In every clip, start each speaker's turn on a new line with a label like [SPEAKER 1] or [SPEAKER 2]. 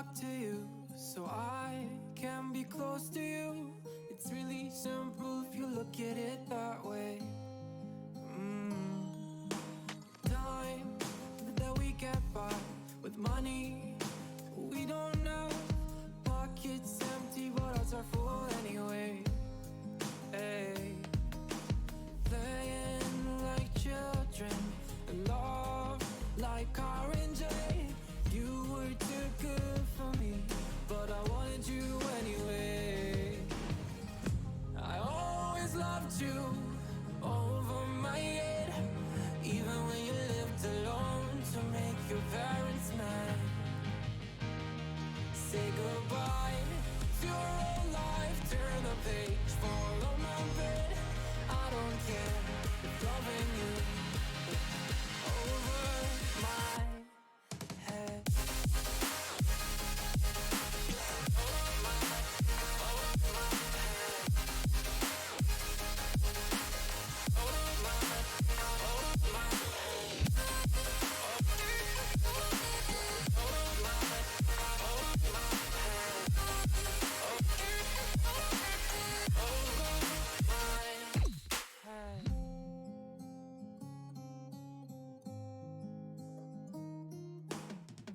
[SPEAKER 1] talk to you so I can be close to you. It's really simple if you look at it that way. Time that we get by with money we don't know. Pockets empty but ours are full anyway. Hey, playing like children and love like orange. You were too good for me, but I wanted you anyway. I always loved you over my head, even when you lived alone to make your parents mad. Say goodbye to your old life, turn the page, fall on my bed. I don't care if loving you over my head.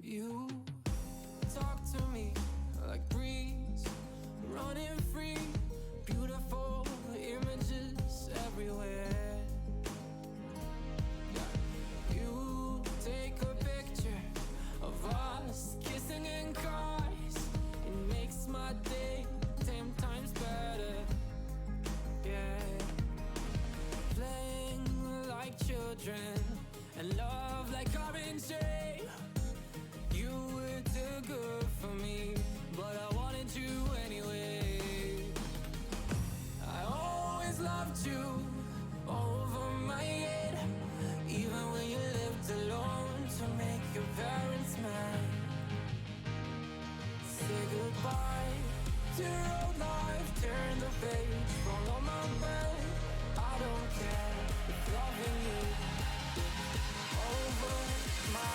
[SPEAKER 1] You talk to me like breeze, running free, beautiful images everywhere. You take a picture of us kissing in cars, it makes my day 10 times better. Yeah, playing like children and love like orange. You were too good for me, but I wanted you anyway. I always loved you over my head, even when you lived alone to make your parents mad. Say goodbye to your old life, turn the page, fall on my bed. I don't care if loving you over my head.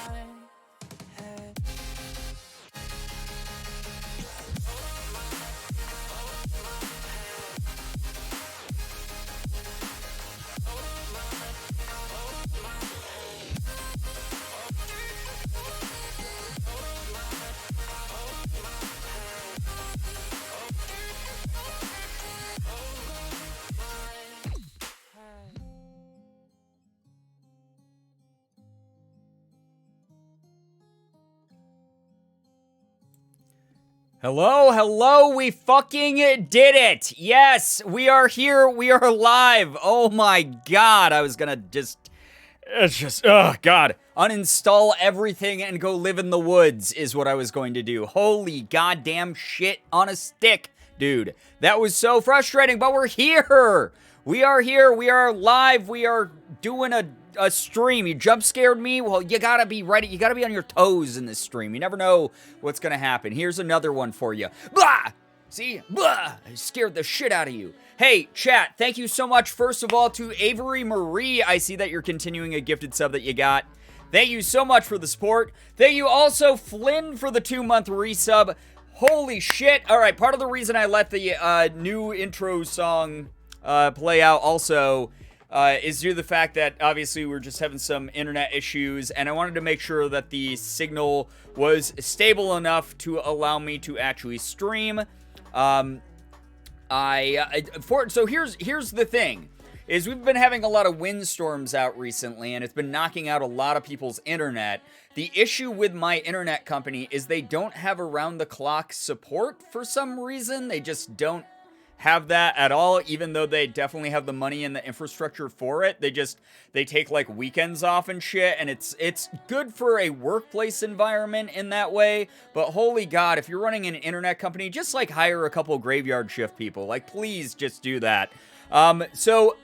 [SPEAKER 2] Hello, we fucking did it! Yes, we are here, we are live! Oh my god, I was gonna oh god. Uninstall everything and go live in the woods is what I was going to do. Holy goddamn shit on a stick, dude. That was so frustrating, but we're here! We are here, we are live, we are doing a stream. You jump scared me? Well, you gotta be ready. You gotta be on your toes in this stream. You never know what's gonna happen. Here's another one for you. Blah! See? Blah! I scared the shit out of you. Hey, chat, thank you so much, first of all, to Avery Marie. I see that you're continuing a gifted sub that you got. Thank you so much for the support. Thank you also, Flynn, for the 2-month resub. Holy shit. All right, part of the reason I let the new intro song play out also is due to the fact that obviously we're just having some internet issues, and I wanted to make sure that the signal was stable enough to allow me to actually stream. So here's the thing, is we've been having a lot of windstorms out recently, and it's been knocking out a lot of people's internet. The issue with my internet company is they don't have around-the-clock support for some reason. They just don't have that at all, even though they definitely have the money and the infrastructure for it. They take like weekends off and shit, and it's good for a workplace environment in that way, but holy god, if you're running an internet company, just like hire a couple graveyard shift people. Like, please just do that. So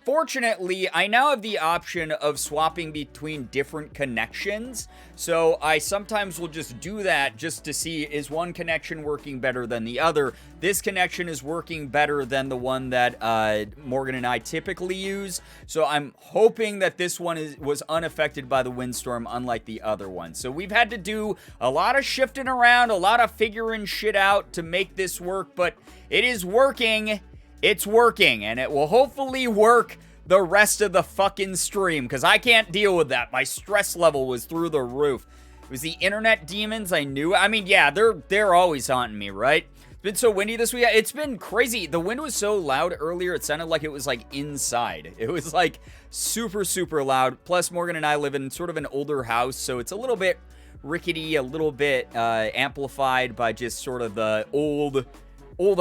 [SPEAKER 2] fortunately, I now have the option of swapping between different connections. So I sometimes will just do that just to see, is one connection working better than the other? This connection is working better than the one that Morgan and I typically use. So I'm hoping that this one was unaffected by the windstorm, unlike the other one. So we've had to do a lot of shifting around, a lot of figuring shit out to make this work, but it is working. It's working, and it will hopefully work the rest of the fucking stream, because I can't deal with that. My stress level was through the roof. It was the internet demons, I knew. I mean, yeah, they're always haunting me, right? It's been so windy this week. It's been crazy. The wind was so loud earlier, it sounded like it was, like, inside. It was, like, super, super loud. Plus, Morgan and I live in sort of an older house, so it's a little bit rickety, a little bit amplified by just sort of the old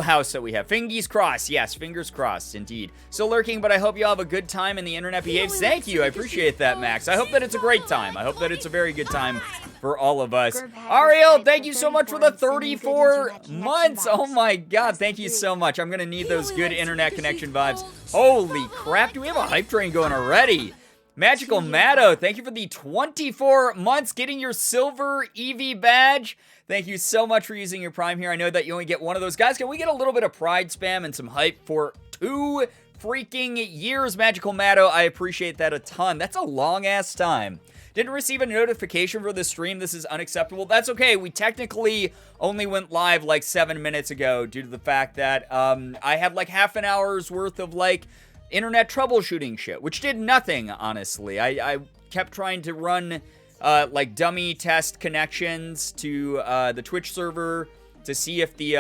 [SPEAKER 2] house that we have. Fingers crossed. Yes, fingers crossed, indeed. Still lurking, but I hope you all have a good time and the internet behaves. Thank you. I appreciate that, Max. I hope that it's a great time. I hope that it's a very good time for all of us. Ariel, thank you so much for the 34 months. Oh my god, thank you so much. I'm gonna need those good internet connection vibes. Holy crap, do we have a hype train going already? Magical Maddo, thank you for the 24 months, getting your silver EV badge. Thank you so much for using your Prime here. I know that you only get one of those. Guys, can we get a little bit of pride spam and some hype for 2 freaking years, Magical Maddo? I appreciate that a ton. That's a long-ass time. Didn't receive a notification for the stream. This is unacceptable. That's okay. We technically only went live like 7 minutes ago due to the fact that I had like half an hour's worth of like internet troubleshooting shit, which did nothing, honestly. I kept trying to run like dummy test connections to the Twitch server to see if the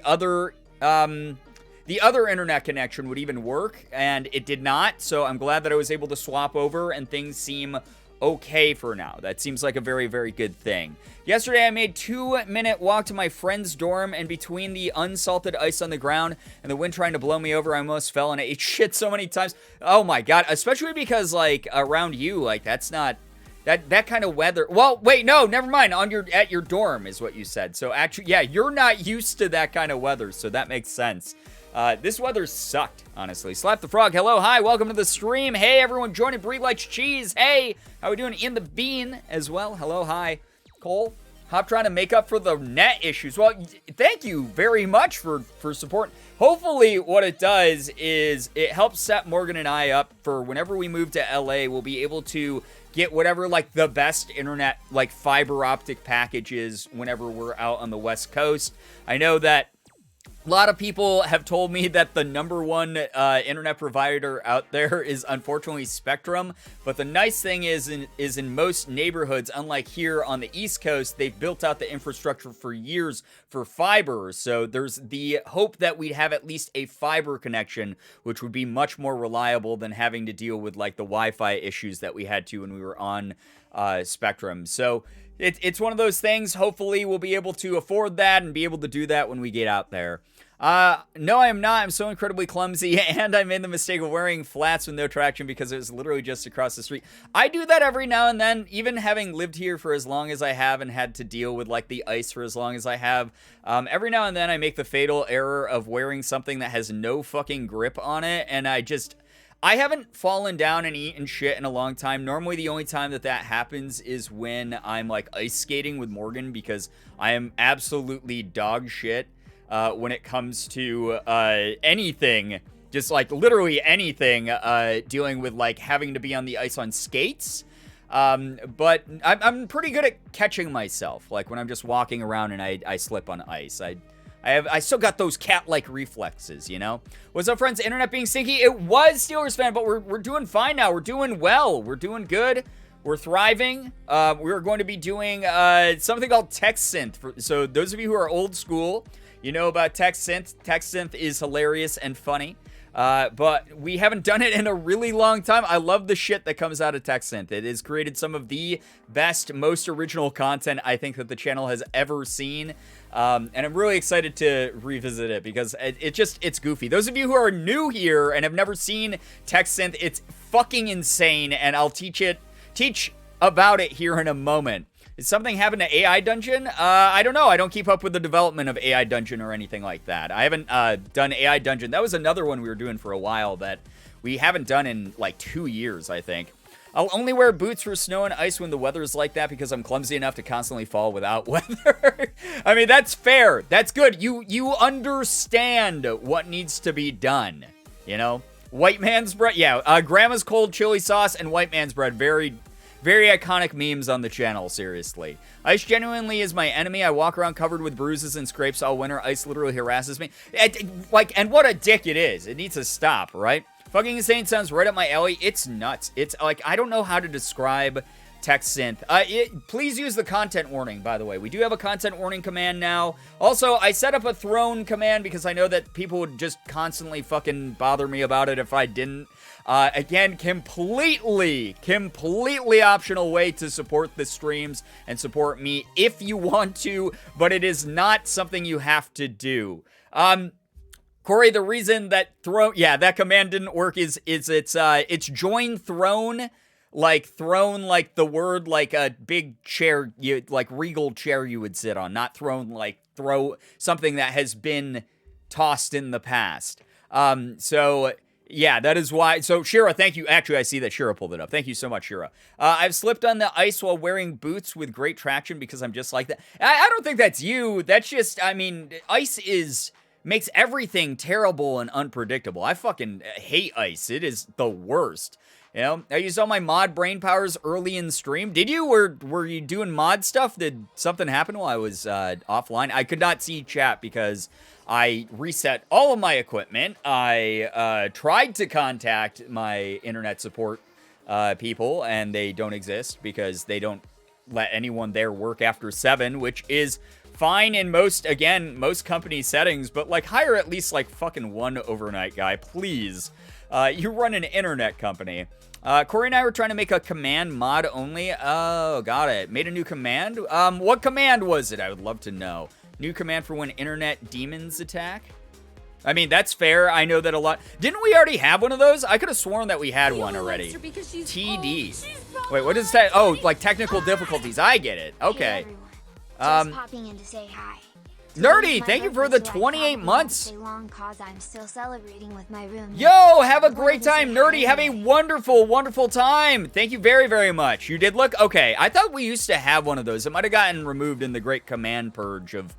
[SPEAKER 2] other internet connection would even work, and it did not. So I'm glad that I was able to swap over, and things seem okay for now. That seems like a very, very good thing. Yesterday, I made 2-minute walk to my friend's dorm, and between the unsalted ice on the ground and the wind trying to blow me over, I almost fell and I ate shit so many times. Oh my god, especially because like around you, like that's not that kind of weather. Well, wait, no, never mind. At your dorm is what you said. So actually, yeah, you're not used to that kind of weather, so that makes sense. This weather sucked, honestly. Slap the Frog, hello, hi, welcome to the stream. Hey, everyone joining, Brie Likes Cheese. Hey, how we doing? In the Bean as well, hello, hi. Cole, Hop trying to make up for the net issues. Well, thank you very much for support. Hopefully what it does is it helps set Morgan and I up for whenever we move to LA, we'll be able to get whatever like the best internet like fiber optic packages whenever we're out on the West Coast. I know that a lot of people have told me that the number one internet provider out there is unfortunately Spectrum, but the nice thing is in most neighborhoods, unlike here on the East Coast, they've built out the infrastructure for years for fiber, so there's the hope that we'd have at least a fiber connection, which would be much more reliable than having to deal with like the Wi-Fi issues that we had to when we were on Spectrum. So it's one of those things. Hopefully we'll be able to afford that and be able to do that when we get out there. No, I am not. I'm so incredibly clumsy, and I made the mistake of wearing flats with no traction because it was literally just across the street. I do that every now and then, even having lived here for as long as I have and had to deal with, like, the ice for as long as I have. Every now and then I make the fatal error of wearing something that has no fucking grip on it, and I haven't fallen down and eaten shit in a long time. Normally, the only time that happens is when I'm, like, ice skating with Morgan, because I am absolutely dog shit when it comes to anything, just, like, literally anything dealing with, like, having to be on the ice on skates. But I'm pretty good at catching myself, like, when I'm just walking around and I slip on ice. I still got those cat-like reflexes, you know? What's up, friends? Internet being stinky? It was Steelers fan, but we're doing fine now. We're doing well. We're doing good. We're thriving. We're going to be doing something called Text Synth. So those of you who are old school, you know about Text Synth. Text Synth is hilarious and funny. But we haven't done it in a really long time. I love the shit that comes out of Text Synth. It has created some of the best, most original content I think that the channel has ever seen. And I'm really excited to revisit it because it's goofy. Those of you who are new here and have never seen Text Synth, it's fucking insane, and I'll teach about it here in a moment. Is something happened to AI Dungeon? I don't know. I don't keep up with the development of AI Dungeon or anything like that. I haven't done AI Dungeon. That was another one we were doing for a while that we haven't done in like 2 years, I think. I'll only wear boots for snow and ice when the weather's like that because I'm clumsy enough to constantly fall without weather. I mean, that's fair. That's good. You understand what needs to be done, you know? White man's bread. Yeah, grandma's cold chili sauce and white man's bread. Very, very iconic memes on the channel, seriously. Ice genuinely is my enemy. I walk around covered with bruises and scrapes all winter. Ice literally harasses me. And what a dick it is. It needs to stop, right? Fucking Insane sounds right up my alley. It's nuts. It's like, I don't know how to describe text synth. Please use the content warning, by the way. We do have a content warning command now. Also, I set up a throne command because I know that people would just constantly fucking bother me about it if I didn't. Again, completely optional way to support the streams and support me if you want to, but it is not something you have to do. Corey, the reason that that command didn't work is it's join throne, like the word like a big chair, like regal chair you would sit on, not throne like throw something that has been tossed in the past. So yeah, that is why. So Shira, thank you. Actually, I see that Shira pulled it up. Thank you so much, Shira. I've slipped on the ice while wearing boots with great traction because I'm just like that. I don't think that's you. That's just, I mean, ice makes everything terrible and unpredictable. I fucking hate ice. It is the worst. You know, I used all my mod brain powers early in stream. Did you? Were you doing mod stuff? Did something happen while I was offline? I could not see chat because I reset all of my equipment. I tried to contact my internet support people, and they don't exist because they don't let anyone there work after 7, which is fine in most company settings, but like hire at least like fucking one overnight guy, please. You run an internet company. Corey and I were trying to make a command mod only. Oh, got it. Made a new command. What command was it? I would love to know. New command for when internet demons attack. I mean, that's fair. I know that a lot. Didn't we already have one of those? I could have sworn that we had one already. TD. Wait, what does that? Oh, like technical difficulties. I get it. Okay.
[SPEAKER 3] Just popping in to say hi.
[SPEAKER 2] Nerdy, thank you for the 28 months.
[SPEAKER 3] I'm still celebrating with my roommate.
[SPEAKER 2] Yo, have a great time, Nerdy. Have a wonderful, wonderful time. Thank you very, very much. You did look okay. I thought we used to have one of those. It might have gotten removed in the Great Command Purge of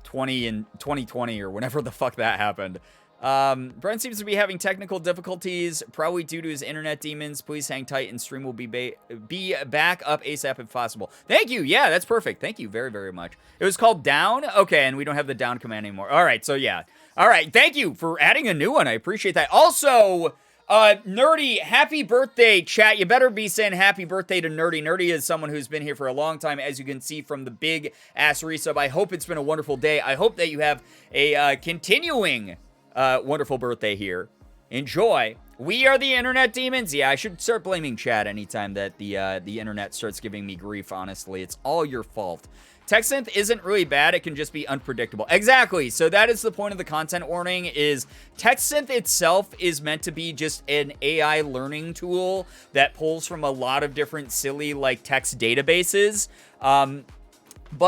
[SPEAKER 2] 2020 or whenever the fuck that happened. Brent seems to be having technical difficulties, probably due to his internet demons. Please hang tight and stream will be back up ASAP if possible. Thank you. Yeah, that's perfect. Thank you very, very much. It was called down. Okay, and we don't have the down command anymore. All right, so yeah. All right, thank you for adding a new one. I appreciate that. Also, Nerdy, happy birthday, chat. You better be saying happy birthday to Nerdy. Nerdy is someone who's been here for a long time, as you can see from the big ass resub. I hope it's been a wonderful day. I hope that you have a continuing wonderful birthday here. Enjoy. We are the internet demons. Yeah, I should start blaming chat anytime that the internet starts giving me grief, honestly. It's all your fault. TextSynth isn't really bad. It can just be unpredictable. Exactly. So that is the point of the content warning is TextSynth itself is meant to be just an AI learning tool that pulls from a lot of different silly like text databases. But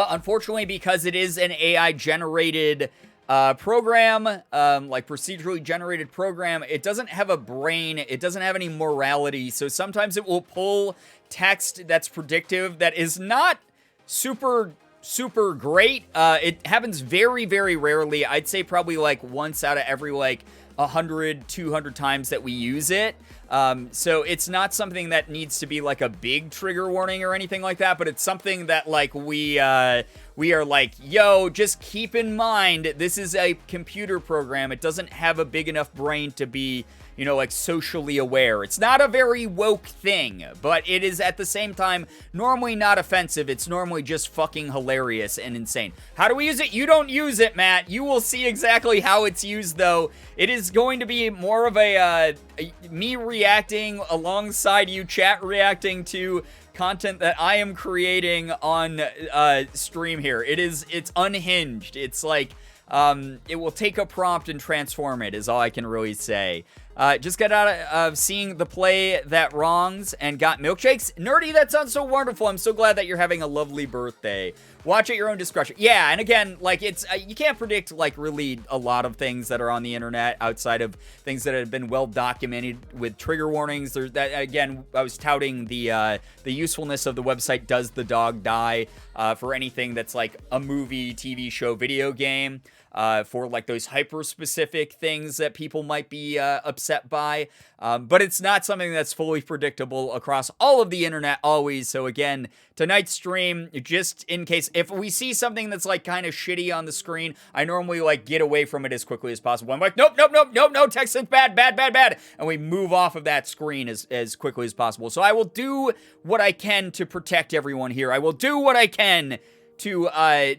[SPEAKER 2] unfortunately, because it is an AI generated program, like procedurally generated program, it doesn't have a brain, it doesn't have any morality, so sometimes it will pull text that's predictive that is not super great. It happens very, very rarely. I'd say probably like once out of every like 100, 200 times that we use it. So it's not something that needs to be like a big trigger warning or anything like that, but it's something that like we are like, yo, just keep in mind, this is a computer program. It doesn't have a big enough brain to be, you know, like socially aware. It's not a very woke thing, but it is at the same time normally not offensive. It's normally just fucking hilarious and insane. How do we use it? You don't use it, Matt. You will see exactly how it's used, though. It is going to be more of a me reacting alongside you, chat reacting to content that I am creating on stream here. It's unhinged. It's like it will take a prompt and transform it is all I can really say. Just got out of seeing the play that wrongs and got milkshakes. Nerdy, that sounds so wonderful. I'm so glad that you're having a lovely birthday. Watch at your own discretion. Yeah, and again, like, it's you can't predict, like, really a lot of things that are on the internet outside of things that have been well documented with trigger warnings. There's that, again, I was touting the usefulness of the website Does the Dog Die for anything that's like a movie, TV show, video game. For like those hyper-specific things that people might be upset by. But it's not something that's fully predictable across all of the internet always. So again, tonight's stream, just in case, if we see something that's like kind of shitty on the screen, I normally like get away from it as quickly as possible. I'm like, nope, text is bad. And we move off of that screen as quickly as possible. So I will do what I can to protect everyone here. I will do what I can to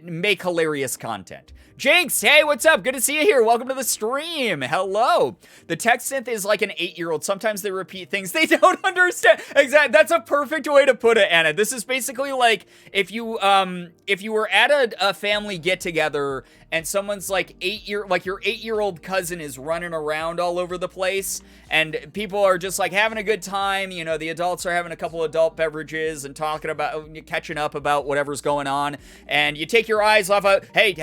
[SPEAKER 2] make hilarious content. Jinx, hey, what's up? Good to see you here. Welcome to the stream. Hello. The tech synth is like an 8-year-old. Sometimes they repeat things they don't understand. Exactly. That's a perfect way to put it, Anna. This is basically like if you were at a family get together and someone's like your 8-year-old cousin is running around all over the place and people are just like having a good time. You know, the adults are having a couple adult beverages and talking about, catching up about whatever's going on. And you take your eyes off of, hey,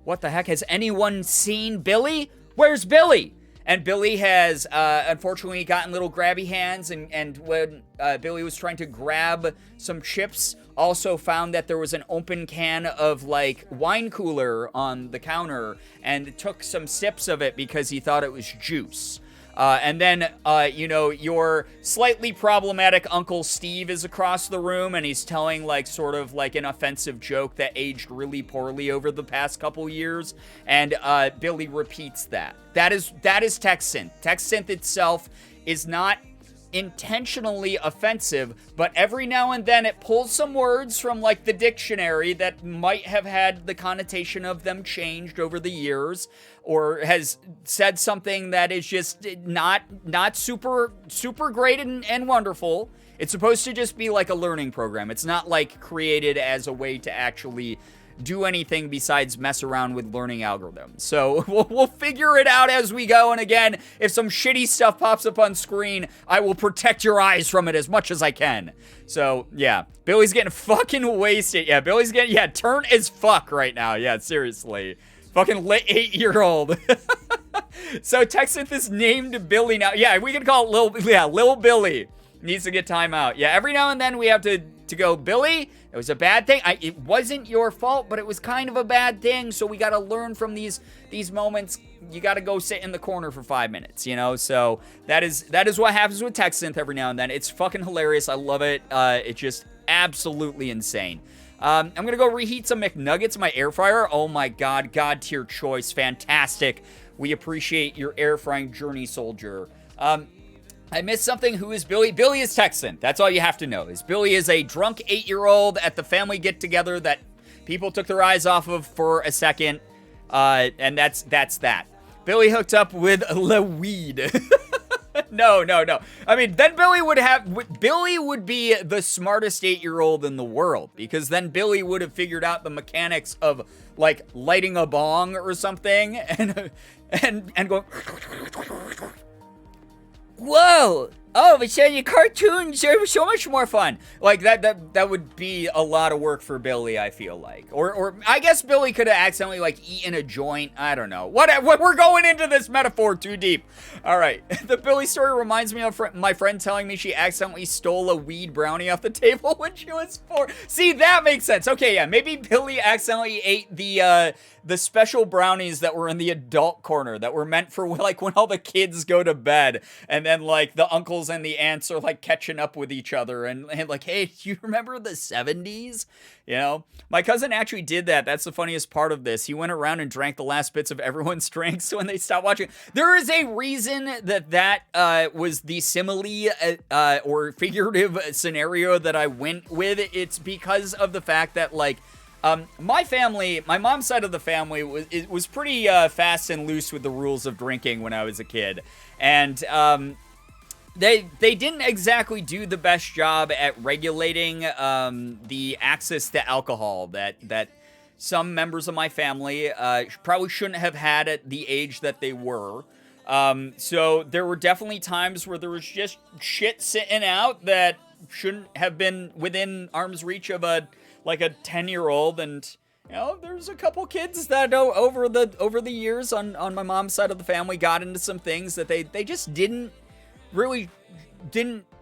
[SPEAKER 2] what the heck? Has anyone seen Billy? Where's Billy? And Billy has, unfortunately, gotten little grabby hands, and when Billy was trying to grab some chips, also found that there was an open can of, like, wine cooler on the counter, and took some sips of it because he thought it was juice. And then, your slightly problematic Uncle Steve is across the room, and he's telling, like, sort of, like, an offensive joke that aged really poorly over the past couple years, and Billy repeats that. That is tech synth. Tech synth itself is not intentionally offensive, but every now and then it pulls some words from like the dictionary that might have had the connotation of them changed over the years, or has said something that is just not super great and wonderful. It's supposed to just be like a learning program. It's not like created as a way to actually do anything besides mess around with learning algorithms. So we'll figure it out as we go. And again, if some shitty stuff pops up on screen, I will protect your eyes from it as much as I can. So yeah, Billy's getting fucking wasted. Yeah, Billy's getting, turnt as fuck right now. Yeah, seriously. Fucking lit 8-year-old. So Texanth is named Billy now. Yeah, we can call it Lil Billy. Needs to get time out. Yeah, every now and then we have to go, Billy, it was a bad thing. It wasn't your fault, but it was kind of a bad thing. So we got to learn from these moments. You got to go sit in the corner for 5 minutes, you know? So that is what happens with TechSynth every now and then. It's fucking hilarious. I love it. It's just absolutely insane. I'm going to go reheat some McNuggets in my air fryer. Oh my God, God tier choice. Fantastic. We appreciate your air frying journey, soldier. I missed something. Who is Billy? Billy is Texan. That's all you have to know. Billy is a drunk 8-year-old at the family get-together that people took their eyes off of for a second. And that's that. Billy hooked up with the weed. No. I mean, then Billy would be the smartest 8-year-old in the world, because then Billy would have figured out the mechanics of like lighting a bong or something and going, whoa! Oh, but showing cartoons are so much more fun. Like that would be a lot of work for Billy, I feel like. Or I guess Billy could have accidentally like eaten a joint. I don't know. What we're going into this metaphor too deep. All right. The Billy story reminds me of my friend telling me she accidentally stole a weed brownie off the table when she was 4. See, that makes sense. Okay, yeah, maybe Billy accidentally ate the special brownies that were in the adult corner that were meant for like when all the kids go to bed, and then like the uncles and the aunts are like catching up with each other and like, hey, do you remember the 70s? You know, my cousin actually did that. That's the funniest part of this. He went around and drank the last bits of everyone's drinks when they stopped watching. There is a reason that was the simile or figurative scenario that I went with. It's because of the fact that like, my family, my mom's side of the family was pretty fast and loose with the rules of drinking when I was a kid. And they didn't exactly do the best job at regulating the access to alcohol that some members of my family probably shouldn't have had at the age that they were. So there were definitely times where there was just shit sitting out that shouldn't have been within arm's reach of a like a 10-year-old, and you know, there's a couple kids that over the years on my mom's side of the family got into some things that they just didn't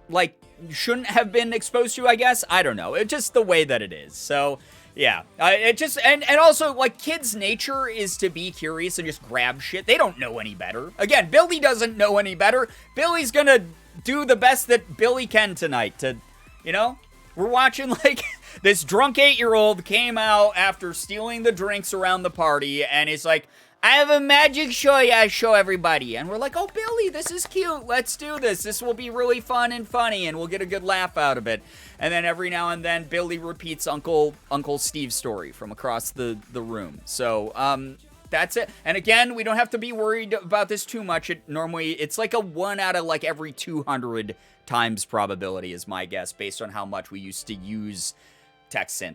[SPEAKER 2] like, shouldn't have been exposed to, I guess. I don't know. It's just the way that it is. So, yeah. It just, and also, like, kids' nature is to be curious and just grab shit. They don't know any better. Again, Billy doesn't know any better. Billy's gonna do the best that Billy can tonight to, you know? We're watching, like, this drunk 8-year-old came out after stealing the drinks around the party, and he's like, I have a magic show I show everybody. And we're like, oh, Billy, this is cute. Let's do this. This will be really fun and funny, and we'll get a good laugh out of it. And then every now and then, Billy repeats Uncle Steve's story from across the room. So, that's it. And again, we don't have to be worried about this too much. It's like a 1 out of, like, every 200 times probability is my guess, based on how much we used to use text synth.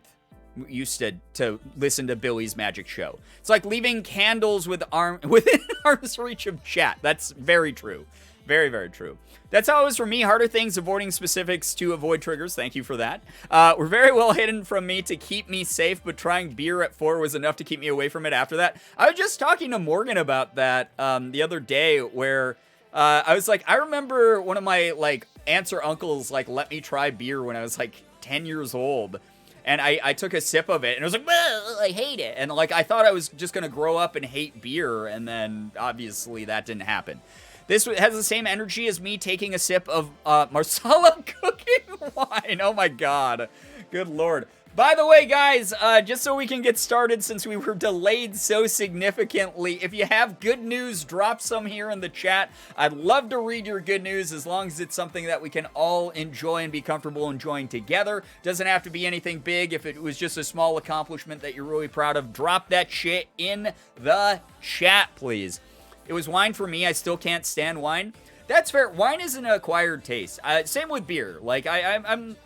[SPEAKER 2] We used to listen to Billy's magic show. It's like leaving candles within arm's reach of chat. That's very true. Very, very true. That's how it was for me. Harder things, avoiding specifics to avoid triggers. Thank you for that. Were very well hidden from me to keep me safe, but trying beer at 4 was enough to keep me away from it after that. I was just talking to Morgan about that the other day, where I was like, I remember one of my, like, aunts or uncles, like, let me try beer when I was, like, 10 years old. And I took a sip of it, and I was like, I hate it. And, like, I thought I was just going to grow up and hate beer, and then, obviously, that didn't happen. This has the same energy as me taking a sip of Marsala cooking wine. Oh, my God. Good Lord. By the way, guys, just so we can get started, since we were delayed so significantly, if you have good news, drop some here in the chat. I'd love to read your good news, as long as it's something that we can all enjoy and be comfortable enjoying together. Doesn't have to be anything big. If it was just a small accomplishment that you're really proud of, drop that shit in the chat, please. It was wine for me. I still can't stand wine. That's fair. Wine is an acquired taste. Same with beer. Like, I'm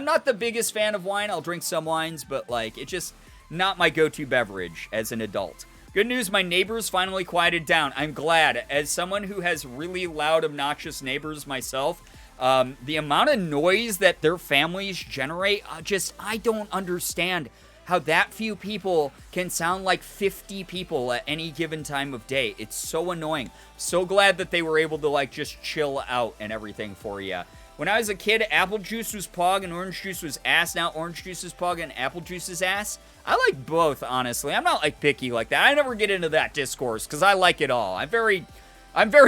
[SPEAKER 2] not the biggest fan of wine. I'll drink some wines, but, like, it's just not my go-to beverage as an adult. Good news, my neighbors finally quieted down. I'm glad. As someone who has really loud, obnoxious neighbors myself, the amount of noise that their families generate, I don't understand how that few people can sound like 50 people at any given time of day. It's so annoying. So glad that they were able to, like, just chill out and everything for you. When I was a kid, apple juice was pog and orange juice was ass. Now orange juice is pog and apple juice is ass. I like both, honestly. I'm not, like, picky like that. I never get into that discourse because I like it all. I'm very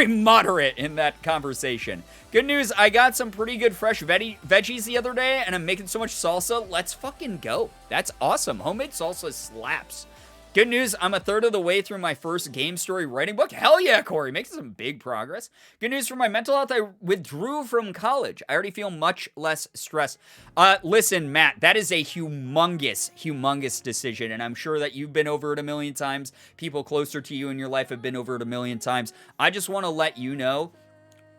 [SPEAKER 2] moderate in that conversation. Good news, I got some pretty good fresh veggies the other day, and I'm making so much salsa. Let's fucking go. That's awesome. Homemade salsa slaps. Good news, I'm a third of the way through my first game story writing book. Hell yeah, Corey, making some big progress. Good news for my mental health, I withdrew from college. I already feel much less stressed. Listen, Matt, that is a humongous decision, and I'm sure that you've been over it a million times. People closer to you in your life have been over it a million times. I just want to let you know,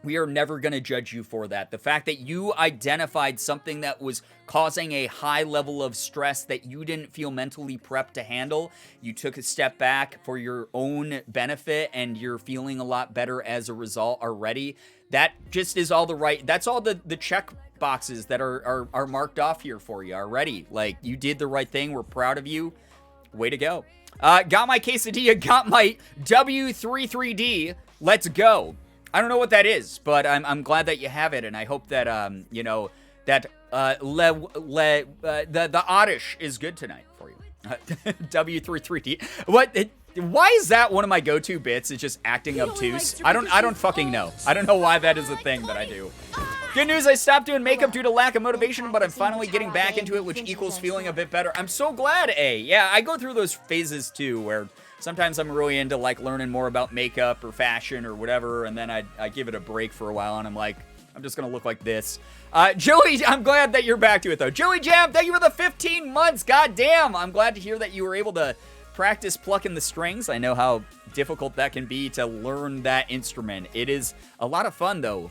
[SPEAKER 2] we are never going to judge you for that. The fact that you identified something that was causing a high level of stress that you didn't feel mentally prepped to handle, you took a step back for your own benefit, and you're feeling a lot better as a result already. That just is all that's all the check boxes that are marked off here for you already. Like, you did the right thing. We're proud of you. Way to go. Got my quesadilla, got my W33D. Let's go. I don't know what that is, but I'm glad that you have it, and I hope that you know that the oddish is good tonight for you. W33D. What? Why is that one of my go-to bits? Is just acting obtuse. I don't fucking know. I don't know why that is a thing that I do. Good news, I stopped doing makeup due to lack of motivation, but I'm finally getting back into it, which equals feeling a bit better. I'm so glad, A. Yeah, I go through those phases too, where sometimes I'm really into, like, learning more about makeup or fashion or whatever, and then I give it a break for a while, and I'm like, I'm just gonna look like this. Joey, I'm glad that you're back to it, though. Joey Jam, thank you for the 15 months. God damn, I'm glad to hear that you were able to practice plucking the strings. I know how difficult that can be to learn that instrument. It is a lot of fun, though.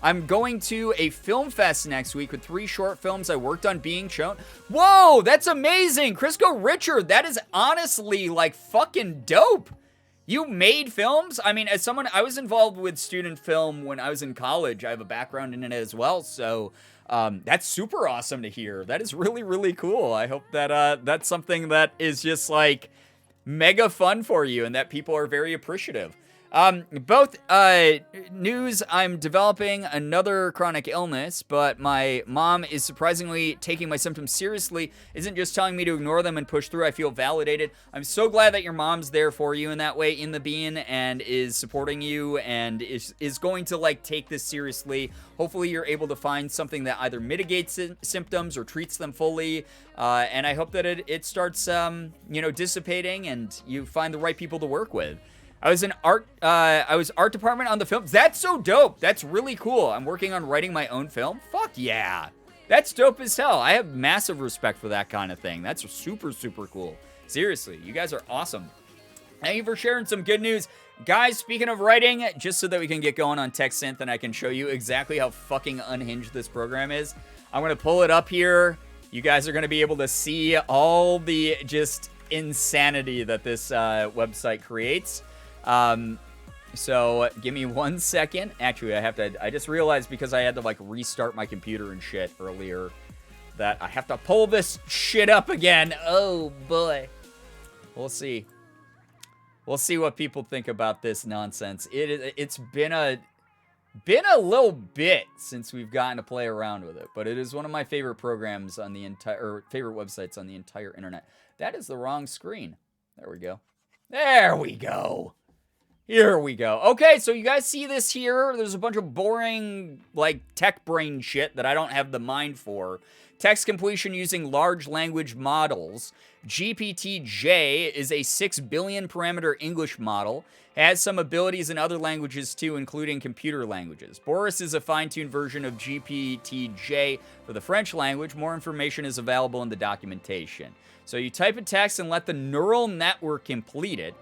[SPEAKER 2] I'm going to a film fest next week with 3 short films I worked on being shown. Whoa, that's amazing. Crisco Richard, that is honestly, like, fucking dope. You made films? I mean, as someone, I was involved with student film when I was in college. I have a background in it as well, so that's super awesome to hear. That is really, really cool. I hope that that's something that is just like mega fun for you and that people are very appreciative. Both news, I'm developing another chronic illness, but my mom is surprisingly taking my symptoms seriously, isn't just telling me to ignore them and push through. I feel validated. I'm so glad that your mom's there for you in that way in the bean and is supporting you and is going to like take this seriously. Hopefully you're able to find something that either mitigates symptoms or treats them fully. And I hope that it starts, dissipating and you find the right people to work with. I was art department on the film. That's so dope. That's really cool. I'm working on writing my own film. Fuck yeah. That's dope as hell. I have massive respect for that kind of thing. That's super, super cool. Seriously, you guys are awesome. Thank you for sharing some good news. Guys, speaking of writing, just so that we can get going on TechSynth and I can show you exactly how fucking unhinged this program is, I'm going to pull it up here. You guys are going to be able to see all the just insanity that this website creates. So give me 1 second. Actually, I just realized because I had to like restart my computer and shit earlier that I have to pull this shit up again. Oh boy. We'll see. We'll see what people think about this nonsense. It's been a little bit since we've gotten to play around with it, but it is one of my favorite programs on the favorite websites on the entire internet. That is the wrong screen. There we go. There we go. Here we go. Okay, so you guys see this here? There's a bunch of boring, like, tech brain shit that I don't have the mind for. Text completion using large language models. GPT-J is a 6 billion parameter English model. Has some abilities in other languages too, including computer languages. Boris is a fine-tuned version of GPT-J for the French language. More information is available in the documentation. So you type a text and let the neural network complete it.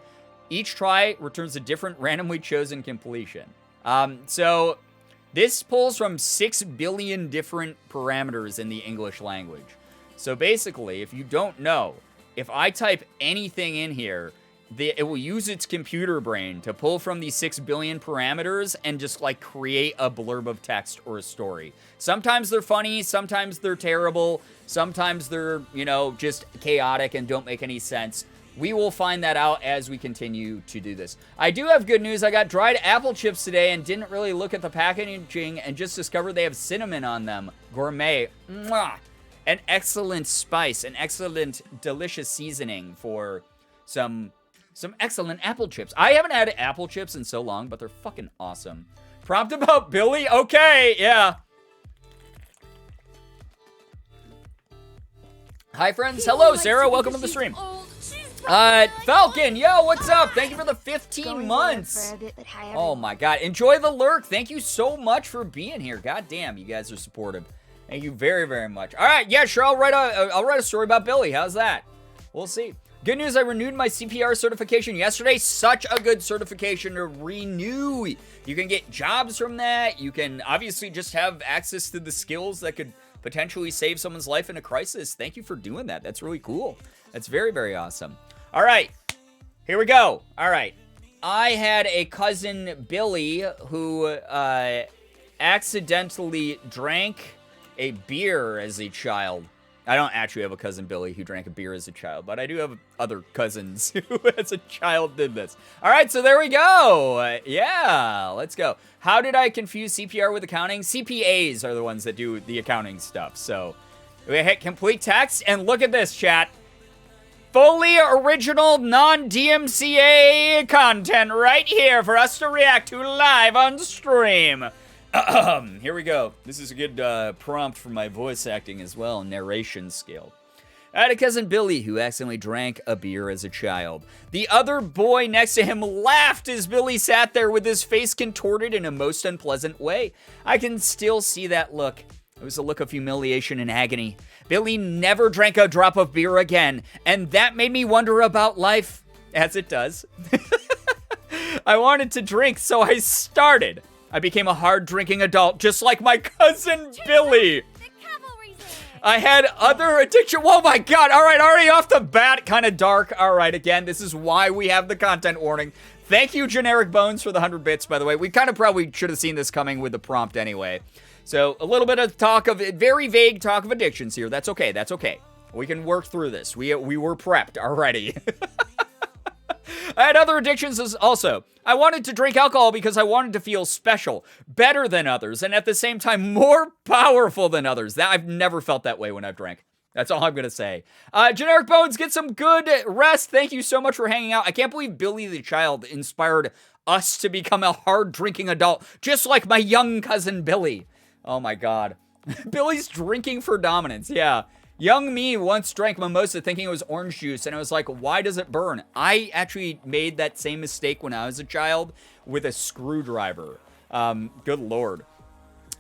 [SPEAKER 2] Each try returns a different randomly chosen completion. So this pulls from 6 billion different parameters in the English language. So basically, if you don't know, if I type anything in here, it will use its computer brain to pull from these 6 billion parameters and just like create a blurb of text or a story. Sometimes they're funny, sometimes they're terrible, sometimes they're, just chaotic and don't make any sense. We will find that out as we continue to do this. I do have good news. I got dried apple chips today and didn't really look at the packaging and just discovered they have cinnamon on them. Gourmet. Mwah! An excellent spice, an excellent, delicious seasoning for some excellent apple chips. I haven't had apple chips in so long, but they're fucking awesome. Prompt about Billy? Okay, yeah. Hi, friends. Hello, Sarah. Welcome to the stream. Falcon, yo, what's up? Thank you for the 15 months. Oh my god. Enjoy the lurk. Thank you so much for being here. God damn, you guys are supportive. Thank you very, very much. All right, yeah, sure. I'll write a story about Billy. How's that? We'll see. Good news, I renewed my CPR certification yesterday. Such a good certification to renew. You can get jobs from that. You can obviously just have access to the skills that could potentially save someone's life in a crisis. Thank you for doing that. That's really cool. That's very, very awesome. All right, here we go. All right, I had a cousin, Billy, who accidentally drank a beer as a child. I don't actually have a cousin, Billy, who drank a beer as a child, but I do have other cousins who, as a child, did this. All right, so there we go. Yeah, let's go. How did I confuse CPR with accounting? CPAs are the ones that do the accounting stuff. So we hit complete text, and look at this, chat. Fully original, non-DMCA content right here for us to react to live on stream. Here we go. This is a good prompt for my voice acting as well, narration skill. I had a cousin, Billy, who accidentally drank a beer as a child. The other boy next to him laughed as Billy sat there with his face contorted in a most unpleasant way. I can still see that look. It was a look of humiliation and agony. Billy never drank a drop of beer again, and that made me wonder about life, as it does. I wanted to drink, so I started. I became a hard-drinking adult, just like my cousin Billy. I had other addiction. Oh my god, all right, already off the bat, kind of dark. All right, again, this is why we have the content warning. Thank you, Generic Bones, for the 100 bits, by the way. We kind of probably should have seen this coming with the prompt anyway. So, a little bit of talk of, very vague talk of addictions here. That's okay, that's okay. We can work through this. We were prepped already. I had other addictions also. I wanted to drink alcohol because I wanted to feel special, better than others, and at the same time, more powerful than others. I've never felt that way when I've drank. That's all I'm going to say. Generic Bones, get some good rest. Thank you so much for hanging out. I can't believe Billy the Child inspired us to become a hard-drinking adult, just like my young cousin Billy. Oh my god. Billy's drinking for dominance, yeah. Young me once drank mimosa thinking it was orange juice, and I was like, why does it burn? I actually made that same mistake when I was a child with a screwdriver. Good lord.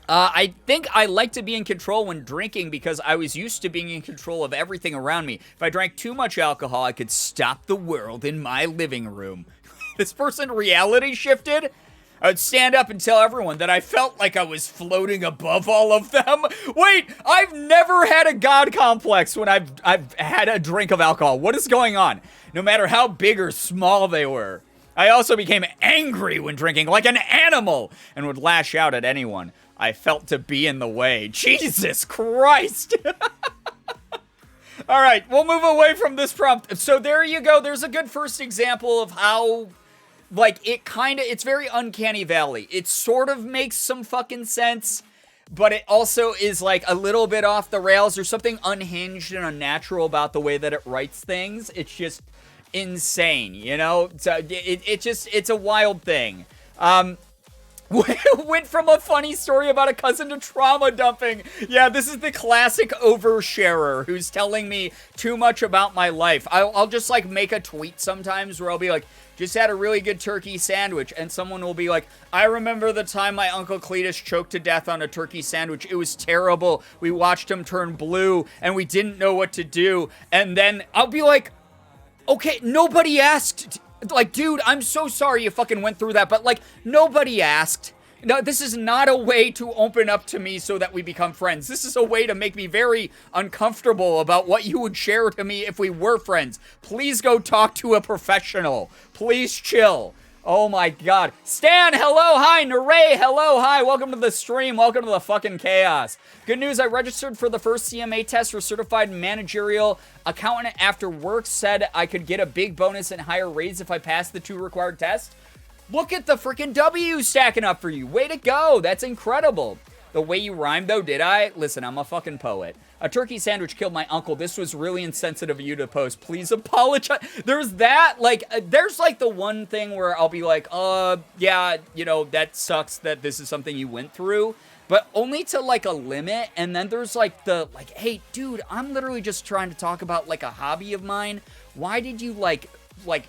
[SPEAKER 2] I think I like to be in control when drinking because I was used to being in control of everything around me. If I drank too much alcohol, I could stop the world in my living room. This person reality shifted? I would stand up and tell everyone that I felt like I was floating above all of them. Wait, I've never had a god complex when I've had a drink of alcohol. What is going on? No matter how big or small they were. I also became angry when drinking, like an animal, and would lash out at anyone I felt to be in the way. Jesus Christ! All right, we'll move away from this prompt. So there you go. There's a good first example of how, like, it's very uncanny valley. It sort of makes some fucking sense, but it also is, like, a little bit off the rails. There's something unhinged and unnatural about the way that it writes things. It's just insane, you know? So it's a wild thing. Went from a funny story about a cousin to trauma dumping. Yeah, this is the classic oversharer who's telling me too much about my life. I'll just, like, make a tweet sometimes where I'll be like, just had a really good turkey sandwich, and someone will be like, I remember the time my Uncle Cletus choked to death on a turkey sandwich. It was terrible. We watched him turn blue, and we didn't know what to do. And then I'll be like, okay, nobody asked. Like, dude, I'm so sorry you fucking went through that, but, like, nobody asked. No, this is not a way to open up to me so that we become friends. This is a way to make me very uncomfortable about what you would share to me if we were friends. Please go talk to a professional. Please chill. Oh my god. Stan, hello, hi. Naray, hello, hi. Welcome to the stream. Welcome to the fucking chaos. Good news, I registered for the first CMA test for Certified Managerial Accountant after work. Said I could get a big bonus and higher raise if I passed the 2 required tests. Look at the freaking W stacking up for you. Way to go. That's incredible. The way you rhymed, though, did I? Listen, I'm a fucking poet. A turkey sandwich killed my uncle. This was really insensitive of you to post. Please apologize. There's that, like, there's, like, the one thing where I'll be like, yeah, you know, that sucks that this is something you went through. But only to, like, a limit. And then there's, like, hey, dude, I'm literally just trying to talk about, like, a hobby of mine. Why did you, like,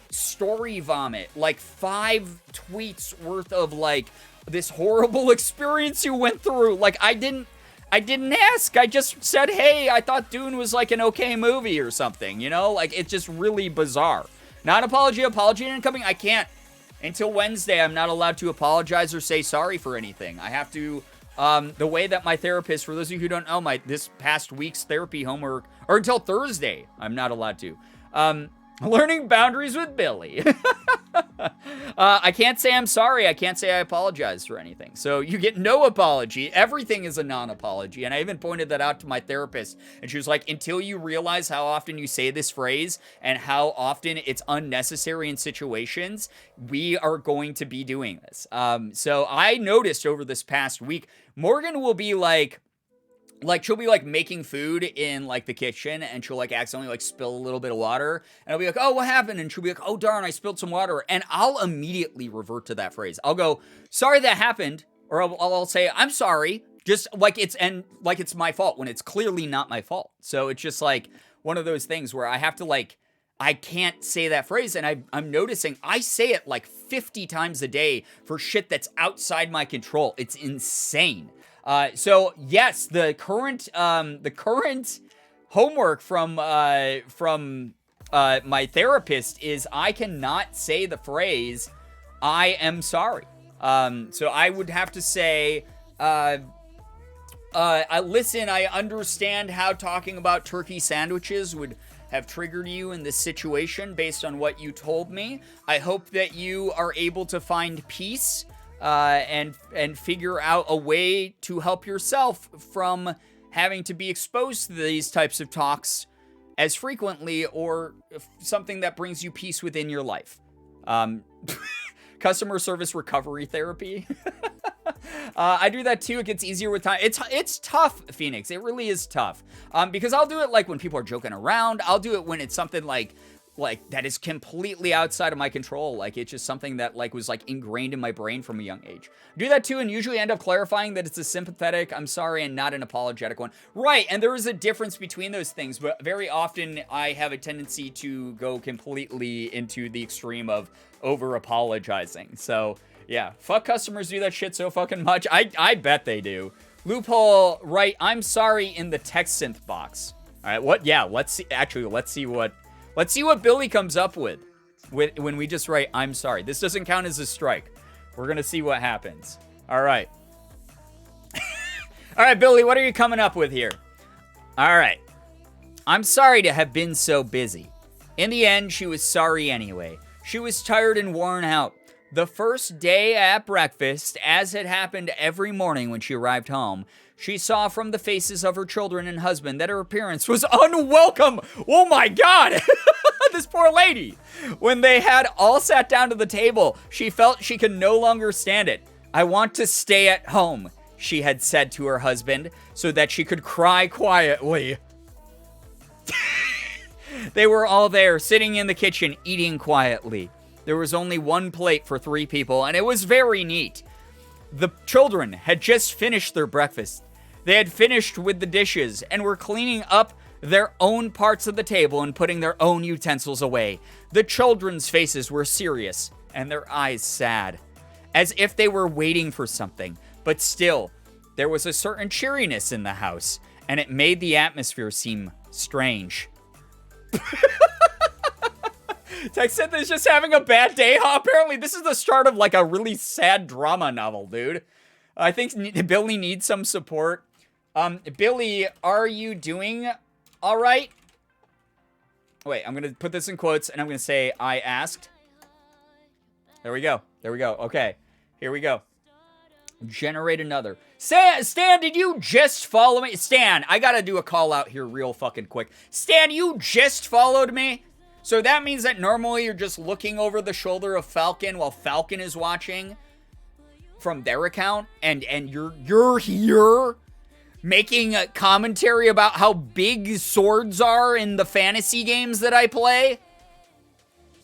[SPEAKER 2] story vomit, like, 5 tweets worth of, like, this horrible experience you went through? Like, I didn't ask. I just said, hey, I thought Dune was, like, an okay movie or something, you know? Like, it's just really bizarre. Not apology incoming. I can't. Until Wednesday, I'm not allowed to apologize or say sorry for anything. I have to, the way that my therapist, for those of you who don't know, this past week's therapy homework, or until Thursday, I'm not allowed to. Learning boundaries with Billy. I can't say I'm sorry. I can't say I apologize for anything. So you get no apology. Everything is a non-apology. And I even pointed that out to my therapist. And she was like, until you realize how often you say this phrase and how often it's unnecessary in situations, we are going to be doing this. So I noticed over this past week, Morgan will be like, she'll be, like, making food in, like, the kitchen, and she'll, like, accidentally, like, spill a little bit of water, and I'll be like, oh, what happened? And she'll be like, oh, darn, I spilled some water, and I'll immediately revert to that phrase. I'll go, sorry that happened, or I'll say, I'm sorry, just, like, it's my fault, when it's clearly not my fault. So it's just, like, one of those things where I have to, like, I can't say that phrase, and I'm noticing I say it, like, 50 times a day for shit that's outside my control. It's insane. So yes, the current homework from my therapist is I cannot say the phrase, I am sorry. So I would have to say, listen, I understand how talking about turkey sandwiches would have triggered you in this situation based on what you told me. I hope that you are able to find peace and figure out a way to help yourself from having to be exposed to these types of talks as frequently, or something that brings you peace within your life. Customer service recovery therapy. I do that too. It gets easier with time. It's tough, Phoenix. It really is tough. Because I'll do it like when people are joking around. I'll do it when it's something like that is completely outside of my control. Like, it's just something that like was like ingrained in my brain from a young age. I do that too, and usually end up clarifying that it's a sympathetic, I'm sorry, and not an apologetic one. Right, and there is a difference between those things, but very often I have a tendency to go completely into the extreme of over-apologizing. So, yeah, fuck customers do that shit so fucking much. I bet they do. Loophole, right, I'm sorry in the text synth box. All right, what? Yeah, let's see what Billy comes up with when we just write, I'm sorry. This doesn't count as a strike. We're going to see what happens. All right. All right, Billy, what are you coming up with here? All right. I'm sorry to have been so busy. In the end, she was sorry anyway. She was tired and worn out. The first day at breakfast, as had happened every morning when she arrived home, she saw from the faces of her children and husband that her appearance was unwelcome. Oh my God, this poor lady. When they had all sat down to the table, she felt she could no longer stand it. I want to stay at home, she had said to her husband, so that she could cry quietly. They were all there, sitting in the kitchen, eating quietly. There was only one plate for 3 people, and it was very neat. The children had just finished their breakfast. They had finished with the dishes and were cleaning up their own parts of the table and putting their own utensils away. The children's faces were serious and their eyes sad, as if they were waiting for something. But still, there was a certain cheeriness in the house, and it made the atmosphere seem strange. Texith is just having a bad day, huh? Apparently, this is the start of like a really sad drama novel, dude. I think Billy needs some support. Billy, are you doing all right? Wait, I'm going to put this in quotes, and I'm going to say, I asked. There we go. There we go. Okay, here we go. Generate another. Stan, did you just follow me? Stan, I got to do a call out here real fucking quick. Stan, you just followed me? So that means that normally you're just looking over the shoulder of Falcon while Falcon is watching from their account, and you're here making a commentary about how big swords are in the fantasy games that I play?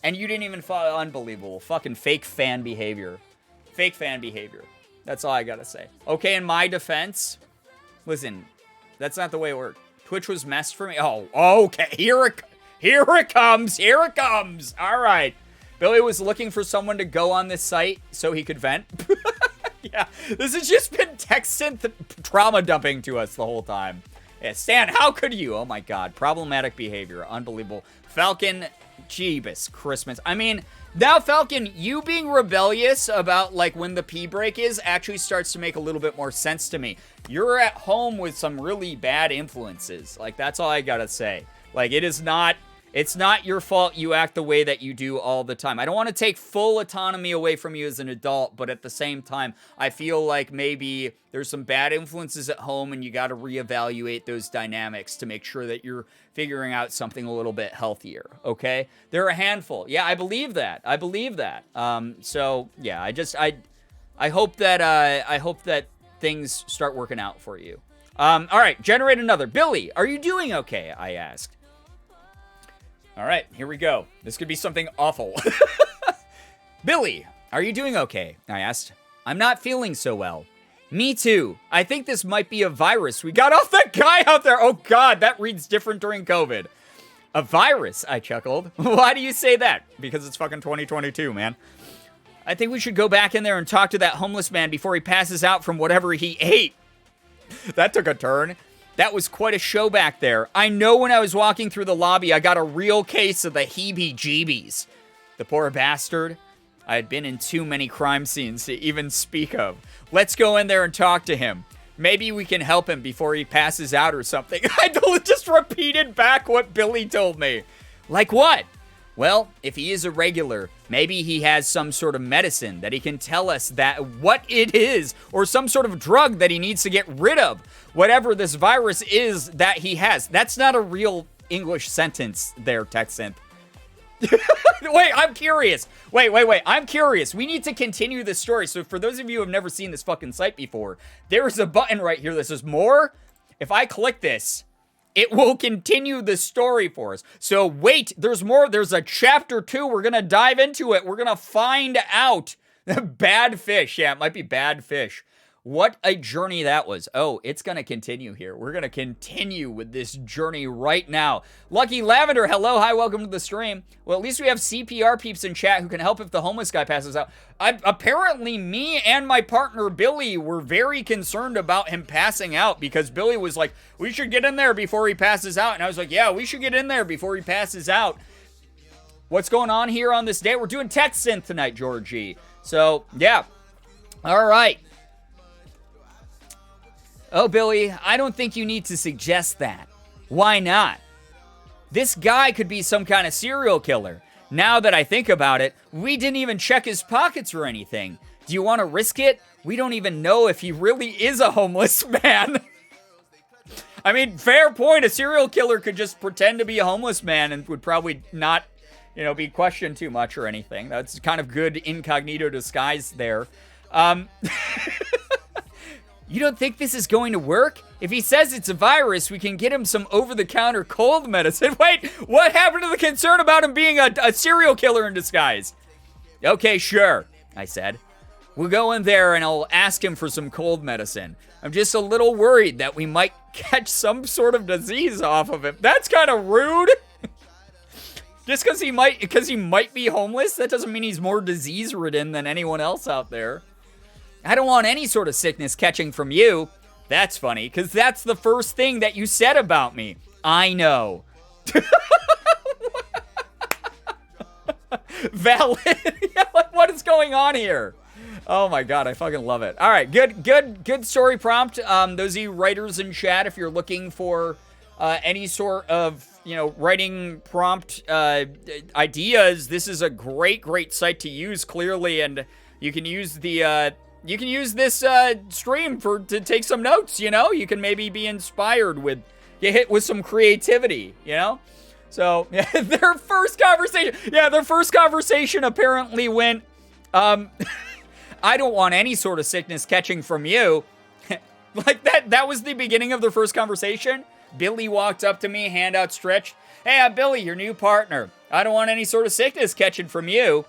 [SPEAKER 2] And you didn't even follow. Unbelievable. Fucking fake fan behavior. Fake fan behavior. That's all I gotta say. Okay, in my defense, listen, that's not the way it worked. Twitch was messed for me. Oh, okay. Here it comes. Here it comes. All right. Billy was looking for someone to go on this site so he could vent. Yeah, this has just been text synth trauma dumping to us the whole time. Yeah, Stan, how could you? Oh my God, problematic behavior, unbelievable. Falcon, Jeebus, Christmas. I mean, now Falcon, you being rebellious about like when the pee break is actually starts to make a little bit more sense to me. You're at home with some really bad influences. Like, that's all I gotta say. Like, it's not your fault you act the way that you do all the time. I don't want to take full autonomy away from you as an adult, but at the same time, I feel like maybe there's some bad influences at home and you got to reevaluate those dynamics to make sure that you're figuring out something a little bit healthier, okay? They're a handful. Yeah, I believe that. I believe that. So, yeah, I hope that things start working out for you. All right, generate another. Billy, are you doing okay? I asked. All right, here we go. This could be something awful. Billy, are you doing okay? I asked. I'm not feeling so well. Me too. I think this might be a virus. We got off that guy out there. Oh God, that reads different during COVID. A virus, I chuckled. Why do you say that? Because it's fucking 2022, man. I think we should go back in there and talk to that homeless man before he passes out from whatever he ate. That took a turn. That was quite a show back there. I know when I was walking through the lobby, I got a real case of the heebie-jeebies. The poor bastard. I had been in too many crime scenes to even speak of. Let's go in there and talk to him. Maybe we can help him before he passes out or something. I just repeated back what Billy told me. Like what? Well, if he is a regular, maybe he has some sort of medicine that he can tell us that what it is, or some sort of drug that he needs to get rid of. Whatever this virus is that he has. That's not a real English sentence there, TechSynth. Wait, I'm curious. Wait. I'm curious. We need to continue this story. So for those of you who have never seen this fucking site before, there's a button right here that says more. If I click this, it will continue the story for us. So wait, there's more. There's a chapter 2. We're going to dive into it. We're going to find out. Bad fish. Yeah, it might be bad fish. What a journey that was. Oh, it's going to continue here. We're going to continue with this journey right now. Lucky Lavender, hello, hi, welcome to the stream. Well, at least we have CPR peeps in chat who can help if the homeless guy passes out. Apparently, me and my partner, Billy, were very concerned about him passing out because Billy was like, we should get in there before he passes out. And I was like, yeah, we should get in there before he passes out. What's going on here on this day? We're doing TechSynth tonight, Georgie. So, yeah. All right. Oh, Billy, I don't think you need to suggest that. Why not? This guy could be some kind of serial killer. Now that I think about it, we didn't even check his pockets or anything. Do you want to risk it? We don't even know if he really is a homeless man. I mean, fair point. A serial killer could just pretend to be a homeless man and would probably not, be questioned too much or anything. That's kind of good incognito disguise there. You don't think this is going to work? If he says it's a virus, we can get him some over-the-counter cold medicine. Wait, what happened to the concern about him being a serial killer in disguise? Okay, sure, I said. We'll go in there and I'll ask him for some cold medicine. I'm just a little worried that we might catch some sort of disease off of him. That's kind of rude. Just because he might be homeless, that doesn't mean he's more disease-ridden than anyone else out there. I don't want any sort of sickness catching from you. That's funny, because that's the first thing that you said about me. I know. Valid. Yeah, like, what is going on here? Oh my god, I fucking love it. All right, good story prompt. Those of you writers in chat, if you're looking for any sort of, writing prompt ideas, this is a great site to use, clearly, and you can use the... You can use this stream to take some notes, You can maybe be inspired get hit with some creativity, So, yeah, their first conversation apparently went, I don't want any sort of sickness catching from you. Like that was the beginning of their first conversation. Billy walked up to me, hand outstretched. Hey, I'm Billy, your new partner. I don't want any sort of sickness catching from you.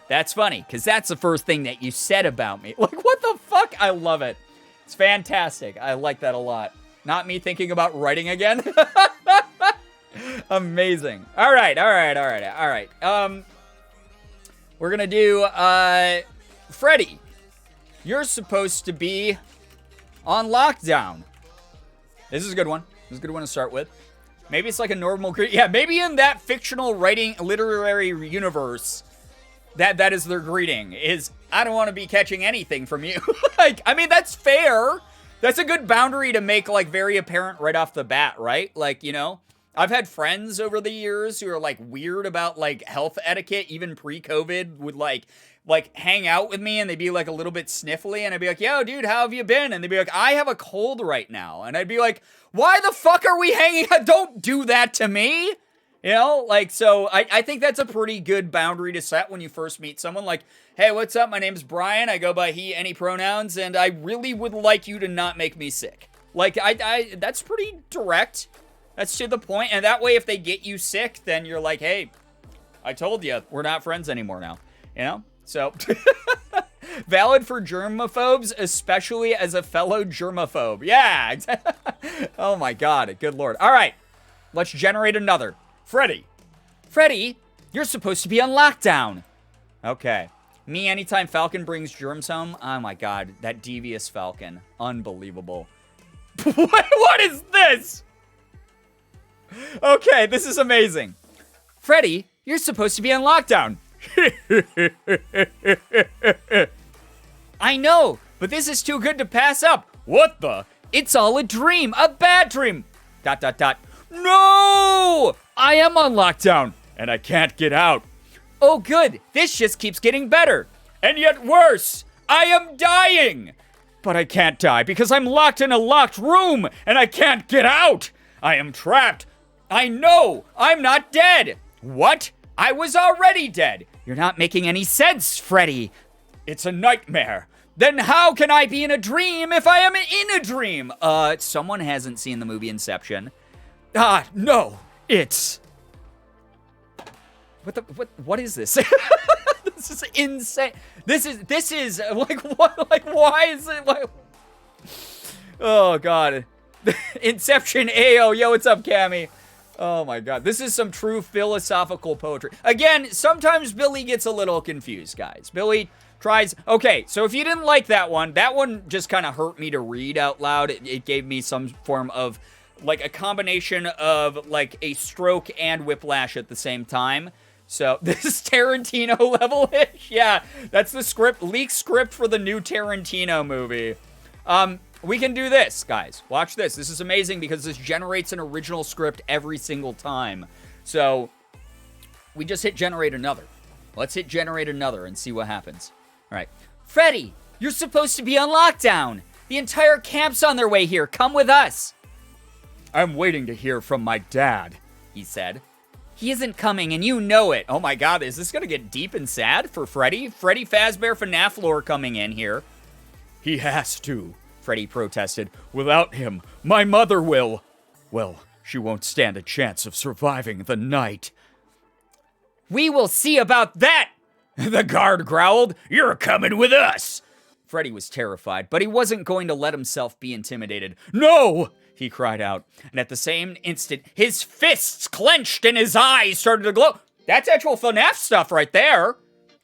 [SPEAKER 2] That's funny, because that's the first thing that you said about me. Like, what the fuck? I love it. It's fantastic. I like that a lot. Not me thinking about writing again. Amazing. All right. We're going to do, Freddy. You're supposed to be on lockdown. This is a good one. This is a good one to start with. Maybe it's like a normal... Yeah, maybe in that fictional writing literary universe... That is their greeting, is, I don't want to be catching anything from you. That's fair. That's a good boundary to make, very apparent right off the bat, right? I've had friends over the years who are, weird about, health etiquette, even pre-COVID, would, hang out with me, and they'd be, a little bit sniffly, and I'd be like, yo, dude, how have you been? And they'd be like, I have a cold right now. And I'd be like, why the fuck are we hanging out? Don't do that to me. So I think that's a pretty good boundary to set when you first meet someone. Hey, what's up? My name's Brian. I go by he, any pronouns, and I really would like you to not make me sick. That's pretty direct. That's to the point. And that way, if they get you sick, then you're like, hey, I told you, we're not friends anymore now. So, valid for germaphobes, especially as a fellow germaphobe. Yeah. Oh my God. Good Lord. All right. Let's generate another. Freddy, you're supposed to be on lockdown. Okay. Me, anytime Falcon brings germs home. Oh my god, that devious Falcon. Unbelievable. What is this? Okay, this is amazing. Freddy, you're supposed to be on lockdown. I know, but this is too good to pass up. What the? It's all a dream, a bad dream. ... No! I am on lockdown, and I can't get out. Oh good, this just keeps getting better. And yet worse, I am dying. But I can't die because I'm locked in a locked room, and I can't get out. I am trapped. I know I'm not dead. What? I was already dead. You're not making any sense, Freddy. It's a nightmare. Then how can I be in a dream if I am in a dream? Someone hasn't seen the movie Inception. No, it's... What is this? This is insane. This is, like, what, like, why is it, like... Oh, God. Inception AO, yo, what's up, Cammy? Oh, my God. This is some true philosophical poetry. Again, sometimes Billy gets a little confused, guys. Billy tries... Okay, so if you didn't like that one just kind of hurt me to read out loud. It gave me some form of, like, a combination of, like, a stroke and whiplash at the same time. So, this is Tarantino level-ish. Yeah, that's the script, leaked script for the new Tarantino movie. We can do this, guys. Watch this. This is amazing because this generates an original script every single time. So, we just hit generate another. Let's hit generate another and see what happens. All right. Freddy, you're supposed to be on lockdown. The entire camp's on their way here. Come with us. I'm waiting to hear from my dad, he said. He isn't coming, and you know it. Oh my God, is this gonna get deep and sad for Freddy? Freddy Fazbear FNAF lore coming in here. He has to, Freddy protested. Without him, my mother will... Well, she won't stand a chance of surviving the night. We will see about that, the guard growled. You're coming with us. Freddy was terrified, but he wasn't going to let himself be intimidated. No! He cried out, and at the same instant, his fists clenched and his eyes started to glow. That's actual FNAF stuff right there.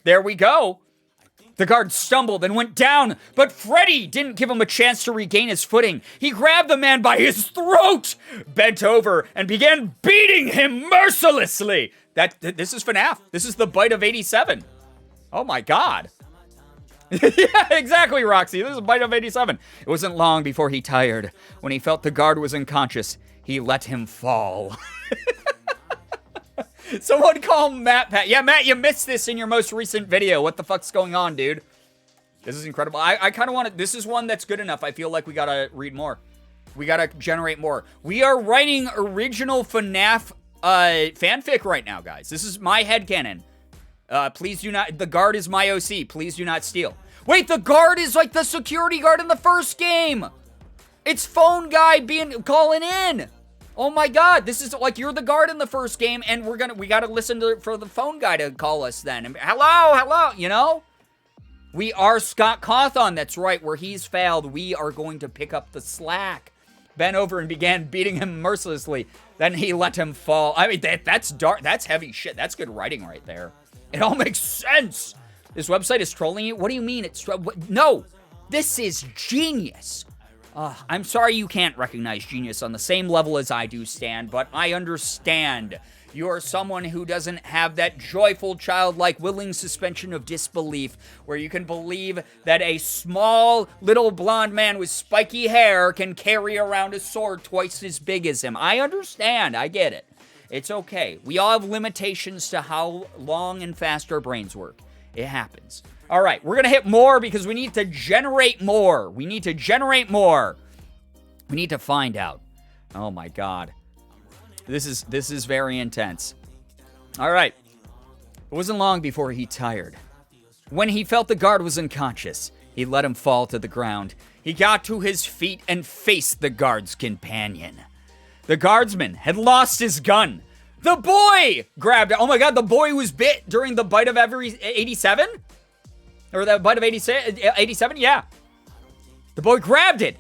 [SPEAKER 2] There we go. The guard stumbled and went down, but Freddy didn't give him a chance to regain his footing. He grabbed the man by his throat, bent over, and began beating him mercilessly. This is FNAF. This is the bite of 87. Oh my God. Yeah, exactly, Roxy. This is a bite of 87. It wasn't long before he tired. When he felt the guard was unconscious, he let him fall. Someone call Matt Pat. Yeah, Matt, you missed this in your most recent video. What the fuck's going on, dude? This is incredible. I kind of want to... This is one that's good enough. I feel like we gotta read more. We gotta generate more. We are writing original FNAF fanfic right now, guys. This is my headcanon. Please do not... The guard is my OC. Please do not steal. Wait, the guard is like the security guard in the first game. It's phone guy calling in. Oh my God, this is like you're the guard in the first game, and we gotta listen for the phone guy to call us then. And, hello, you know? We are Scott Cawthon, that's right. Where he's failed, we are going to pick up the slack. Bent over and began beating him mercilessly. Then he let him fall. I mean, that's dark. That's heavy shit. That's good writing right there. It all makes sense. This website is trolling you? What do you mean it's... No, this is genius. I'm sorry you can't recognize genius on the same level as I do, Stan, but I understand. You're someone who doesn't have that joyful, childlike, willing suspension of disbelief where you can believe that a small, little blonde man with spiky hair can carry around a sword twice as big as him. I understand. I get it. It's okay. We all have limitations to how long and fast our brains work. It happens. All right, we're going to hit more because we need to generate more. We need to generate more. We need to find out. Oh my God. This is very intense. All right. It wasn't long before he tired. When he felt the guard was unconscious, he let him fall to the ground. He got to his feet and faced the guard's companion. The guardsman had lost his gun. The boy grabbed it. Oh my God, the boy was bit during the bite of 87? Or the bite of 87? Yeah. The boy grabbed it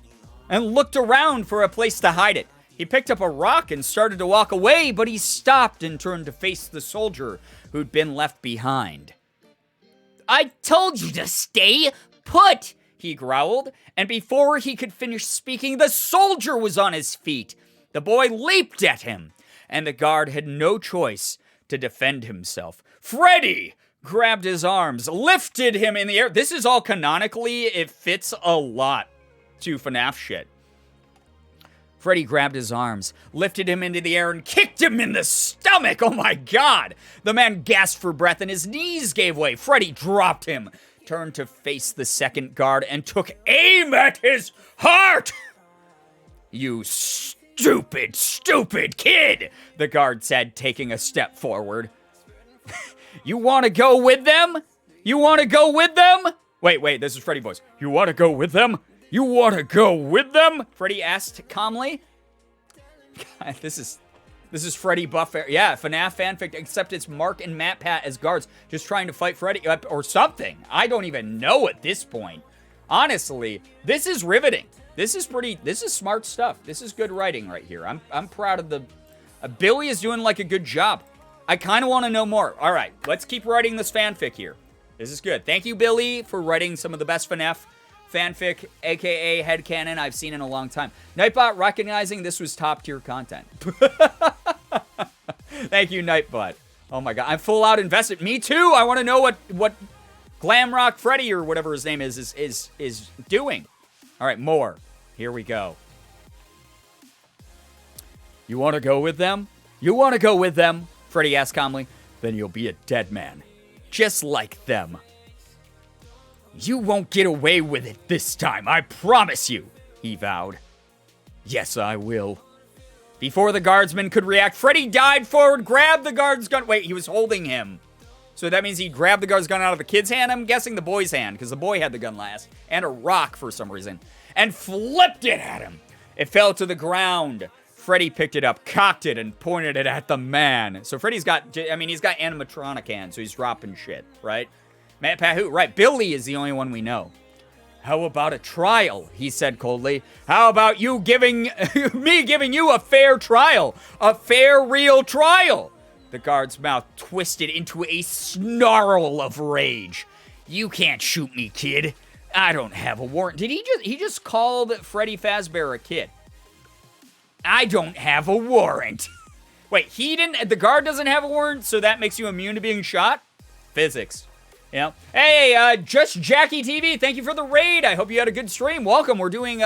[SPEAKER 2] and looked around for a place to hide it. He picked up a rock and started to walk away, but he stopped and turned to face the soldier who'd been left behind. I told you to stay put, he growled, and before he could finish speaking, the soldier was on his feet. The boy leaped at him, and the guard had no choice to defend himself. Freddy! grabbed his arms, lifted him in the air. This is all canonically, it fits a lot to FNAF shit. Freddy grabbed his arms, lifted him into the air, and kicked him in the stomach. Oh my god! The man gasped for breath and his knees gave way. Freddy dropped him, turned to face the second guard, and took aim at his heart! You stupid, stupid kid! The guard said, taking a step forward. You want to go with them? You want to go with them? Wait, this is Freddy voice. You want to go with them? You want to go with them? Freddy asked calmly. God, this is Freddy Buffet. Yeah, FNAF fanfic, except it's Mark and MatPat as guards, just trying to fight Freddy, or something. I don't even know at this point. Honestly, this is riveting. This is smart stuff. This is good writing right here. I'm proud of the... Billy is doing, like, a good job. I kind of want to know more. All right, let's keep writing this fanfic here. This is good. Thank you, Billy, for writing some of the best FNAF fanfic, aka headcanon, I've seen in a long time. Nightbot recognizing this was top-tier content. Thank you, Nightbot. Oh my god, I'm full out invested. Me too! I want to know what Glamrock Freddy, or whatever his name is doing. All right, more. Here we go. You want to go with them? You want to go with them? Freddy asked calmly. Then you'll be a dead man. Just like them. You won't get away with it this time, I promise you, he vowed. Yes, I will. Before the guardsman could react, Freddy dived forward, grabbed the guard's gun. Wait, he was holding him. So that means he grabbed the guard's gun out of the kid's hand? I'm guessing the boy's hand, because the boy had the gun last. And a rock for some reason. And flipped it at him. It fell to the ground. Freddy picked it up, cocked it, and pointed it at the man. So Freddy's got, he's got animatronic hands, so he's dropping shit, right? MatPat who? Right, Billy is the only one we know. How about a trial? He said coldly. How about you giving me giving you a fair trial? A fair, real trial? The guard's mouth twisted into a snarl of rage. You can't shoot me, kid. I don't have a warrant. Did he just called Freddy Fazbear a kid? I don't have a warrant. Wait, the guard doesn't have a warrant, so that makes you immune to being shot? Physics. Yeah. Hey, Just Jackie TV, thank you for the raid. I hope you had a good stream. Welcome. We're doing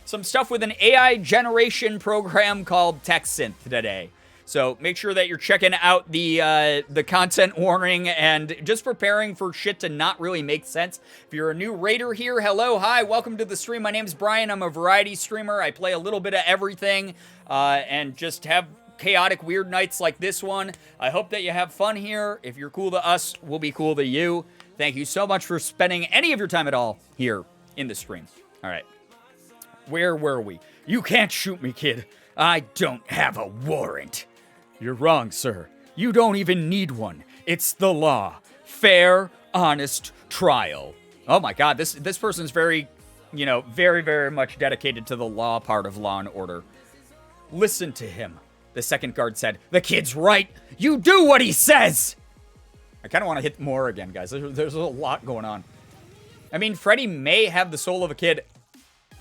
[SPEAKER 2] some stuff with an AI generation program called TechSynth today. So make sure that you're checking out the content warning and just preparing for shit to not really make sense. If you're a new raider here, hello, hi, welcome to the stream. My name's Brian. I'm a variety streamer. I play a little bit of everything and just have chaotic weird nights like this one. I hope that you have fun here. If you're cool to us, we'll be cool to you. Thank you so much for spending any of your time at all here in the stream. All right. Where were we? You can't shoot me, kid. I don't have a warrant. You're wrong, sir. You don't even need one. It's the law. Fair, honest trial. Oh my god, this person's very, very, very much dedicated to the law part of Law and Order. Listen to him. The second guard said, the kid's right. You do what he says. I kind of want to hit more again, guys. There's a lot going on. I mean, Freddy may have the soul of a kid.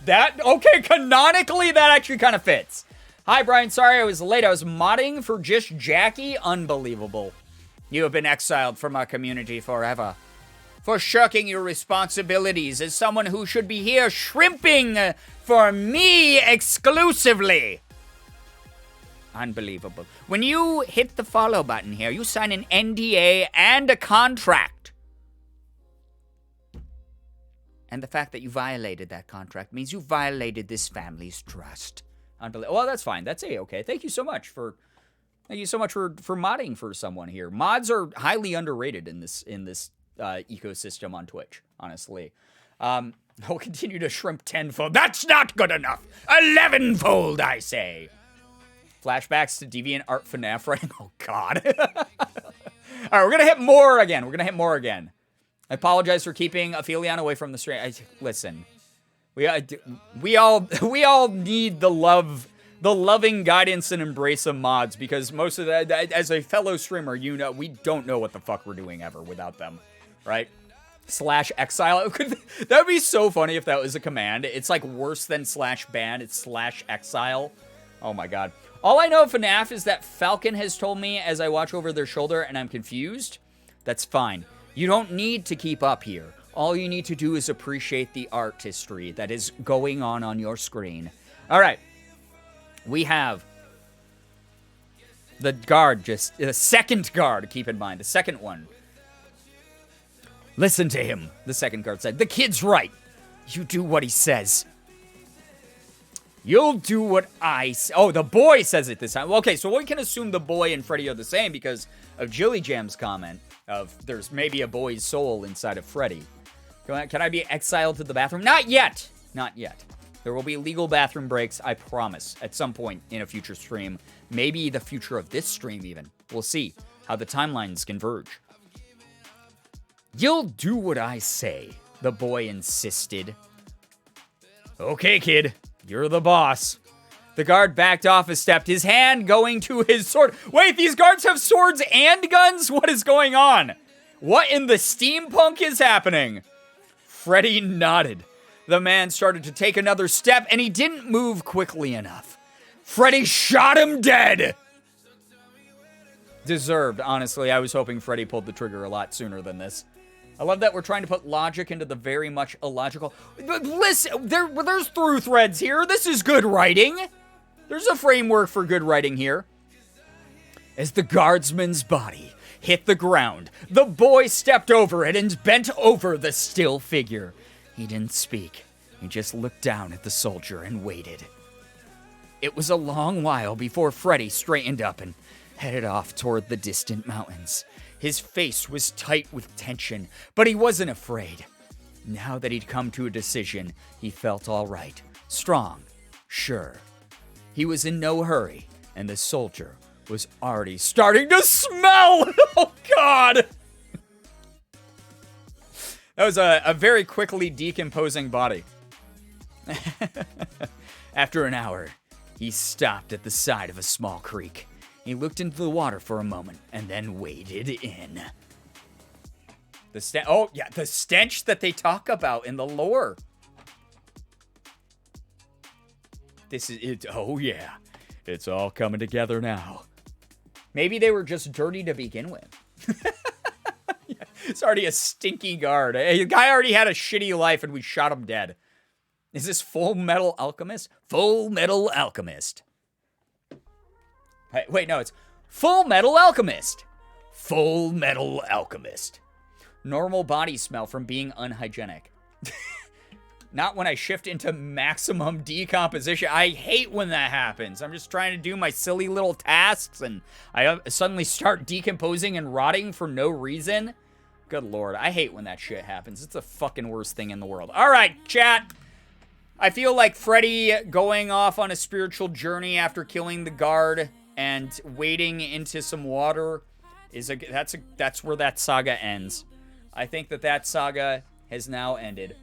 [SPEAKER 2] Okay, canonically, that actually kind of fits. Hi, Brian. Sorry I was late. I was modding for Just Jackie. Unbelievable. You have been exiled from our community forever. For shirking your responsibilities as someone who should be here shrimping for me exclusively. Unbelievable. When you hit the follow button here, you sign an NDA and a contract. And the fact that you violated that contract means you violated this family's trust. Unbelievable. Well, that's fine. That's okay. Thank you so much for modding for someone here. Mods are highly underrated in this ecosystem on Twitch, honestly. I'll continue to shrimp tenfold. That's not good enough. 11-fold, I say. Flashbacks to Deviant Art FNAF writing. Oh, God. All right, we're going to hit more again. I apologize for keeping Aphelion away from the stream. Listen, we all need the loving guidance and embrace of mods, because most of that, as a fellow streamer, we don't know what the fuck we're doing ever without them, right? /exile. That would be so funny if that was a command. It's like worse than /ban. It's /exile. Oh my god. All I know of FNAF is that Falcon has told me as I watch over their shoulder, and I'm confused, That's fine. You don't need to keep up here. All you need to do is appreciate the artistry that is going on your screen. All right. We have the guard, the second guard, keep in mind, the second one. Listen to him, the second guard said. The kid's right. You do what he says. You'll do what I say. Oh, the boy says it this time. Okay, so we can assume the boy and Freddy are the same because of Jilly Jam's comment of there's maybe a boy's soul inside of Freddy. Can I be exiled to the bathroom? Not yet. Not yet. There will be legal bathroom breaks, I promise, at some point in a future stream. Maybe the future of this stream, even. We'll see how the timelines converge. You'll do what I say, the boy insisted. Okay, kid. You're the boss. The guard backed off a step, his hand going to his sword. Wait, these guards have swords and guns? What is going on? What in the steampunk is happening? Freddy nodded. The man started to take another step, and he didn't move quickly enough. Freddy shot him dead! Deserved, honestly. I was hoping Freddy pulled the trigger a lot sooner than this. I love that we're trying to put logic into the very much illogical. Listen, there's through threads here. This is good writing. There's a framework for good writing here. As the guardsman's body hit the ground, the boy stepped over it and bent over the still figure. He didn't speak. He just looked down at the soldier and waited. It was a long while before Freddy straightened up and headed off toward the distant mountains. His face was tight with tension, but he wasn't afraid. Now that he'd come to a decision, he felt all right. Strong. Sure. He was in no hurry, and the soldier was already starting to smell! Oh, God! That was a very quickly decomposing body. After an hour, he stopped at the side of a small creek. He looked into the water for a moment and then waded in. The stench that they talk about in the lore. This is it. Oh, yeah. It's all coming together now. Maybe they were just dirty to begin with. It's already a stinky guard. The guy already had a shitty life and we shot him dead. Is this Full Metal Alchemist? Full Metal Alchemist. Hey, wait, no, it's Full Metal Alchemist. Full Metal Alchemist. Normal body smell from being unhygienic. Not when I shift into maximum decomposition. I hate when that happens. I'm just trying to do my silly little tasks and I suddenly start decomposing and rotting for no reason. Good Lord, I hate when that shit happens. It's the fucking worst thing in the world. All right, chat. I feel like Freddy going off on a spiritual journey after killing the guard and wading into some water is that's where that saga ends. I think that saga has now ended.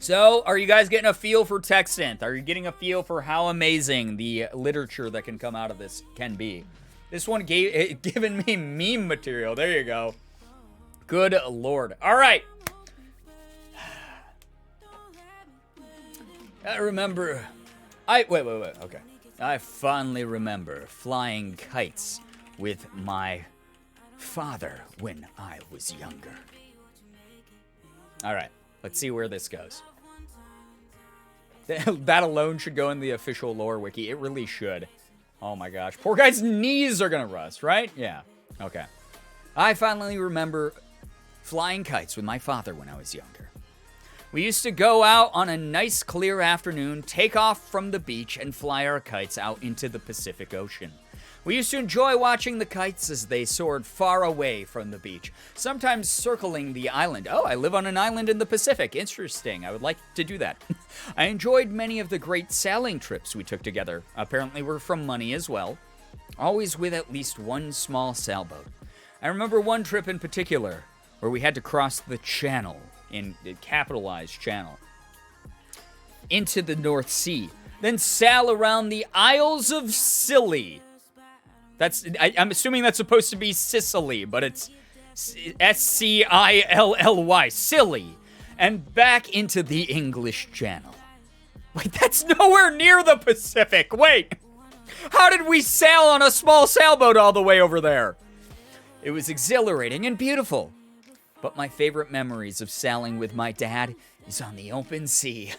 [SPEAKER 2] So, are you guys getting a feel for Texanth? Are you getting a feel for how amazing the literature that can come out of this can be? This one given me meme material. There you go. Good Lord. All right. Wait. Okay. I fondly remember flying kites with my father when I was younger. All right. Let's see where this goes. That alone should go in the official lore wiki. It really should. Oh my gosh. Poor guy's knees are gonna rust, right? Yeah. Okay. I fondly remember flying kites with my father when I was younger. We used to go out on a nice clear afternoon, take off from the beach, and fly our kites out into the Pacific Ocean. We used to enjoy watching the kites as they soared far away from the beach, sometimes circling the island. Oh, I live on an island in the Pacific. Interesting. I would like to do that. I enjoyed many of the great sailing trips we took together. Apparently we're from money as well. Always with at least one small sailboat. I remember one trip in particular where we had to cross the channel, in the capitalized channel, into the North Sea, then sail around the Isles of Scilly. I'm assuming that's supposed to be Sicily, but it's Scilly, Scilly, and back into the English Channel. Wait, that's nowhere near the Pacific. Wait. How did we sail on a small sailboat all the way over there? It was exhilarating and beautiful. But my favorite memories of sailing with my dad is on the open sea.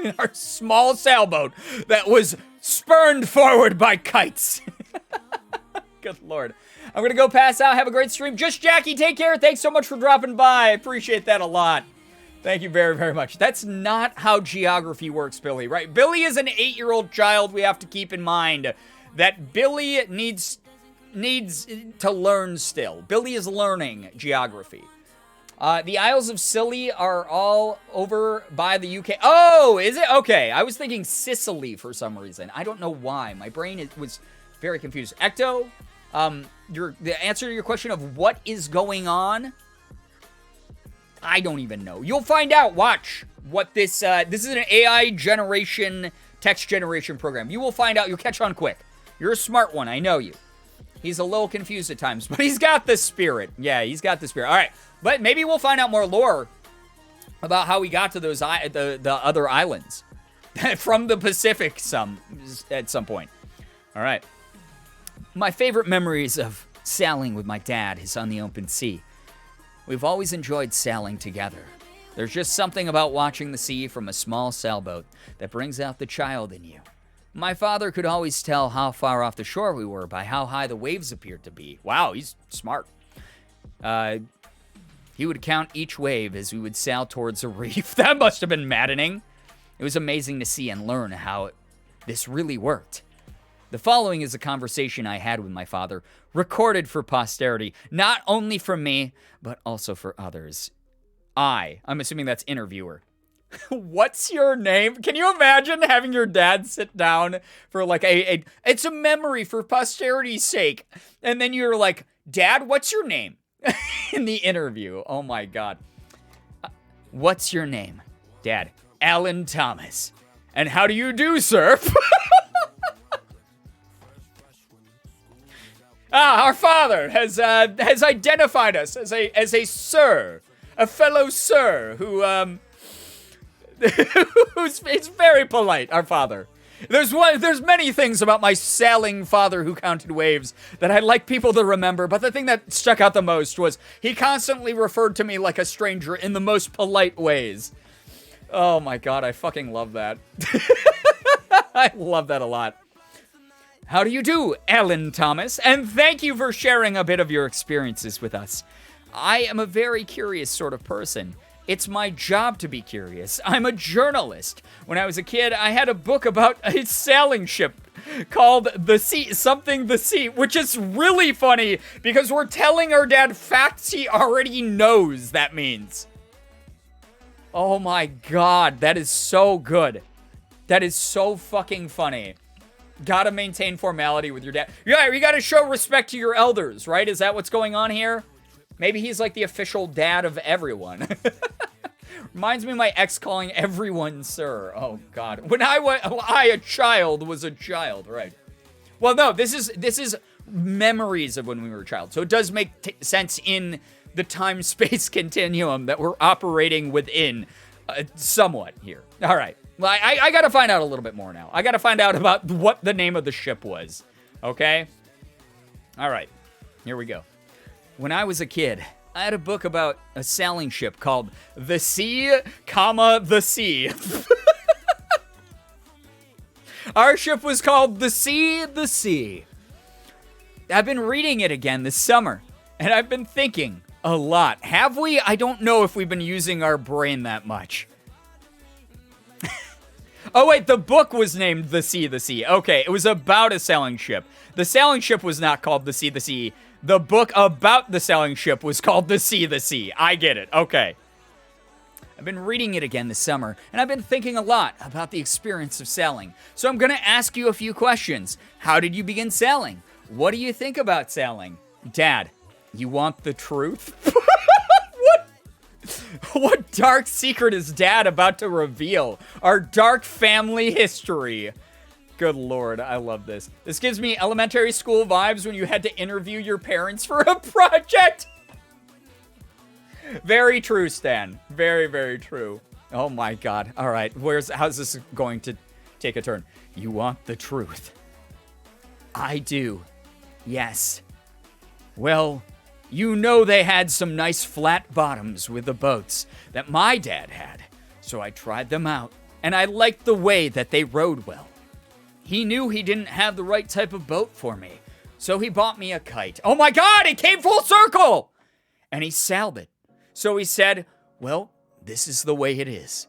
[SPEAKER 2] In our small sailboat that was spurned forward by kites. Good Lord. I'm going to go pass out. Have a great stream. Just Jackie, take care. Thanks so much for dropping by. I appreciate that a lot. Thank you very, very much. That's not how geography works, Billy, right? Billy is an 8-year-old child. We have to keep in mind that Billy needs to learn still. Billy is learning geography. The Isles of Scilly are all over by the UK. Oh, is it? Okay. I was thinking Sicily for some reason. I don't know why. My brain was very confused. Ecto, the answer to your question of what is going on, I don't even know. You'll find out. Watch what this is an AI generation, text generation program. You will find out. You'll catch on quick. You're a smart one. I know you. He's a little confused at times, but he's got the spirit. Yeah, he's got the spirit. All right. But maybe we'll find out more lore about how we got to those the other islands from the Pacific at some point. All right. My favorite memories of sailing with my dad is on the open sea. We've always enjoyed sailing together. There's just something about watching the sea from a small sailboat that brings out the child in you. My father could always tell how far off the shore we were by how high the waves appeared to be. Wow, he's smart. He would count each wave as we would sail towards a reef. That must have been maddening. It was amazing to see and learn how this really worked. The following is a conversation I had with my father, recorded for posterity, not only for me, but also for others. I'm assuming that's interviewer. What's your name? Can you imagine having your dad sit down for like it's a memory for posterity's sake. And then you're like, Dad, what's your name? In the interview. Oh my God. What's your name? Dad, Alan Thomas. And how do you do, sir? Our father has identified us as a sir, a fellow sir who who's very polite. Our father. There's many things about my sailing father who counted waves that I'd like people to remember, but the thing that stuck out the most was he constantly referred to me like a stranger in the most polite ways. Oh my God, I fucking love that. I love that a lot. How do you do, Alan Thomas? And thank you for sharing a bit of your experiences with us. I am a very curious sort of person. It's my job to be curious. I'm a journalist. When I was a kid, I had a book about a sailing ship called The Sea, which is really funny because we're telling our dad facts he already knows that means. Oh my God, that is so good. That is so fucking funny. Gotta maintain formality with your dad. Yeah, you gotta show respect to your elders, right? Is that what's going on here? Maybe he's like the official dad of everyone. Reminds me of my ex calling everyone sir. Oh God. When a child, was a child, right? Well, no, this is memories of when we were a child. So it does make sense in the time-space continuum that we're operating within somewhat here. All right. Well, I got to find out a little bit more now. I got to find out about what the name of the ship was. Okay? All right. Here we go. When I was a kid, I had a book about a sailing ship called The Sea, The Sea. Our ship was called The Sea. I've been reading it again this summer, and I've been thinking a lot. Have we? I don't know if we've been using our brain that much. Oh, wait, the book was named The Sea. Okay, it was about a sailing ship. The sailing ship was not called The Sea. The book about the sailing ship was called The Sea. I get it. Okay. I've been reading it again this summer, and I've been thinking a lot about the experience of sailing. So I'm going to ask you a few questions. How did you begin sailing? What do you think about sailing? Dad, you want the truth? What dark secret is Dad about to reveal? Our dark family history. Good Lord, I love this. This gives me elementary school vibes when you had to interview your parents for a project. Very true, Stan. Very, very true. Oh my God. All right, how's this going to take a turn? You want the truth. I do. Yes. Well, you know they had some nice flat bottoms with the boats that my dad had, so I tried them out, and I liked the way that they rode well. He knew he didn't have the right type of boat for me, so he bought me a kite. Oh my God, it came full circle! And he sailed it. So he said, well, this is the way it is.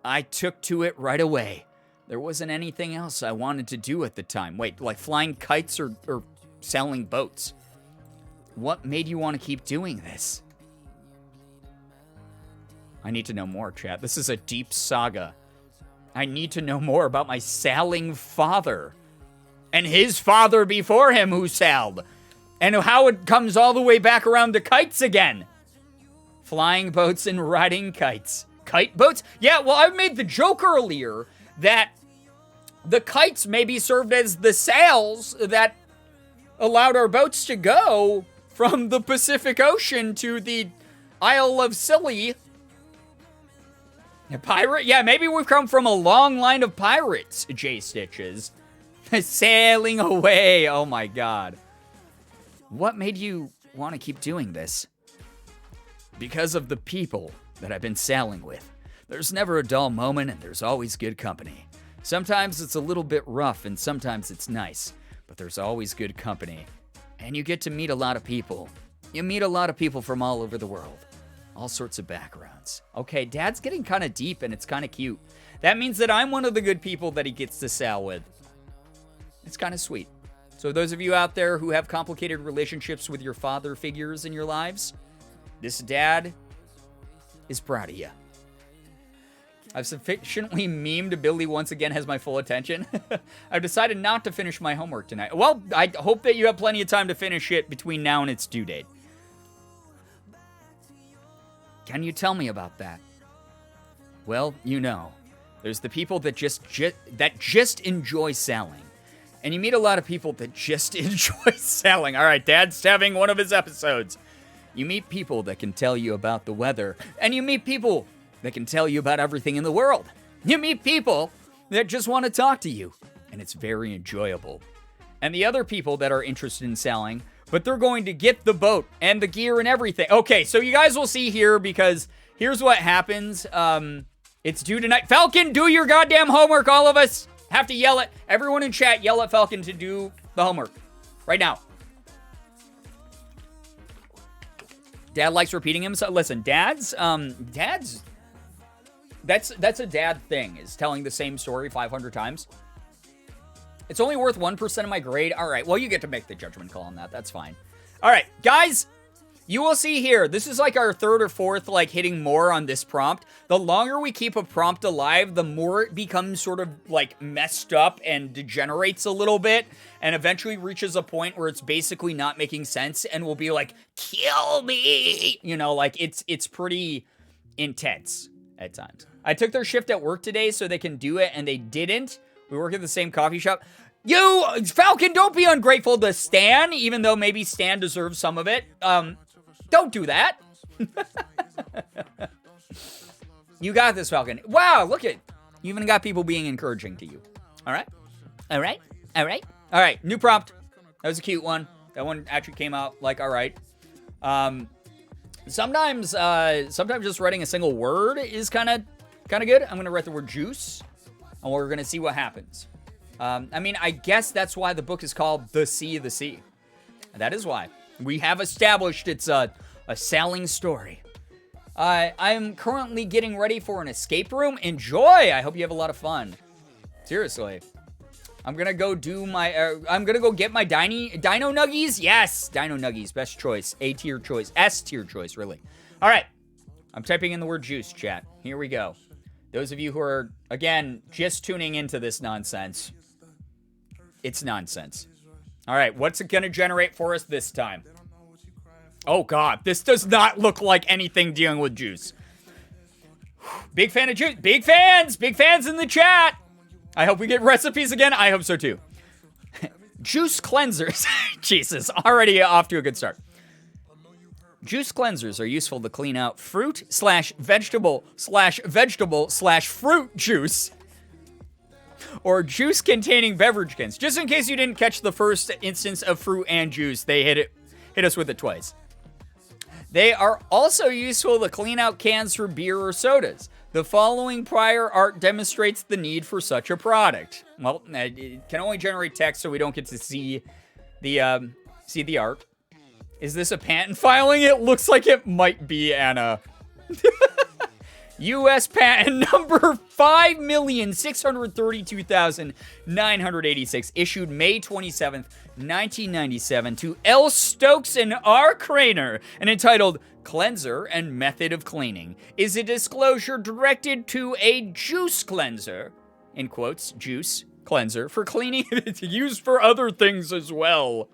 [SPEAKER 2] I took to it right away. There wasn't anything else I wanted to do at the time. Wait, like flying kites or sailing boats? What made you want to keep doing this? I need to know more, chat. This is a deep saga. I need to know more about my sailing father. And his father before him who sailed. And how it comes all the way back around to kites again. Flying boats and riding kites. Kite boats? Yeah, well, I made the joke earlier that the kites maybe served as the sails that allowed our boats to go from the Pacific Ocean to the Isle of Scilly. A pirate? Yeah, maybe we've come from a long line of pirates, J-Stitches. Sailing away. Oh my God. What made you want to keep doing this? Because of the people that I've been sailing with. There's never a dull moment and there's always good company. Sometimes it's a little bit rough and sometimes it's nice, but there's always good company. And you get to meet a lot of people. You meet a lot of people from all over the world. All sorts of backgrounds. Okay, Dad's getting kind of deep and it's kind of cute. That means that I'm one of the good people that he gets to sail with. It's kind of sweet. So those of you out there who have complicated relationships with your father figures in your lives, this dad is proud of you. I've sufficiently memed Billy once again has my full attention. I've decided not to finish my homework tonight. Well, I hope that you have plenty of time to finish it between now and its due date. Can you tell me about that? Well, you know, there's the people that just enjoy sailing. And you meet a lot of people that just enjoy sailing. All right, Dad's having one of his episodes. You meet people that can tell you about the weather. And you meet people that can tell you about everything in the world. You meet people that just want to talk to you. And it's very enjoyable. And the other people that are interested in sailing, but they're going to get the boat and the gear and everything. Okay, so you guys will see here because here's what happens. It's due tonight. Falcon, do your goddamn homework, all of us. Have to yell at everyone in chat. Yell at Falcon to do the homework right now. Dad likes repeating himself. Listen, Dad's that's a dad thing, is telling the same story 500 times. It's only worth 1% of my grade. All right, well, you get to make the judgment call on that. That's fine. All right, guys, you will see here. This is like our third or fourth, like, hitting more on this prompt. The longer we keep a prompt alive, the more it becomes sort of, like, messed up and degenerates a little bit and eventually reaches a point where it's basically not making sense and will be like, kill me! You know, like, it's pretty intense at times. I took their shift at work today so they can do it, and they didn't. We work at the same coffee shop. You, Falcon, don't be ungrateful to Stan, even though maybe Stan deserves some of it. Don't do that. You got this, Falcon. Wow, look at, you even got people being encouraging to you. All right. All right. All right. All right. New prompt. That was a cute one. That one actually came out like, all right. Sometimes just writing a single word is kind of good. I'm going to write the word juice, and we're going to see what happens. I mean, I guess that's why the book is called The Sea of the Sea. That is why. We have established it's a sailing story. I'm currently getting ready for an escape room. Enjoy! I hope you have a lot of fun. Seriously. I'm gonna go do my, I'm gonna go get my Dino Nuggies. Yes! Dino Nuggies, best choice. A-tier choice. S-tier choice, really. Alright. I'm typing in the word juice, chat. Here we go. Those of you who are, again, just tuning into this nonsense, it's nonsense. All right, what's it going to generate for us this time? Oh, God, this does not look like anything dealing with juice. Big fan of juice. Big fans in the chat. I hope we get recipes again. I hope so, too. Juice cleansers. Jesus, already off to a good start. Juice cleansers are useful to clean out fruit/vegetable/fruit juice. or juice containing beverage cans. Just in case you didn't catch the first instance of fruit and juice, they hit us with it twice. They are also useful to clean out cans for beer or sodas. The following prior art demonstrates the need for such a product. Well, it can only generate text, so we don't get to see the art. Is this a patent filing? It looks like it might be, Anna. U.S. patent number 5,632,986, issued May 27th, 1997, to L. Stokes and R. Craner, and entitled Cleanser and Method of Cleaning, is a disclosure directed to a juice cleanser, in quotes, juice cleanser, for cleaning, it's used for other things as well,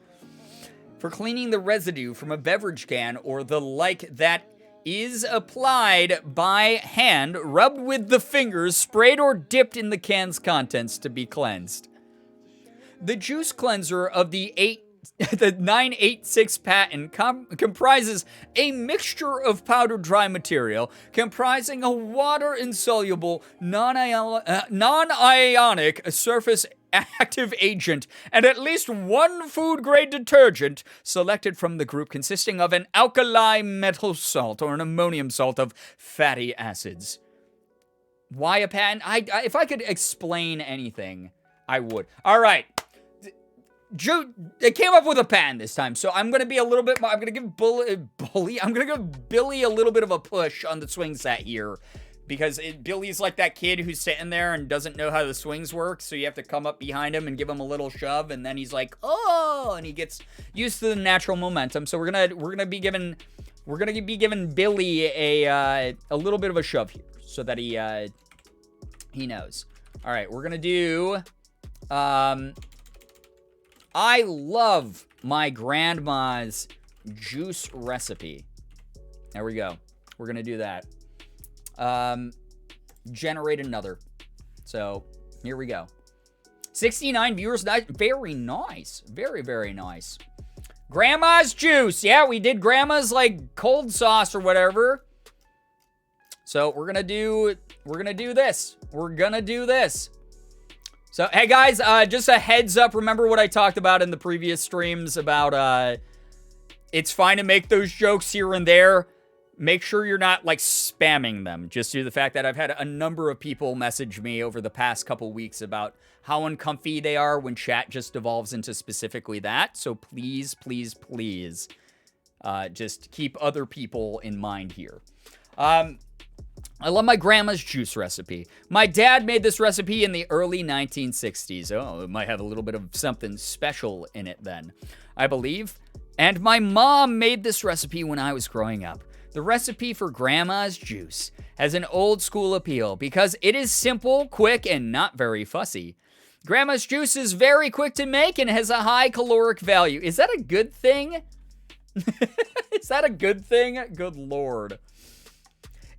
[SPEAKER 2] for cleaning the residue from a beverage can or the like that is applied by hand, rubbed with the fingers, sprayed or dipped in the can's contents to be cleansed. The juice cleanser of the 986 patent comprises a mixture of powdered dry material comprising a water-insoluble, non-ionic surface active agent and at least one food-grade detergent selected from the group consisting of an alkali metal salt or an ammonium salt of fatty acids. Why a patent? If I could explain anything, I would. All right. They came up with a patent this time, so I'm gonna be a little bit more. I'm gonna give Billy a little bit of a push on the swing set here, because Billy's like that kid who's sitting there and doesn't know how the swings work, so you have to come up behind him and give him a little shove, and then he's like, oh, and he gets used to the natural momentum. So we're gonna be giving Billy a little bit of a shove here, so that he knows. All right, we're gonna do. I love my grandma's juice recipe. There we go. We're gonna do that. Generate another. So here we go. 69 viewers. Very nice. Very, very nice. Grandma's juice. Yeah, we did grandma's like cold sauce or whatever. So we're gonna do this. We're gonna do this. So, hey guys, just a heads up. Remember what I talked about in the previous streams about, it's fine to make those jokes here and there. Make sure you're not, like, spamming them. Just due to the fact that I've had a number of people message me over the past couple weeks about how uncomfy they are when chat just devolves into specifically that. So please, please, please, just keep other people in mind here. I love my grandma's juice recipe. My dad made this recipe in the early 1960s. Oh, it might have a little bit of something special in it then, I believe. And my mom made this recipe when I was growing up. The recipe for grandma's juice has an old school appeal because it is simple, quick, and not very fussy. Grandma's juice is very quick to make and has a high caloric value. Is that a good thing? Is that a good thing? Good Lord.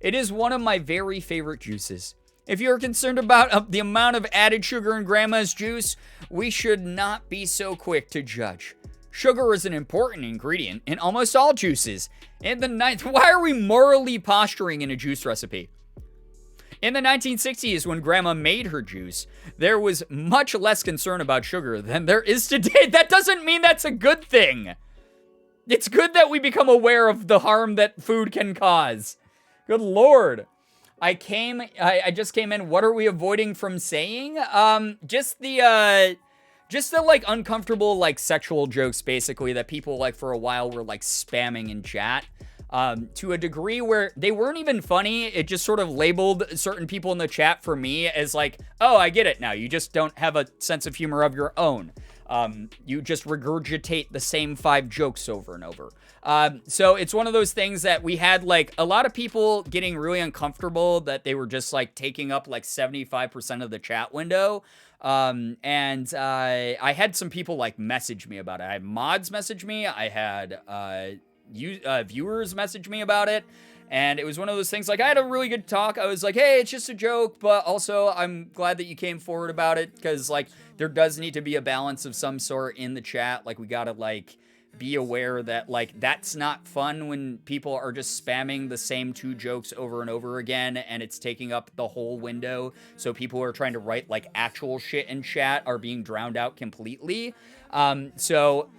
[SPEAKER 2] It is one of my very favorite juices. If you're concerned about the amount of added sugar in grandma's juice, we should not be so quick to judge. Sugar is an important ingredient in almost all juices. Why are we morally posturing in a juice recipe? In the 1960s, when grandma made her juice, there was much less concern about sugar than there is today. That doesn't mean that's a good thing. It's good that we become aware of the harm that food can cause. Good Lord. I just came in. What are we avoiding from saying? Just the like uncomfortable like sexual jokes basically that people like for a while were like spamming in chat. To a degree where they weren't even funny. It just sort of labeled certain people in the chat for me as like, oh, I get it now. You just don't have a sense of humor of your own. You just regurgitate the same 5 jokes over and over. So it's one of those things that we had like a lot of people getting really uncomfortable that they were just like taking up like 75% of the chat window. I had some people like message me about it. I had mods message me. I had, viewers message me about it. And it was one of those things, like, I had a really good talk. I was like, hey, it's just a joke, but also I'm glad that you came forward about it, because, like, there does need to be a balance of some sort in the chat. Like, we gotta, like, be aware that, like, that's not fun when people are just spamming the same 2 jokes over and over again, and it's taking up the whole window. So people who are trying to write, like, actual shit in chat are being drowned out completely. So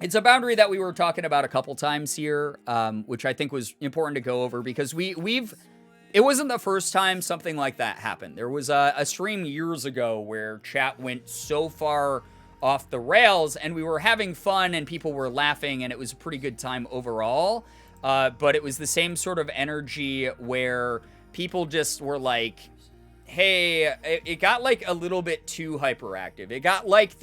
[SPEAKER 2] it's a boundary that we were talking about a couple times here, which I think was important to go over, because it wasn't the first time something like that happened. There was a stream years ago where chat went so far off the rails, and we were having fun, and people were laughing, and it was a pretty good time overall. But it was the same sort of energy where people just were like, hey, it got like a little bit too hyperactive. It got like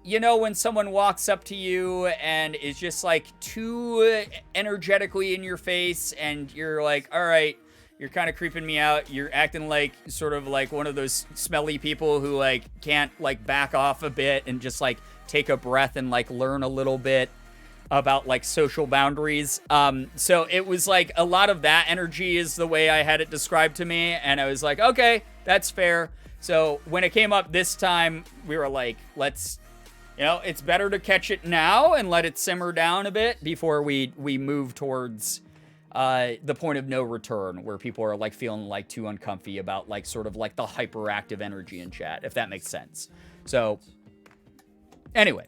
[SPEAKER 2] you know, when someone walks up to you and is just like too energetically in your face, and you're like, all right, you're kind of creeping me out. You're acting like sort of like one of those smelly people who like can't like back off a bit and just like take a breath and like learn a little bit about like social boundaries. So it was like a lot of that energy is the way I had it described to me. And I was like, okay, that's fair. So when it came up this time, we were like, let's, you know, it's better to catch it now and let it simmer down a bit before we move towards the point of no return, where people are like feeling like too uncomfy about like sort of like the hyperactive energy in chat, if that makes sense. So anyway,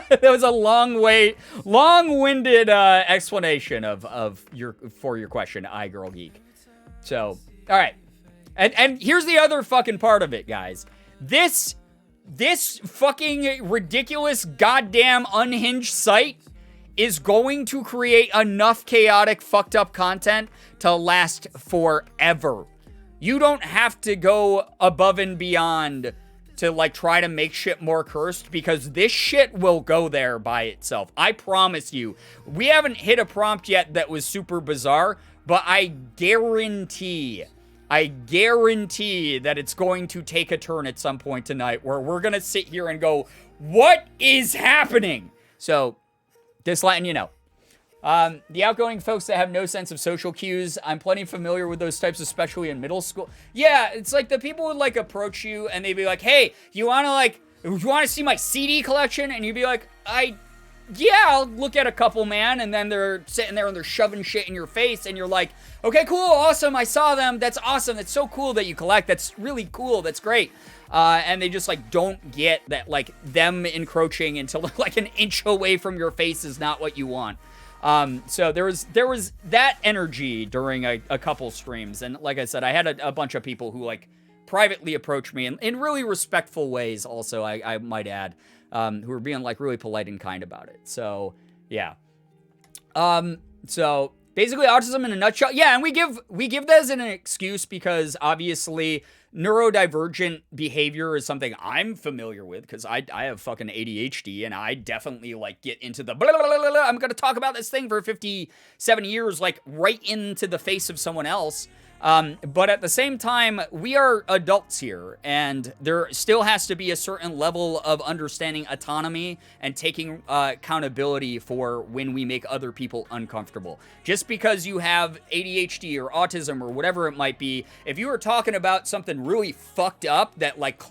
[SPEAKER 2] that was a long-winded explanation of your question, iGirl Geek. So, all right. And here's the other fucking part of it, guys. This fucking ridiculous goddamn unhinged site is going to create enough chaotic, fucked up content to last forever. You don't have to go above and beyond to like try to make shit more cursed, because this shit will go there by itself. I promise you. We haven't hit a prompt yet that was super bizarre, but I guarantee that it's going to take a turn at some point tonight where we're going to sit here and go, what is happening? So, just letting you know. The outgoing folks that have no sense of social cues, I'm plenty familiar with those types, especially in middle school. Yeah, it's like the people would like approach you and they'd be like, hey, you want to see my CD collection? And you'd be like, yeah, I'll look at a couple, man. And then they're sitting there and they're shoving shit in your face. And you're like, okay, cool, awesome, I saw them. That's awesome. That's so cool that you collect. That's really cool. That's great. And they just like don't get that like them encroaching until like an inch away from your face is not what you want. So there was that energy during a couple streams. And like I said, I had a bunch of people who like privately approached me in really respectful ways also, I might add, who were being like really polite and kind about it. So yeah. So basically autism in a nutshell. Yeah. And we give that as an excuse because obviously neurodivergent behavior is something I'm familiar with because I have fucking ADHD and I definitely like get into the blah, blah, blah, blah, blah. I'm going to talk about this thing for 57 years, like right into the face of someone else. But at the same time, we are adults here, and there still has to be a certain level of understanding autonomy and taking accountability for when we make other people uncomfortable. Just because you have ADHD or autism or whatever it might be, if you are talking about something really fucked up that like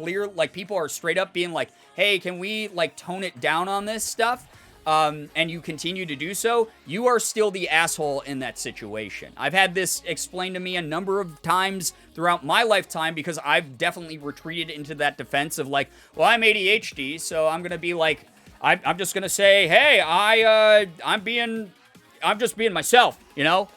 [SPEAKER 2] people are straight up being like, hey, can we like tone it down on this stuff? And you continue to do so, you are still the asshole in that situation. I've had this explained to me a number of times throughout my lifetime because I've definitely retreated into that defense of like, well, I'm ADHD, so I'm gonna be like, I'm just gonna say, hey, I'm just being myself, you know?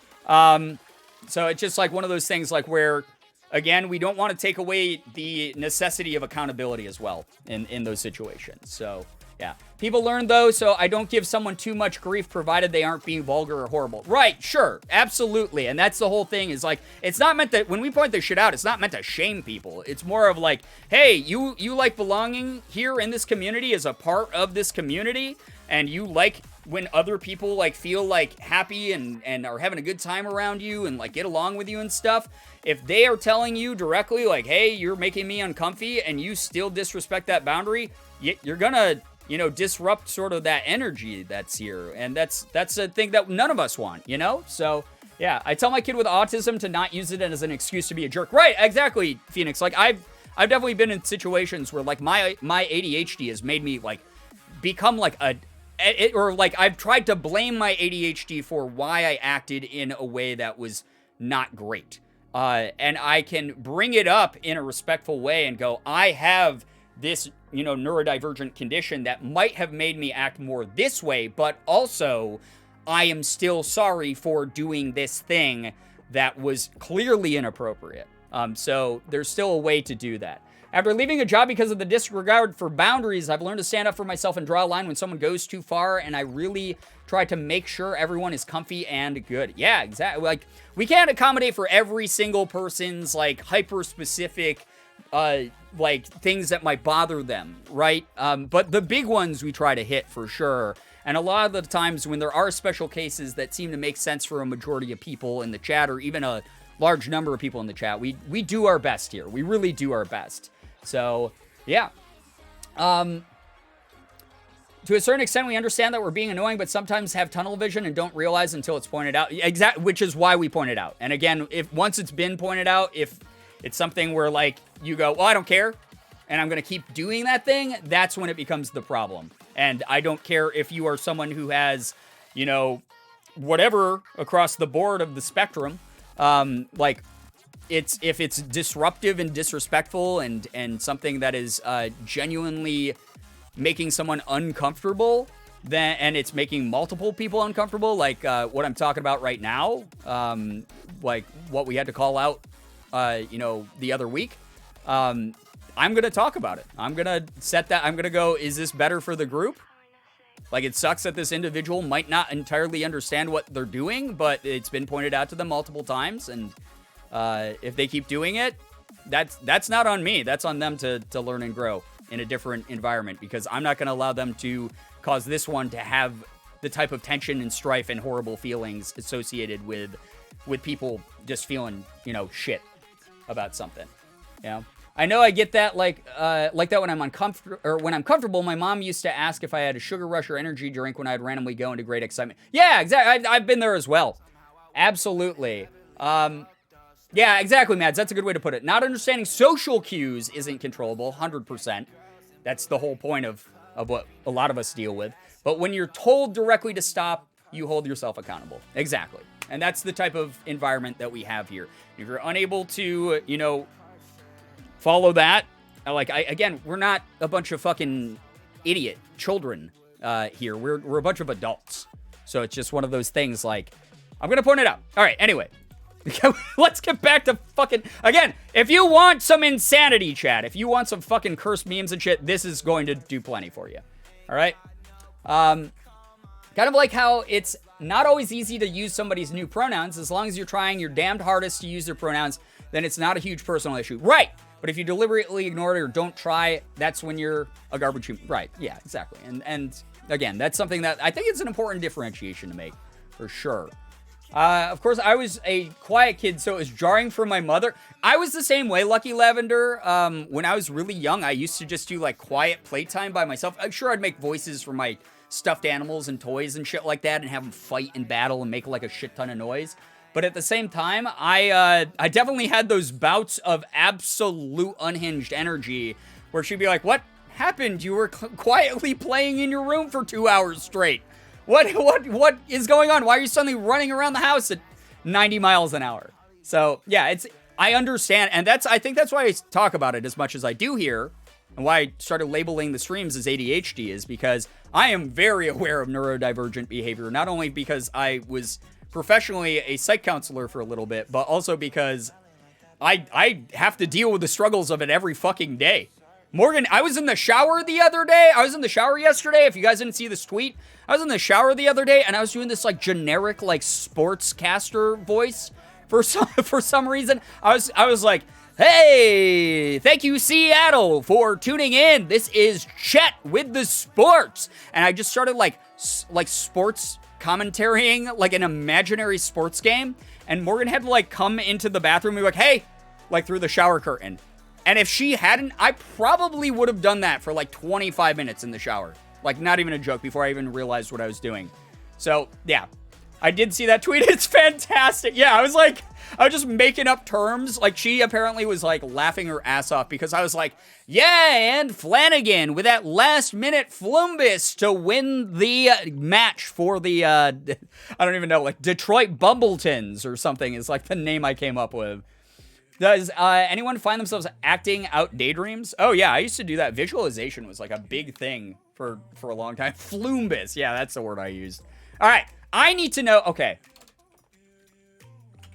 [SPEAKER 2] So it's just like one of those things like where, again, we don't want to take away the necessity of accountability as well in those situations. So yeah. People learn, though, so I don't give someone too much grief provided they aren't being vulgar or horrible. Right, sure, absolutely. And that's the whole thing is, like, it's not meant to, when we point this shit out, it's not meant to shame people. It's more of like, hey, you like belonging here in this community as a part of this community, and you like when other people, like, feel, like, happy and are having a good time around you and, like, get along with you and stuff. If they are telling you directly, like, hey, you're making me uncomfy, and you still disrespect that boundary, you're gonna, you know, disrupt sort of that energy that's here. And that's a thing that none of us want, you know? So, yeah, I tell my kid with autism to not use it as an excuse to be a jerk. Right, exactly, Phoenix. Like, I've definitely been in situations where, like, my ADHD has made me, like, become, like, or like I've tried to blame my ADHD for why I acted in a way that was not great. And I can bring it up in a respectful way and go, I have this, neurodivergent condition that might have made me act more this way, but also I am still sorry for doing this thing that was clearly inappropriate. So there's still a way to do that. After leaving a job because of the disregard for boundaries, I've learned to stand up for myself and draw a line when someone goes too far, and I really try to make sure everyone is comfy and good. Yeah, exactly. Like, we can't accommodate for every single person's, like, hyper-specific, like, things that might bother them, right? But the big ones we try to hit for sure. And a lot of the times when there are special cases that seem to make sense for a majority of people in the chat, or even a large number of people in the chat, we do our best here. We really do our best. So, yeah. To a certain extent, we understand that we're being annoying, but sometimes have tunnel vision and don't realize until it's pointed out. Which is why we point it out. And again, if once it's been pointed out, if it's something where, like, you go, well, I don't care, and I'm going to keep doing that thing, that's when it becomes the problem. And I don't care if you are someone who has, whatever across the board of the spectrum, like, if it's disruptive and disrespectful and something that is genuinely making someone uncomfortable, then and it's making multiple people uncomfortable, like what I'm talking about right now, like what we had to call out, the other week. I'm gonna talk about it. I'm gonna set that. I'm gonna go, is this better for the group? Like, it sucks that this individual might not entirely understand what they're doing, but it's been pointed out to them multiple times, and if they keep doing it, that's not on me. That's on them to learn and grow in a different environment, because I'm not going to allow them to cause this one to have the type of tension and strife and horrible feelings associated with people just feeling, shit about something. I know I get that, like that when I'm uncomfortable, or when I'm comfortable. My mom used to ask if I had a sugar rush or energy drink when I'd randomly go into great excitement. Yeah, exactly. I've been there as well. Absolutely. Yeah, exactly, Mads. That's a good way to put it. Not understanding social cues isn't controllable, 100%. That's the whole point of what a lot of us deal with. But when you're told directly to stop, you hold yourself accountable. Exactly. And that's the type of environment that we have here. If you're unable to, follow that, again, we're not a bunch of fucking idiot children here. We're a bunch of adults. So it's just one of those things, like, I'm going to point it out. All right, anyway. Let's get back to fucking... Again, if you want some insanity, chat, if you want some fucking cursed memes and shit, this is going to do plenty for you. All right? Kind of like how it's not always easy to use somebody's new pronouns. As long as you're trying your damned hardest to use their pronouns, then it's not a huge personal issue. Right! But if you deliberately ignore it or don't try, that's when you're a garbage human. Right, yeah, exactly. And again, that's something that I think it's an important differentiation to make, for sure. Of course, I was a quiet kid, so it was jarring for my mother. I was the same way, Lucky Lavender. When I was really young, I used to just do, like, quiet playtime by myself. I'm sure I'd make voices for my stuffed animals and toys and shit like that and have them fight and battle and make, like, a shit ton of noise. But at the same time, I definitely had those bouts of absolute unhinged energy where she'd be like, what happened? You were quietly playing in your room for 2 hours straight. What is going on? Why are you suddenly running around the house at 90 miles an hour? So, yeah, I understand, and I think that's why I talk about it as much as I do here, and why I started labeling the streams as ADHD, is because I am very aware of neurodivergent behavior, not only because I was professionally a psych counselor for a little bit, but also because I have to deal with the struggles of it every fucking day. Morgan, I was in the shower the other day. I was in the shower yesterday. If you guys didn't see this tweet, I was in the shower the other day, and I was doing this, like, generic, like, sportscaster voice for some reason. I was like, hey, thank you, Seattle, for tuning in. This is Chet with the sports. And I just started, like sports commentarying, like, an imaginary sports game. And Morgan had to, like, come into the bathroom and be like, hey, like, through the shower curtain. And if she hadn't, I probably would have done that for like 25 minutes in the shower. Like, not even a joke, before I even realized what I was doing. So, yeah. I did see that tweet. It's fantastic. Yeah, I was just making up terms. Like, she apparently was, like, laughing her ass off because I was like, yeah, and Flanagan with that last-minute flumbus to win the match for the, I don't even know, like, Detroit Bumbletons or something is, like, the name I came up with. Does anyone find themselves acting out daydreams? Oh, yeah, I used to do that. Visualization was, like, a big thing for a long time. Flumbus. Yeah, that's the word I used. All right. I need to know, okay.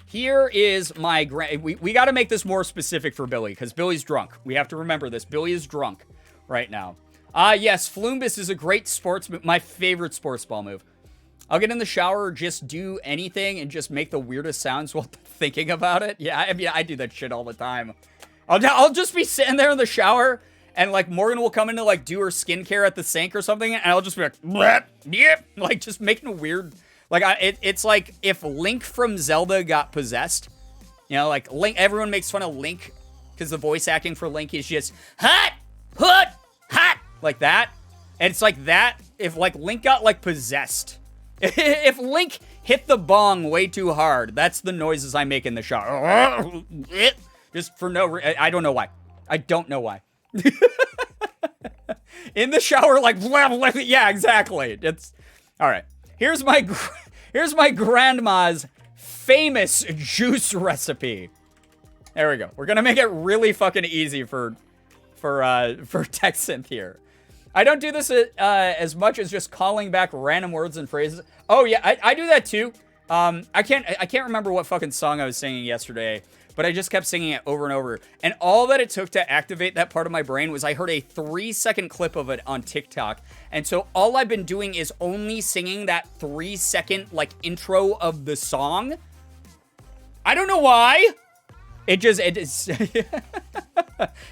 [SPEAKER 2] Here is my, we got to make this more specific for Billy, because Billy's drunk. We have to remember this. Billy is drunk right now. Yes, Flumbus is a great sports move, my favorite sports ball move. I'll get in the shower or just do anything and just make the weirdest sounds while thinking about it. Yeah, I mean, I do that shit all the time. I'll just be sitting there in the shower, and, like, Morgan will come in to, like, do her skincare at the sink or something, and I'll just be like, bleh, yep, like, just making a weird... Like, it's like if Link from Zelda got possessed. You know, like, Link, everyone makes fun of Link because the voice acting for Link is just hot, like that. And it's like that if, like, Link got, like, possessed. If Link hit the bong way too hard, that's the noises I make in the shower. Just for no reason. I don't know why. I don't know why. In the shower, like, blah, blah, yeah, exactly. It's, all right. Here's my grandma's famous juice recipe. There we go. We're gonna make it really fucking easy for Texanth here. I don't do this as much as just calling back random words and phrases. Oh yeah, I do that too. I can't remember what fucking song I was singing yesterday, but I just kept singing it over and over. And all that it took to activate that part of my brain was I heard a 3-second clip of it on TikTok. And so all I've been doing is only singing that 3-second, like, intro of the song. I don't know why. It just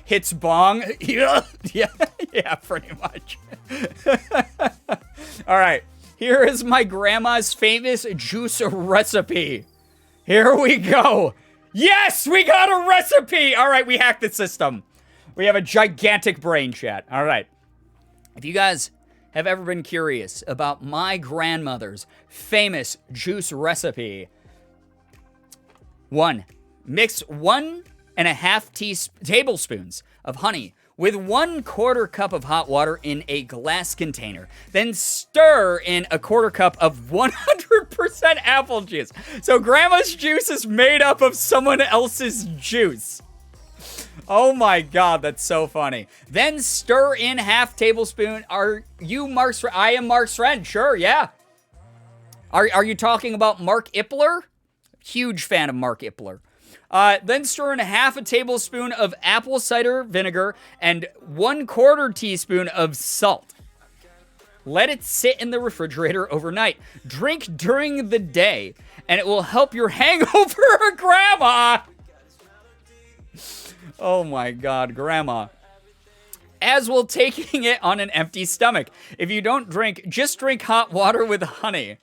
[SPEAKER 2] hits bong. Yeah, pretty much. All right. Here is my grandma's famous juice recipe. Here we go. Yes, we got a recipe! All right, we hacked the system. We have a gigantic brain, chat. All right. If you guys have ever been curious about my grandmother's famous juice recipe, 1. Mix 1.5 tablespoons of honey with 1/4 cup of hot water in a glass container. Then stir in a 1/4 cup of 100% apple juice. So grandma's juice is made up of someone else's juice. Oh my god, that's so funny. Then stir in 1/2 tablespoon. Are you Mark's friend? I am Mark's friend. Sure, yeah. Are you talking about Mark Ippler? Huge fan of Mark Ippler. Then stir in 1/2 tablespoon of apple cider vinegar and 1/4 teaspoon of salt. Let it sit in the refrigerator overnight. Drink during the day, and it will help your hangover, Grandma. Oh my god, Grandma. As will taking it on an empty stomach. If you don't drink, just drink hot water with honey.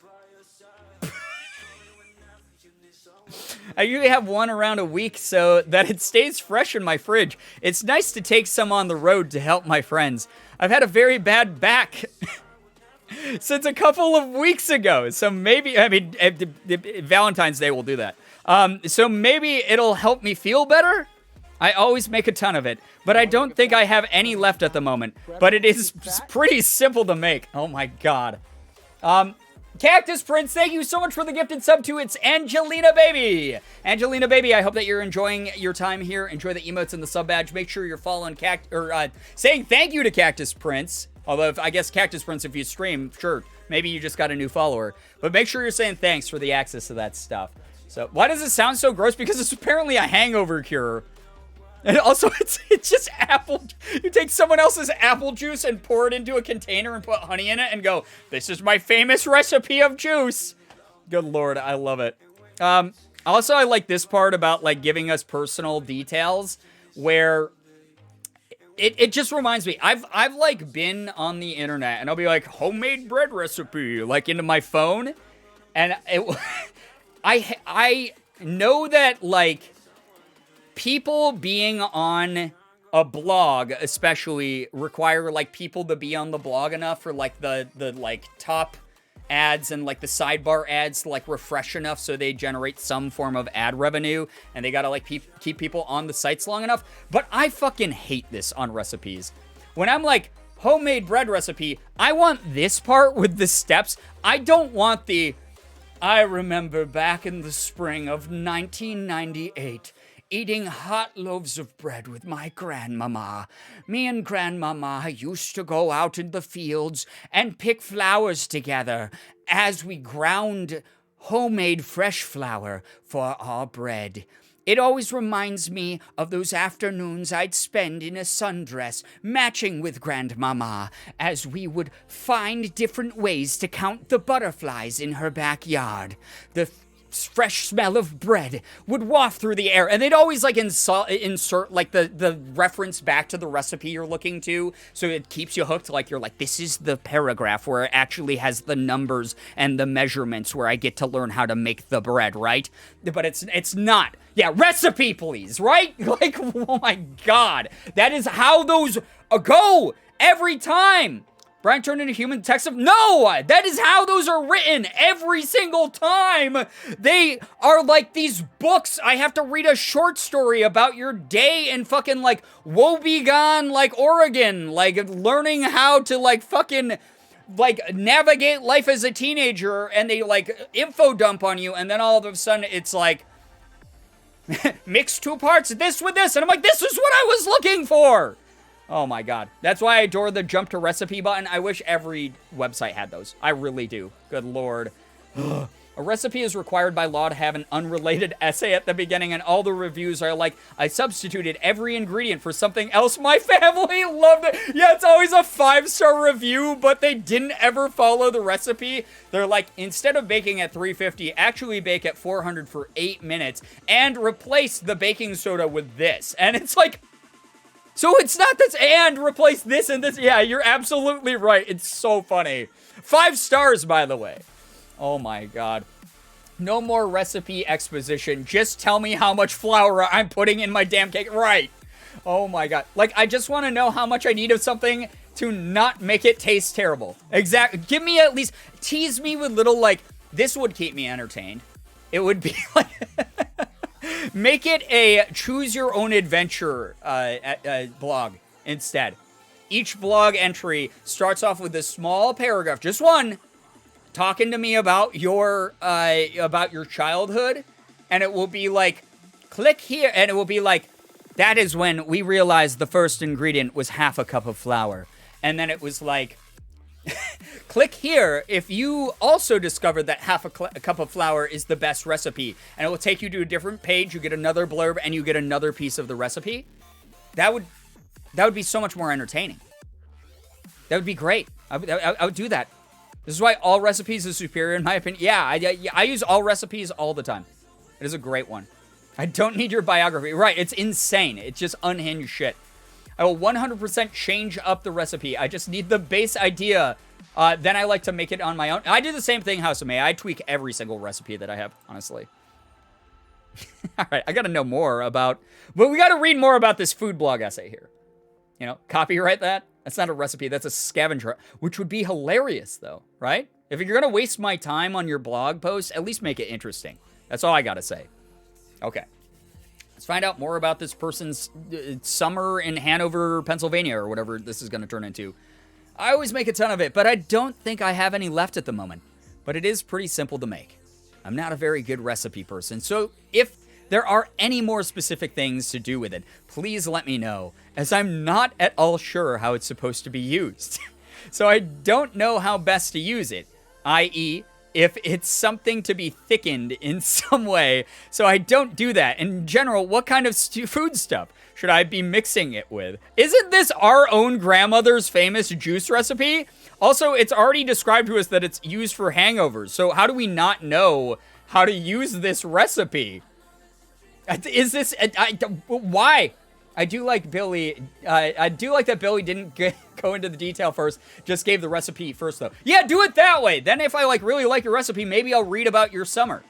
[SPEAKER 2] I usually have one around a week so that it stays fresh in my fridge. It's nice to take some on the road to help my friends. I've had a very bad back since a couple of weeks ago. So maybe, I mean, Valentine's Day will do that. So maybe it'll help me feel better? I always make a ton of it, but I don't think I have any left at the moment. But it is pretty simple to make. Oh my god. Cactus Prince, thank you so much for the gifted sub to It's Angelina Baby. Angelina Baby, I hope that you're enjoying your time here. Enjoy the emotes and the sub badge. Make sure you're following saying thank you to Cactus Prince. Although, I guess Cactus Prince, if you stream, sure, maybe you just got a new follower. But make sure you're saying thanks for the access to that stuff. So, why does it sound so gross? Because it's apparently a hangover cure. And also, it's just apple. You take someone else's apple juice and pour it into a container and put honey in it and go, this is my famous recipe of juice. Good lord, I love it. Also, I like this part about, like, giving us personal details where it just reminds me. I've like, been on the internet and I'll be like, homemade bread recipe, like, into my phone. And I know that, like, people being on a blog especially require, like, people to be on the blog enough for, like, the like, top ads and like the sidebar ads to like refresh enough so they generate some form of ad revenue, and they gotta like keep people on the sites long enough. But I fucking hate this on recipes. When I'm like, homemade bread recipe, I want this part with the steps. I don't want the, I remember back in the spring of 1998, eating hot loaves of bread with my grandmama. Me and grandmama used to go out in the fields and pick flowers together as we ground homemade fresh flour for our bread. It always reminds me of those afternoons I'd spend in a sundress, matching with grandmama, as we would find different ways to count the butterflies in her backyard. The fresh smell of bread would waft through the air, and they'd always like insert like the reference back to the recipe you're looking to, so it keeps you hooked. Like you're like, this is the paragraph where it actually has the numbers and the measurements where I get to learn how to make the bread, right? But it's not. Yeah, recipe please, right? Like, oh my god, that is how those go every time. Brian turned into human detective? No! That is how those are written every single time! They are like these books. I have to read a short story about your day in fucking like Woebegone, like Oregon, like learning how to like fucking like navigate life as a teenager, and they like info dump on you, and then all of a sudden it's like mix 2 parts of this with this, and I'm like, this is what I was looking for! Oh my god. That's why I adore the jump to recipe button. I wish every website had those. I really do. Good lord. A recipe is required by law to have an unrelated essay at the beginning, and all the reviews are like, I substituted every ingredient for something else. My family loved it. Yeah, it's always a 5-star review, but they didn't ever follow the recipe. They're like, instead of baking at 350, actually bake at 400 for 8 minutes, and replace the baking soda with this. And it's like, so it's not this, and replace this and this. Yeah, you're absolutely right. It's so funny. 5 stars, by the way. Oh my god. No more recipe exposition. Just tell me how much flour I'm putting in my damn cake. Right. Oh my god. Like, I just want to know how much I need of something to not make it taste terrible. Exactly. Give me at least, tease me with little, like, this would keep me entertained. It would be like... Make it a choose-your-own-adventure blog instead. Each blog entry starts off with a small paragraph, just one, talking to me about your childhood, and it will be like, click here, and it will be like, that is when we realized the first ingredient was half a cup of flour. And then it was like, click here if you also discovered that half a cup of flour is the best recipe. And it will take you to a different page, you get another blurb, and you get another piece of the recipe. That would be so much more entertaining. That would be great. I would do that. This is why All Recipes is superior in my opinion. Yeah, I use All Recipes all the time. It is a great one. I don't need your biography. Right, it's insane. It's just unhinged shit. I will 100% change up the recipe. I just need the base idea. Then I like to make it on my own. I do the same thing, House of May. I tweak every single recipe that I have, honestly. All right, I got to know more about... But we got to read more about this food blog essay here. You know, copyright that. That's not a recipe. That's a scavenger. Which would be hilarious, though, right? If you're going to waste my time on your blog post, at least make it interesting. That's all I got to say. Okay. Let's find out more about this person's summer in Hanover, Pennsylvania, or whatever this is going to turn into. I always make a ton of it, but I don't think I have any left at the moment. But it is pretty simple to make. I'm not a very good recipe person, so if there are any more specific things to do with it, please let me know, as I'm not at all sure how it's supposed to be used. So I don't know how best to use it, i.e., if it's something to be thickened in some way, so I don't do that. In general, what kind of food stuff should I be mixing it with? Isn't this our own grandmother's famous juice recipe? Also, it's already described to us that it's used for hangovers, so how do we not know how to use this recipe? Is this... why? I do like Billy. I do like that Billy didn't go into the detail first, just gave the recipe first, though. Yeah, do it that way. Then if I like really like your recipe, maybe I'll read about your summer.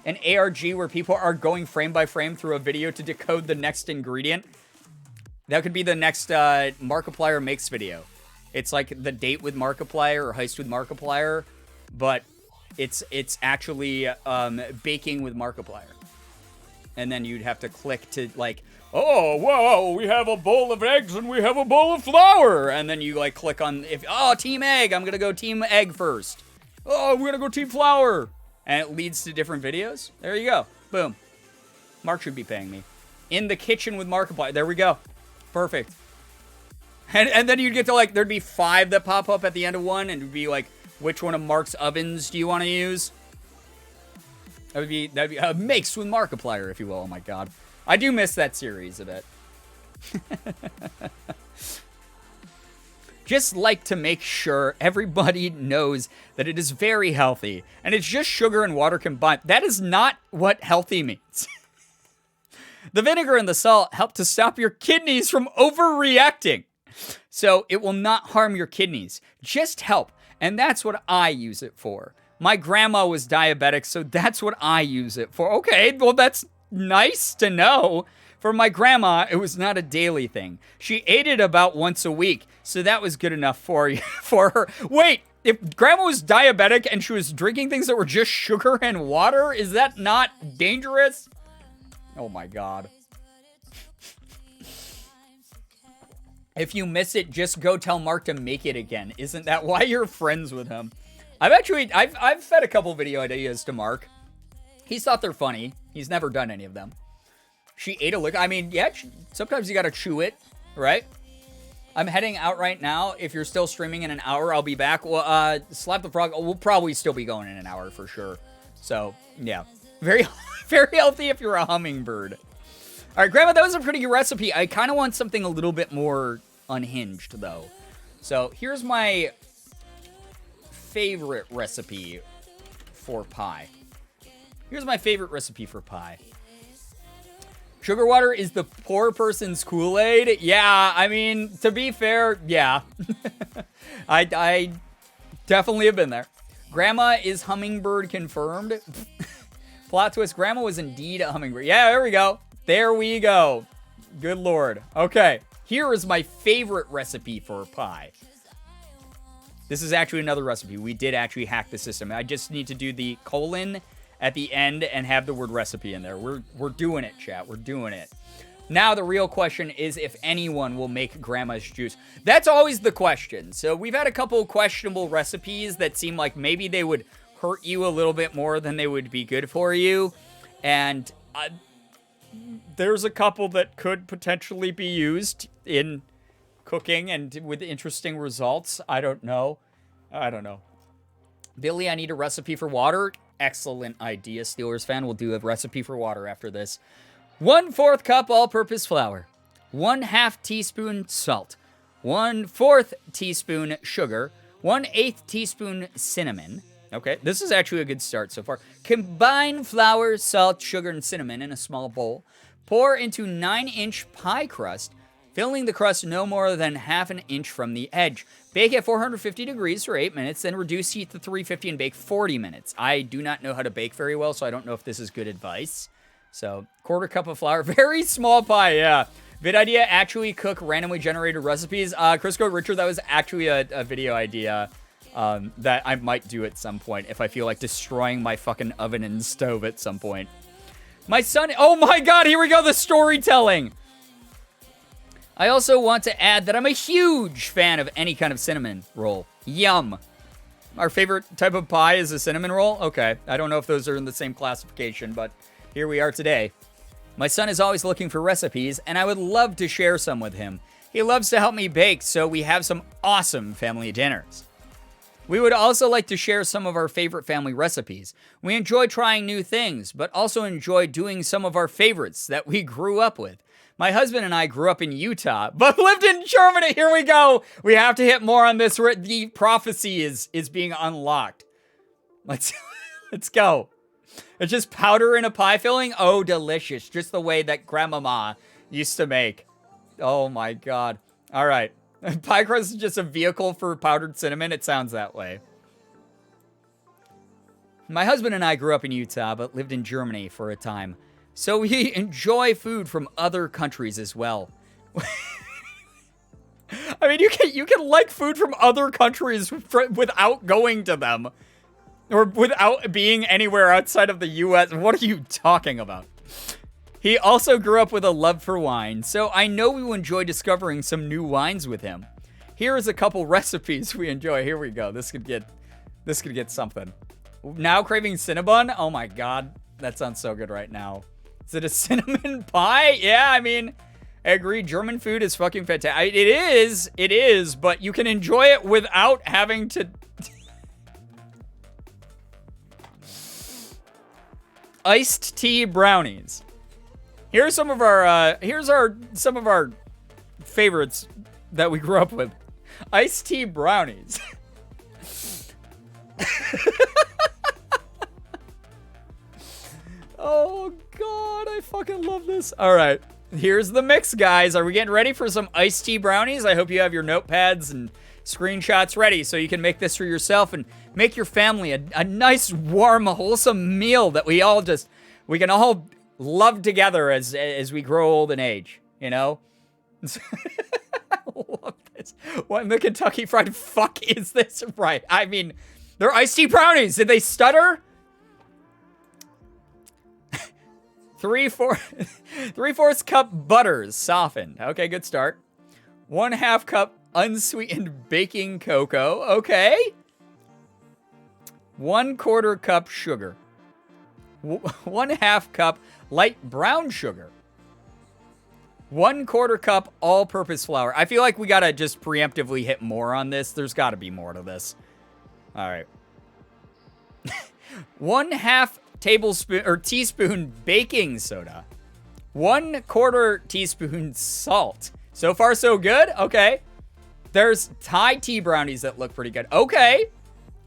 [SPEAKER 2] An ARG where people are going frame by frame through a video to decode the next ingredient. That could be the next Markiplier Makes video. It's like the date with Markiplier or heist with Markiplier, but it's actually baking with Markiplier. And then you'd have to click to like, oh, whoa, we have a bowl of eggs and we have a bowl of flour. And then you like click on, team egg, I'm going to go team egg first. Oh, we're going to go team flour. And it leads to different videos. There you go. Boom. Mark should be paying me. In the kitchen with Markiplier. There we go. Perfect. And then you'd get to like, there'd be 5 that pop up at the end of one. And it'd be like, which one of Mark's ovens do you want to use? That'd be a mix with Markiplier, if you will. Oh my god. I do miss that series a bit. Just like to make sure everybody knows that it is very healthy. And it's just sugar and water combined. That is not what healthy means. The vinegar and the salt help to stop your kidneys from overreacting. So it will not harm your kidneys. Just help. And that's what I use it for. My grandma was diabetic, so that's what I use it for. Okay, well, that's nice to know. For my grandma, it was not a daily thing. She ate it about once a week, so that was good enough for her. Wait, if grandma was diabetic and she was drinking things that were just sugar and water, is that not dangerous? Oh my god. If you miss it, just go tell Mark to make it again. Isn't that why you're friends with him? I've fed a couple video ideas to Mark. He's thought they're funny. He's never done any of them. She ate a lick. I mean, yeah, sometimes you gotta chew it, right? I'm heading out right now. If you're still streaming in an hour, I'll be back. Well, Slap the Frog, we'll probably still be going in an hour for sure. So, yeah. Very, very healthy if you're a hummingbird. All right, Grandma, that was a pretty good recipe. I kind of want something a little bit more unhinged, though. So here's my favorite recipe for pie. Here's my favorite recipe for pie. Sugar water is the poor person's Kool-Aid. Yeah, I mean, to be fair, yeah. I definitely have been there. Grandma is hummingbird confirmed. Plot twist, Grandma was indeed a hummingbird. Yeah, there we go. There we go. Good lord. Okay, here is my favorite recipe for pie. This is actually another recipe. We did actually hack the system. I just need to do the colon at the end and have the word recipe in there. We're doing it, chat. We're doing it. Now the real question is if anyone will make Grandma's juice. That's always the question. So we've had a couple questionable recipes that seem like maybe they would hurt you a little bit more than they would be good for you. And there's a couple that could potentially be used in cooking and with interesting results. I don't know. Billy, I need a recipe for water. Excellent idea, Steelers fan. We'll do a recipe for water after this. 1/4 cup all-purpose flour. 1/2 teaspoon salt. 1/4 teaspoon sugar. 1/8 teaspoon cinnamon. Okay, this is actually a good start so far. Combine flour, salt, sugar, and cinnamon in a small bowl. Pour into 9-inch pie crust, filling the crust no more than 1/2 inch from the edge. Bake at 450 degrees for 8 minutes, then reduce heat to 350 and bake 40 minutes. I do not know how to bake very well, so I don't know if this is good advice. So, 1/4 cup of flour. Very small pie, yeah. Vid idea, actually cook randomly generated recipes. Crisco Richard, that was actually a video idea that I might do at some point if I feel like destroying my fucking oven and stove at some point. My son, oh my god, here we go, the storytelling. I also want to add that I'm a huge fan of any kind of cinnamon roll. Yum. Our favorite type of pie is a cinnamon roll? Okay, I don't know if those are in the same classification, but here we are today. My son is always looking for recipes, and I would love to share some with him. He loves to help me bake, so we have some awesome family dinners. We would also like to share some of our favorite family recipes. We enjoy trying new things, but also enjoy doing some of our favorites that we grew up with. My husband and I grew up in Utah, but lived in Germany. Here we go. We have to hit more on this. The prophecy is being unlocked. Let's go. It's just powder in a pie filling. Oh, delicious. Just the way that Grandmama used to make. Oh my god. All right. Pie crust is just a vehicle for powdered cinnamon. It sounds that way. My husband and I grew up in Utah, but lived in Germany for a time. So we enjoy food from other countries as well. I mean, you can like food from other countries without going to them. Or without being anywhere outside of the US. What are you talking about? He also grew up with a love for wine, so I know we will enjoy discovering some new wines with him. Here is a couple recipes we enjoy. Here we go. This could get something. Now craving Cinnabon? Oh my god. That sounds so good right now. Is it a cinnamon pie? Yeah, I mean, I agree. German food is fucking fantastic. It is, but you can enjoy it without having to... Iced tea brownies. Here's some of our some of our favorites that we grew up with. Iced tea brownies. Oh god, I fucking love this. All right, here's the mix, guys. Are we getting ready for some iced tea brownies? I hope you have your notepads and screenshots ready so you can make this for yourself and make your family a nice, warm, wholesome meal that we can all love together as we grow old and age, you know? I love this. What in the Kentucky Fried fuck is this? Right, I mean, they're iced tea brownies. Did they stutter? 3/4 cup butters softened. Okay, good start. 1/2 cup unsweetened baking cocoa. Okay. 1/4 cup sugar. 1/2 cup light brown sugar. 1/4 cup all-purpose flour. I feel like we gotta just preemptively hit more on this. There's gotta be more to this. All right. 1/2 tablespoon or teaspoon baking soda. 1/4 teaspoon salt. So far, so good. Okay. There's Thai tea brownies that look pretty good. Okay.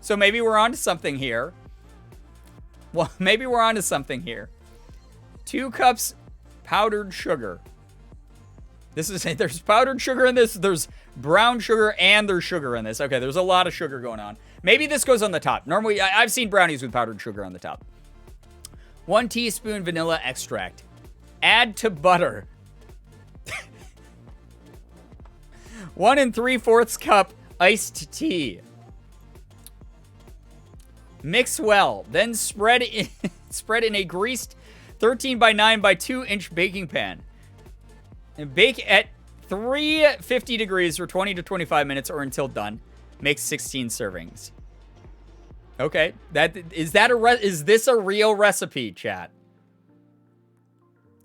[SPEAKER 2] So maybe we're onto something here. Well, maybe we're onto something here. 2 cups powdered sugar. There's powdered sugar in this. There's brown sugar and there's sugar in this. Okay, there's a lot of sugar going on. Maybe this goes on the top. Normally, I've seen brownies with powdered sugar on the top. 1 teaspoon vanilla extract. Add to butter. 1 3/4 cup iced tea. Mix well, then spread in a greased 13 by 9 by 2 inch baking pan. And bake at 350 degrees for 20 to 25 minutes or until done. Make 16 servings. Okay, is this a real recipe, chat?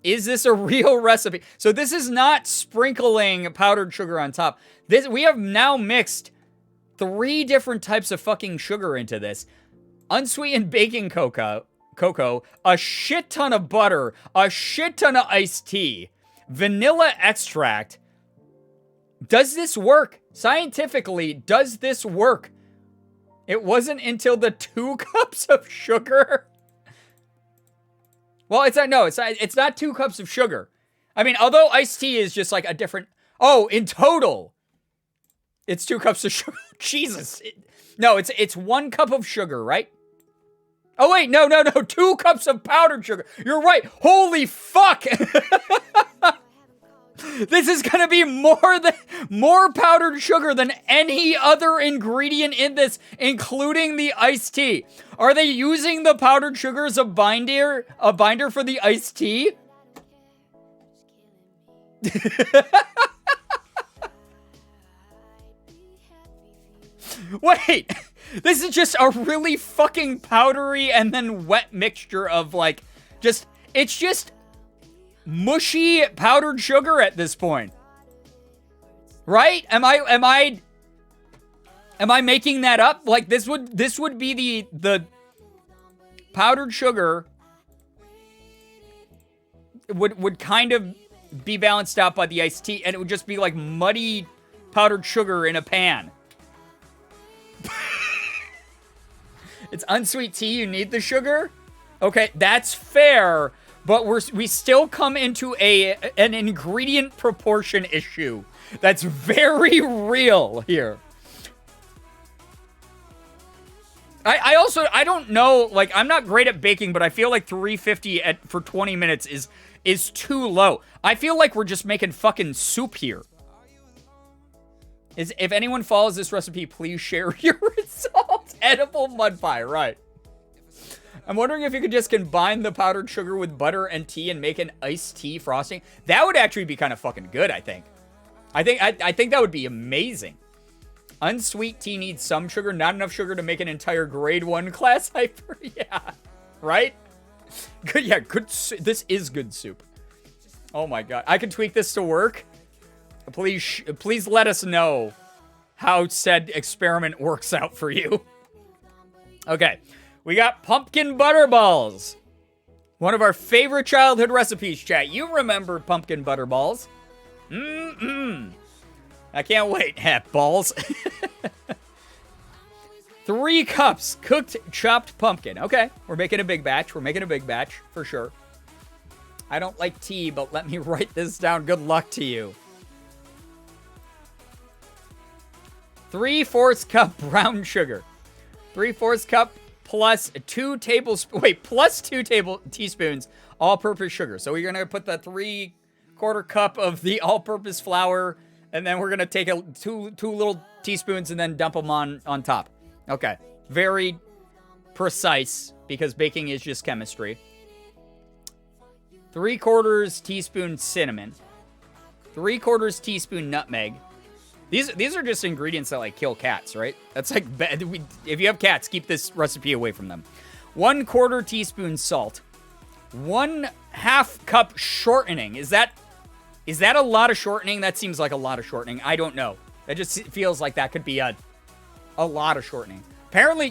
[SPEAKER 2] Is this a real recipe? So this is not sprinkling powdered sugar on top. We have now mixed 3 different types of fucking sugar into this. Unsweetened baking cocoa, a shit ton of butter, a shit ton of iced tea, vanilla extract. Does this work? Scientifically, does this work? It wasn't until the 2 cups of sugar. Well, it's not 2 cups of sugar. I mean, although iced tea is just like a different... Oh, in total, it's 2 cups of sugar. Jesus. No, it's 1 cup of sugar, right? Oh, wait, no. 2 cups of powdered sugar. You're right. Holy fuck. This is gonna be more powdered sugar than any other ingredient in this, including the iced tea. Are they using the powdered sugar as a binder for the iced tea? Wait, this is just a really fucking powdery and then wet mixture of like, it's just mushy powdered sugar at this point. Right? Am I making that up? Like this would be the powdered sugar would kind of be balanced out by the iced tea, and it would just be like muddy powdered sugar in a pan. It's unsweet tea, you need the sugar? Okay, that's fair, but we still come into an ingredient proportion issue that's very real here. I don't know, like, I'm not great at baking, but I feel like 350 for 20 minutes is too low. I feel like we're just making fucking soup here. If anyone follows this recipe, please share your results. Edible mud pie, right. I'm wondering if you could just combine the powdered sugar with butter and tea and make an iced tea frosting. That would actually be kind of fucking good, I think. I think that would be amazing. Unsweet tea needs some sugar, not enough sugar to make an entire grade 1 class hyper. Yeah, right? Good, yeah, good. This is good soup. Oh my god, I can tweak this to work. Please let us know how said experiment works out for you. Okay, we got pumpkin butter balls. One of our favorite childhood recipes, chat. You remember pumpkin butter balls. I can't wait. Balls. 3 cups cooked chopped pumpkin. Okay, we're making a big batch. We're making a big batch, for sure. I don't like tea, but let me write this down. Good luck to you. 3/4 cup brown sugar. 3/4 cup plus 2 tablespoons. Wait, plus 2 teaspoons all-purpose sugar. So we're gonna put the 3/4 cup of the all-purpose flour, and then we're gonna take two little teaspoons and then dump them on top. Okay, very precise because baking is just chemistry. 3/4 teaspoon cinnamon. 3/4 teaspoon nutmeg. These are just ingredients that like kill cats, right? That's like if you have cats, keep this recipe away from them. 1/4 teaspoon salt. 1/2 cup shortening. Is that a lot of shortening? That seems like a lot of shortening. I don't know. That just feels like that could be a lot of shortening. Apparently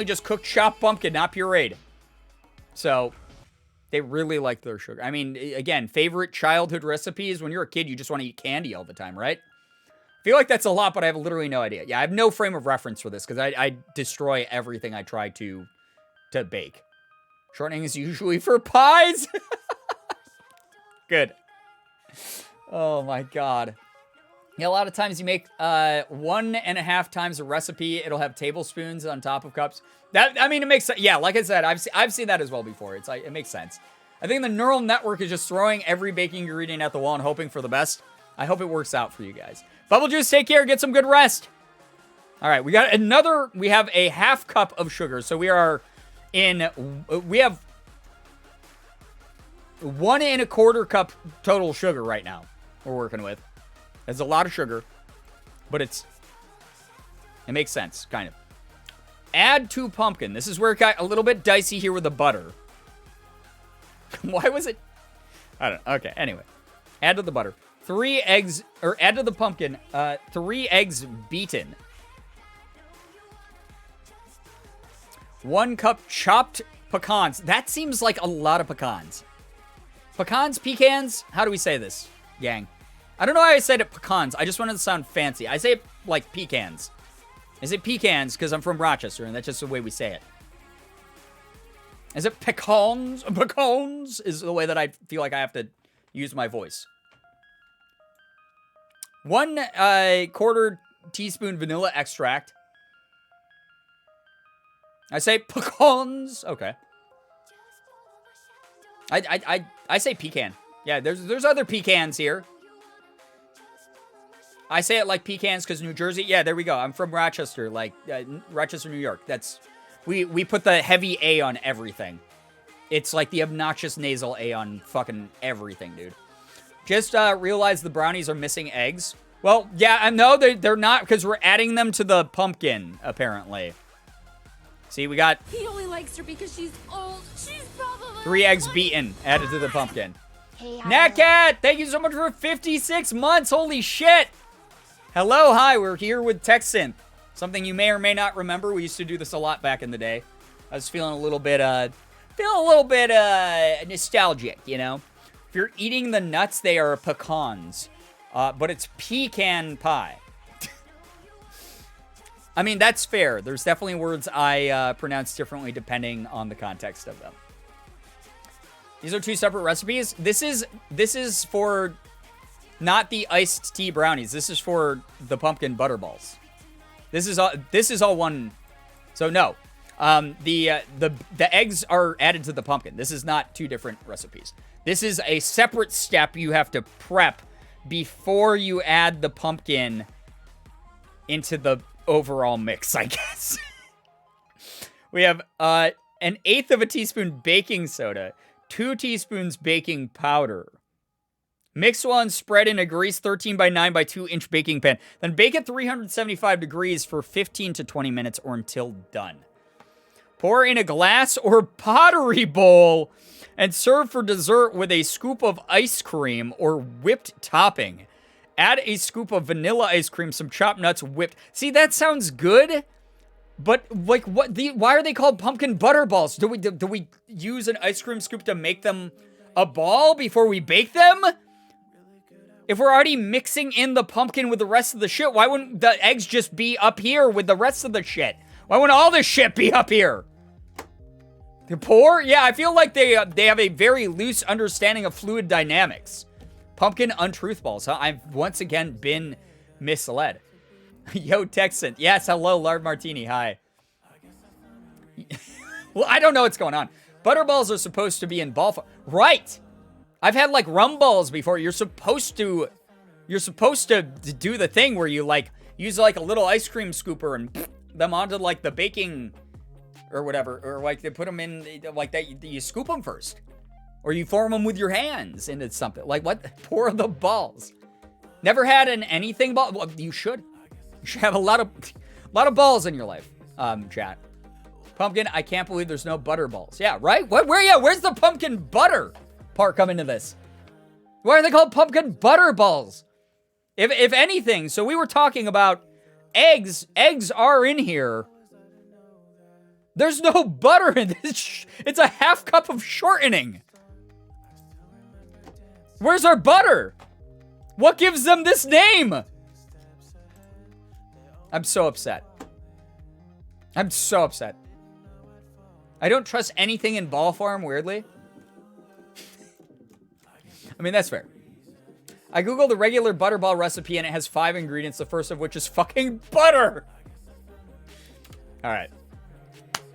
[SPEAKER 2] just cooked chopped pumpkin, not pureed. So they really like their sugar. I mean, again, favorite childhood recipes. When you're a kid, you just want to eat candy all the time, right? I feel like that's a lot, but I have literally no idea. Yeah, I have no frame of reference for this because I destroy everything I try to bake. Shortening is usually for pies. Good. Oh my god. Yeah, a lot of times you make 1.5 times a recipe. It'll have tablespoons on top of cups. I mean, it makes sense. Yeah, like I said, I've seen that as well before. It's like it makes sense. I think the neural network is just throwing every baking ingredient at the wall and hoping for the best. I hope it works out for you guys. Bubble Juice, take care. Get some good rest. All right, we have a 1/2 cup of sugar. So we have 1.25 cup total sugar right now we're working with. It's a lot of sugar, but it makes sense, kind of. Add 2 pumpkin. This is where it got a little bit dicey here with the butter. Why was it? I don't know. Okay, anyway. Add to the butter. 3 eggs, or add to the pumpkin, 3 eggs beaten. 1 cup chopped pecans. That seems like a lot of pecans. Pecans? How do we say this, gang? I don't know why I said it pecans. I just wanted to sound fancy. I say it like pecans. I say pecans because I'm from Rochester, and that's just the way we say it. Is it pecans? Pecans is the way that I feel like I have to use my voice. 1/4 teaspoon vanilla extract. I say pecans. Okay. I say pecan. Yeah, there's other pecans here. I say it like pecans because New Jersey. Yeah, there we go. I'm from Rochester, like Rochester, New York. We put the heavy A on everything. It's like the obnoxious nasal A on fucking everything, dude. Just realized the brownies are missing eggs. Well, yeah, no, they're not because we're adding them to the pumpkin, apparently. See, we got...
[SPEAKER 4] He only likes her because she's old. She's probably...
[SPEAKER 2] 3 eggs beaten added to the pumpkin.
[SPEAKER 3] Hey, hi.
[SPEAKER 2] Natcat, thank you so much for 56 months. Holy shit. Hello, hi, we're here with TechSynth. Something you may or may not remember. We used to do this a lot back in the day. I was feeling a little bit nostalgic, you know? If you're eating the nuts, they are pecans. But it's pecan pie. I mean, that's fair. There's definitely words I pronounce differently depending on the context of them. These are 2 separate recipes. This is for not the iced tea brownies. This is for the pumpkin butter balls. This is all one. So no. The eggs are added to the pumpkin. This is not 2 different recipes. This is a separate step you have to prep before you add the pumpkin into the overall mix, I guess. We have an eighth of a teaspoon baking soda, 2 teaspoons baking powder. Mix well and spread in a greased 13 by 9 by 2 inch baking pan. Then bake at 375 degrees for 15 to 20 minutes or until done. Pour in a glass or pottery bowl and serve for dessert with a scoop of ice cream or whipped topping. Add a scoop of vanilla ice cream, some chopped nuts, whipped. See, that sounds good, but like, why are they called pumpkin butter balls? Do we use an ice cream scoop to make them a ball before we bake them? If we're already mixing in the pumpkin with the rest of the shit, why wouldn't the eggs just be up here with the rest of the shit? Why wouldn't all this shit be up here? The pour? Yeah, I feel like they have a very loose understanding of fluid dynamics. Pumpkin untruth balls, huh? I've once again been misled. Yo, Texan. Yes, hello, Lard Martini. Hi. Well, I don't know what's going on. Butterballs are supposed to be in ball form. Right! I've had like rum balls before. You're supposed to do the thing where you like use like a little ice cream scooper and them onto like the baking or whatever, or like they put them in like that. You scoop them first, or you form them with your hands into something. Like what? Pour the balls. Never had an anything ball. Well, you should. You should have a lot of balls in your life. Chat. Pumpkin. I can't believe there's no butter balls. Yeah, right. What? Where? Yeah. Where's the pumpkin butter part come into this? Why are they called pumpkin butter balls? If anything, so we were talking about eggs. Eggs are in here. There's no butter in this. It's a half cup of shortening. Where's our butter? What gives them this name? I'm so upset. I'm so upset. I don't trust anything in ball form, weirdly. I mean, that's fair. I googled the regular butterball recipe and it has 5 ingredients, the first of which is fucking butter. All right.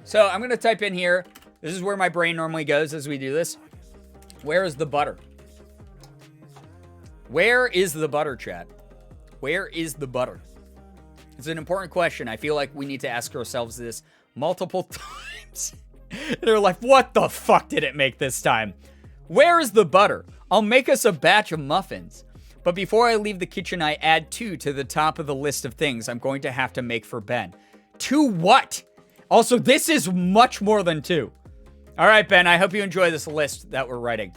[SPEAKER 2] So I'm going to type in here. This is where my brain normally goes as we do this. Where is the butter? Where is the butter, chat? Where is the butter? It's an important question. I feel like we need to ask ourselves this multiple times. They're like, what the fuck did it make this time? Where is the butter? I'll make us a batch of muffins. But before I leave the kitchen, I add 2 to the top of the list of things I'm going to have to make for Ben. 2 what? Also, this is much more than 2. All right, Ben, I hope you enjoy this list that we're writing.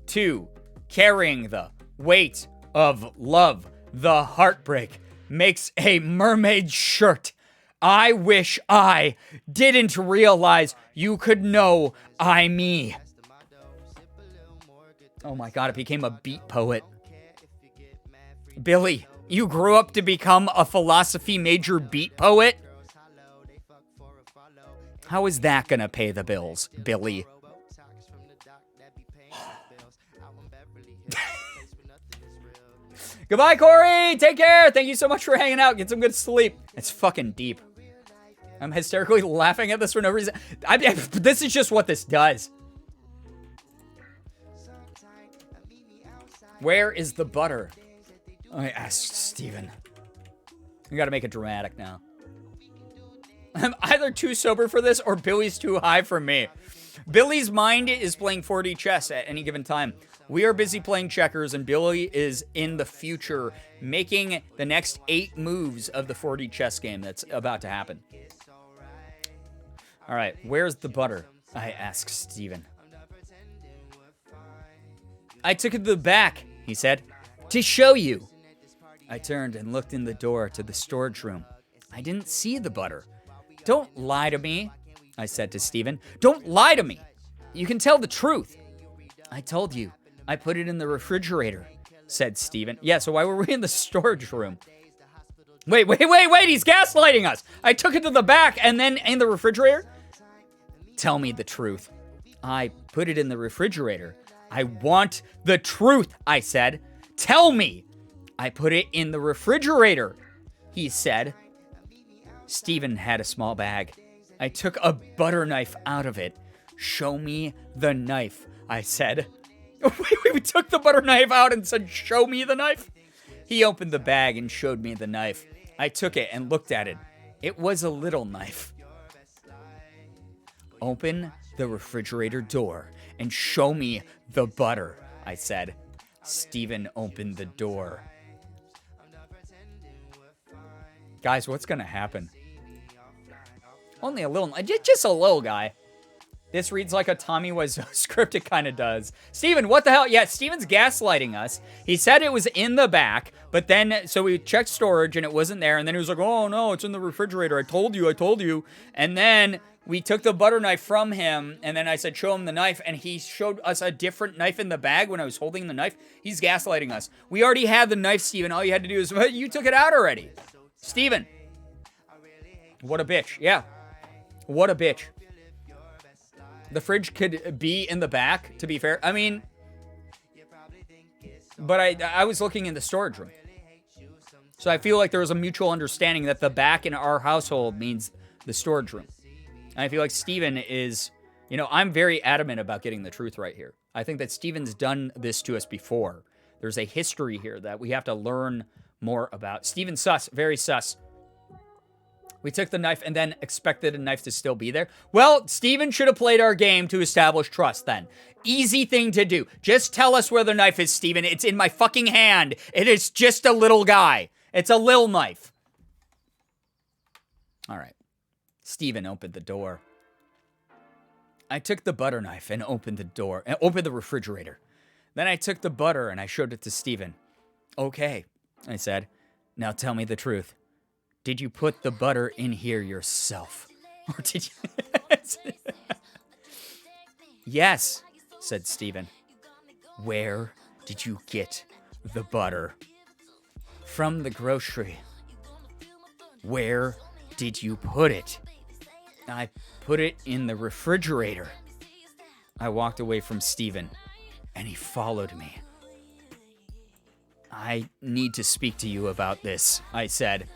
[SPEAKER 2] 2, carrying the weight of love, the heartbreak, makes a mermaid shirt. I wish I didn't realize you could know I'm me. Oh my god, it became a beat poet. Billy, you grew up to become a philosophy major beat poet? How is that gonna pay the bills, Billy? Goodbye, Corey! Take care! Thank you so much for hanging out. Get some good sleep. It's fucking deep. I'm hysterically laughing at this for no reason. This is just what this does. Where is the butter? I asked Steven. We gotta make it dramatic now. I'm either too sober for this or Billy's too high for me. Billy's mind is playing 4D chess at any given time. We are busy playing checkers, and Billy is in the future making the next 8 moves of the 4D chess game that's about to happen. All right, where's the butter? I asked Steven. I took it to the back, he said, to show you. I turned and looked in the door to the storage room. I didn't see the butter. Don't lie to me, I said to Steven. Don't lie to me. You can tell the truth. I told you. I put it in the refrigerator, said Steven. Yeah, so why were we in the storage room? Wait, he's gaslighting us. I took it to the back and then in the refrigerator? Tell me the truth. I put it in the refrigerator. I want the truth, I said. Tell me. I put it in the refrigerator, he said. Steven had a small bag. I took a butter knife out of it. Show me the knife, I said. We took the butter knife out and said, show me the knife. He opened the bag and showed me the knife. I took it and looked at it. It was a little knife. Open the refrigerator door and show me the butter, I said. Steven opened the door. Guys, what's going to happen? Only a little, just a little guy. This reads like a Tommy Wiseau script. It kind of does. Steven, what the hell? Yeah, Steven's gaslighting us. He said it was in the back, but then, so we checked storage and it wasn't there. And then he was like, oh no, it's in the refrigerator. I told you. And then we took the butter knife from him. And then I said, show him the knife. And he showed us a different knife in the bag when I was holding the knife. He's gaslighting us. We already had the knife, Steven. All you had to do is, you took it out already. Steven. What a bitch. Yeah. What a bitch. The fridge could be in the back, to be fair. I mean, but I was looking in the storage room. So I feel like there was a mutual understanding that the back in our household means the storage room. And I feel like Steven is, I'm very adamant about getting the truth right here. I think that Steven's done this to us before. There's a history here that we have to learn more about. Steven sus, very sus. We took the knife and then expected a knife to still be there. Well, Steven should have played our game to establish trust then. Easy thing to do. Just tell us where the knife is, Steven. It's in my fucking hand. It is just a little guy. It's a little knife. All right. Steven opened the door. I took the butter knife and opened the door, and opened the refrigerator. Then I took the butter and I showed it to Steven. Okay, I said. Now tell me the truth. Did you put the butter in here yourself? Or did you? Yes, said Steven. Where did you get the butter? From the grocery. Where did you put it? I put it in the refrigerator. I walked away from Steven, and he followed me. I need to speak to you about this, I said.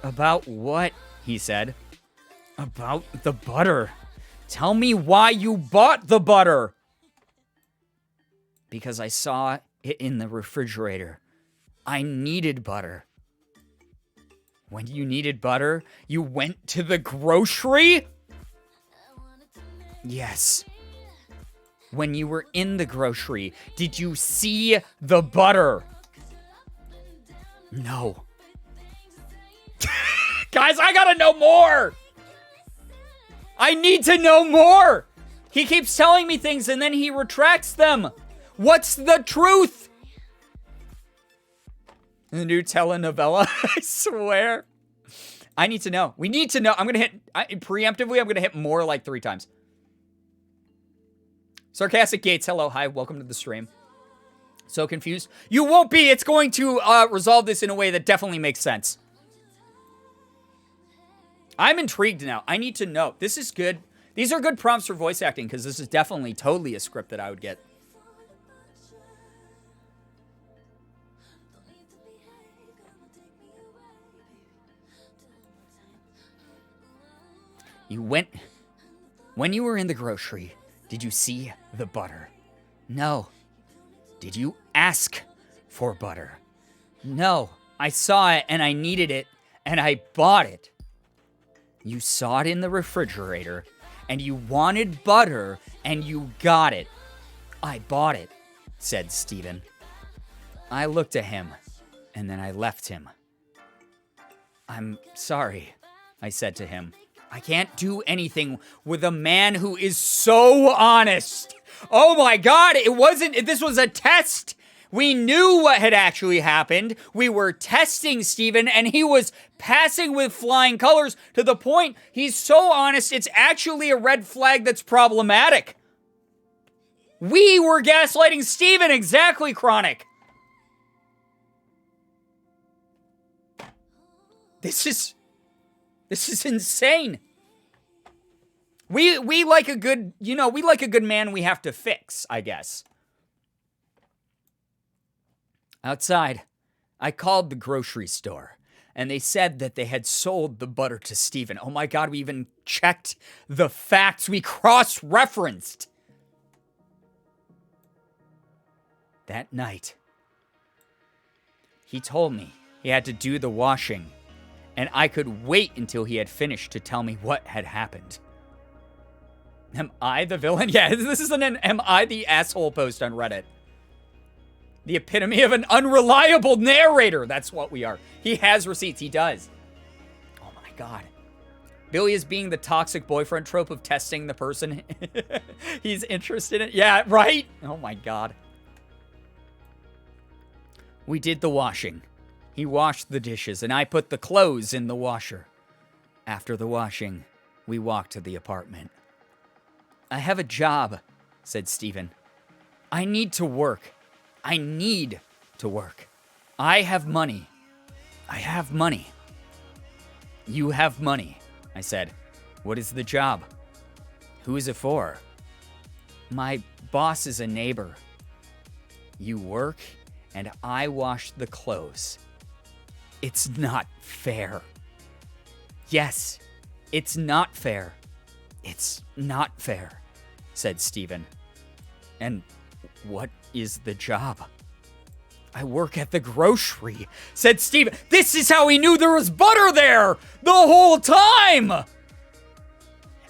[SPEAKER 2] About what? He said. About the butter. Tell me why you bought the butter. Because I saw it in the refrigerator. I needed butter. When you needed butter, you went to the grocery? Yes. When you were in the grocery, did you see the butter? No. Guys, I gotta know more! I need to know more! He keeps telling me things and then he retracts them. What's the truth? The new telenovela, I swear. I need to know. We need to know. I'm gonna hit, preemptively, I'm gonna hit more like 3 times. Sarcastic Gates, hello, hi, welcome to the stream. So confused? You won't be, it's going to resolve this in a way that definitely makes sense. I'm intrigued now. I need to know. This is good. These are good prompts for voice acting because this is definitely totally a script that I would get. When you were in the grocery, did you see the butter? No. Did you ask for butter? No. I saw it and I needed it and I bought it. You saw it in the refrigerator, and you wanted butter, and you got it. I bought it, said Steven. I looked at him, and then I left him. I'm sorry, I said to him. I can't do anything with a man who is so honest. Oh my God, this was a test. We knew what had actually happened. We were testing Steven, and he was passing with flying colors to the point he's so honest, it's actually a red flag that's problematic. We were gaslighting Steven, exactly, Chronic. This is insane. We like a good, we like a good man we have to fix, I guess. Outside, I called the grocery store, and they said that they had sold the butter to Steven. Oh my God, we even checked the facts. We cross-referenced. That night, he told me he had to do the washing, and I could wait until he had finished to tell me what had happened. Am I the villain? Yeah, this is an am I the asshole post on Reddit. The epitome of an unreliable narrator. That's what we are. He has receipts. He does. Oh my god. Billy is being the toxic boyfriend trope of testing the person he's interested in. Yeah, right? Oh my god. We did the washing. He washed the dishes, and I put the clothes in the washer. After the washing, we walked to the apartment. I have a job, said Stephen. I need to work. I need to work. I have money. I have money. You have money, I said. What is the job? Who is it for? My boss is a neighbor. You work, and I wash the clothes. It's not fair. Yes, it's not fair. It's not fair, said Stephen. And what is the job? I work at the grocery, said Stephen. This is how he knew there was butter there the whole time.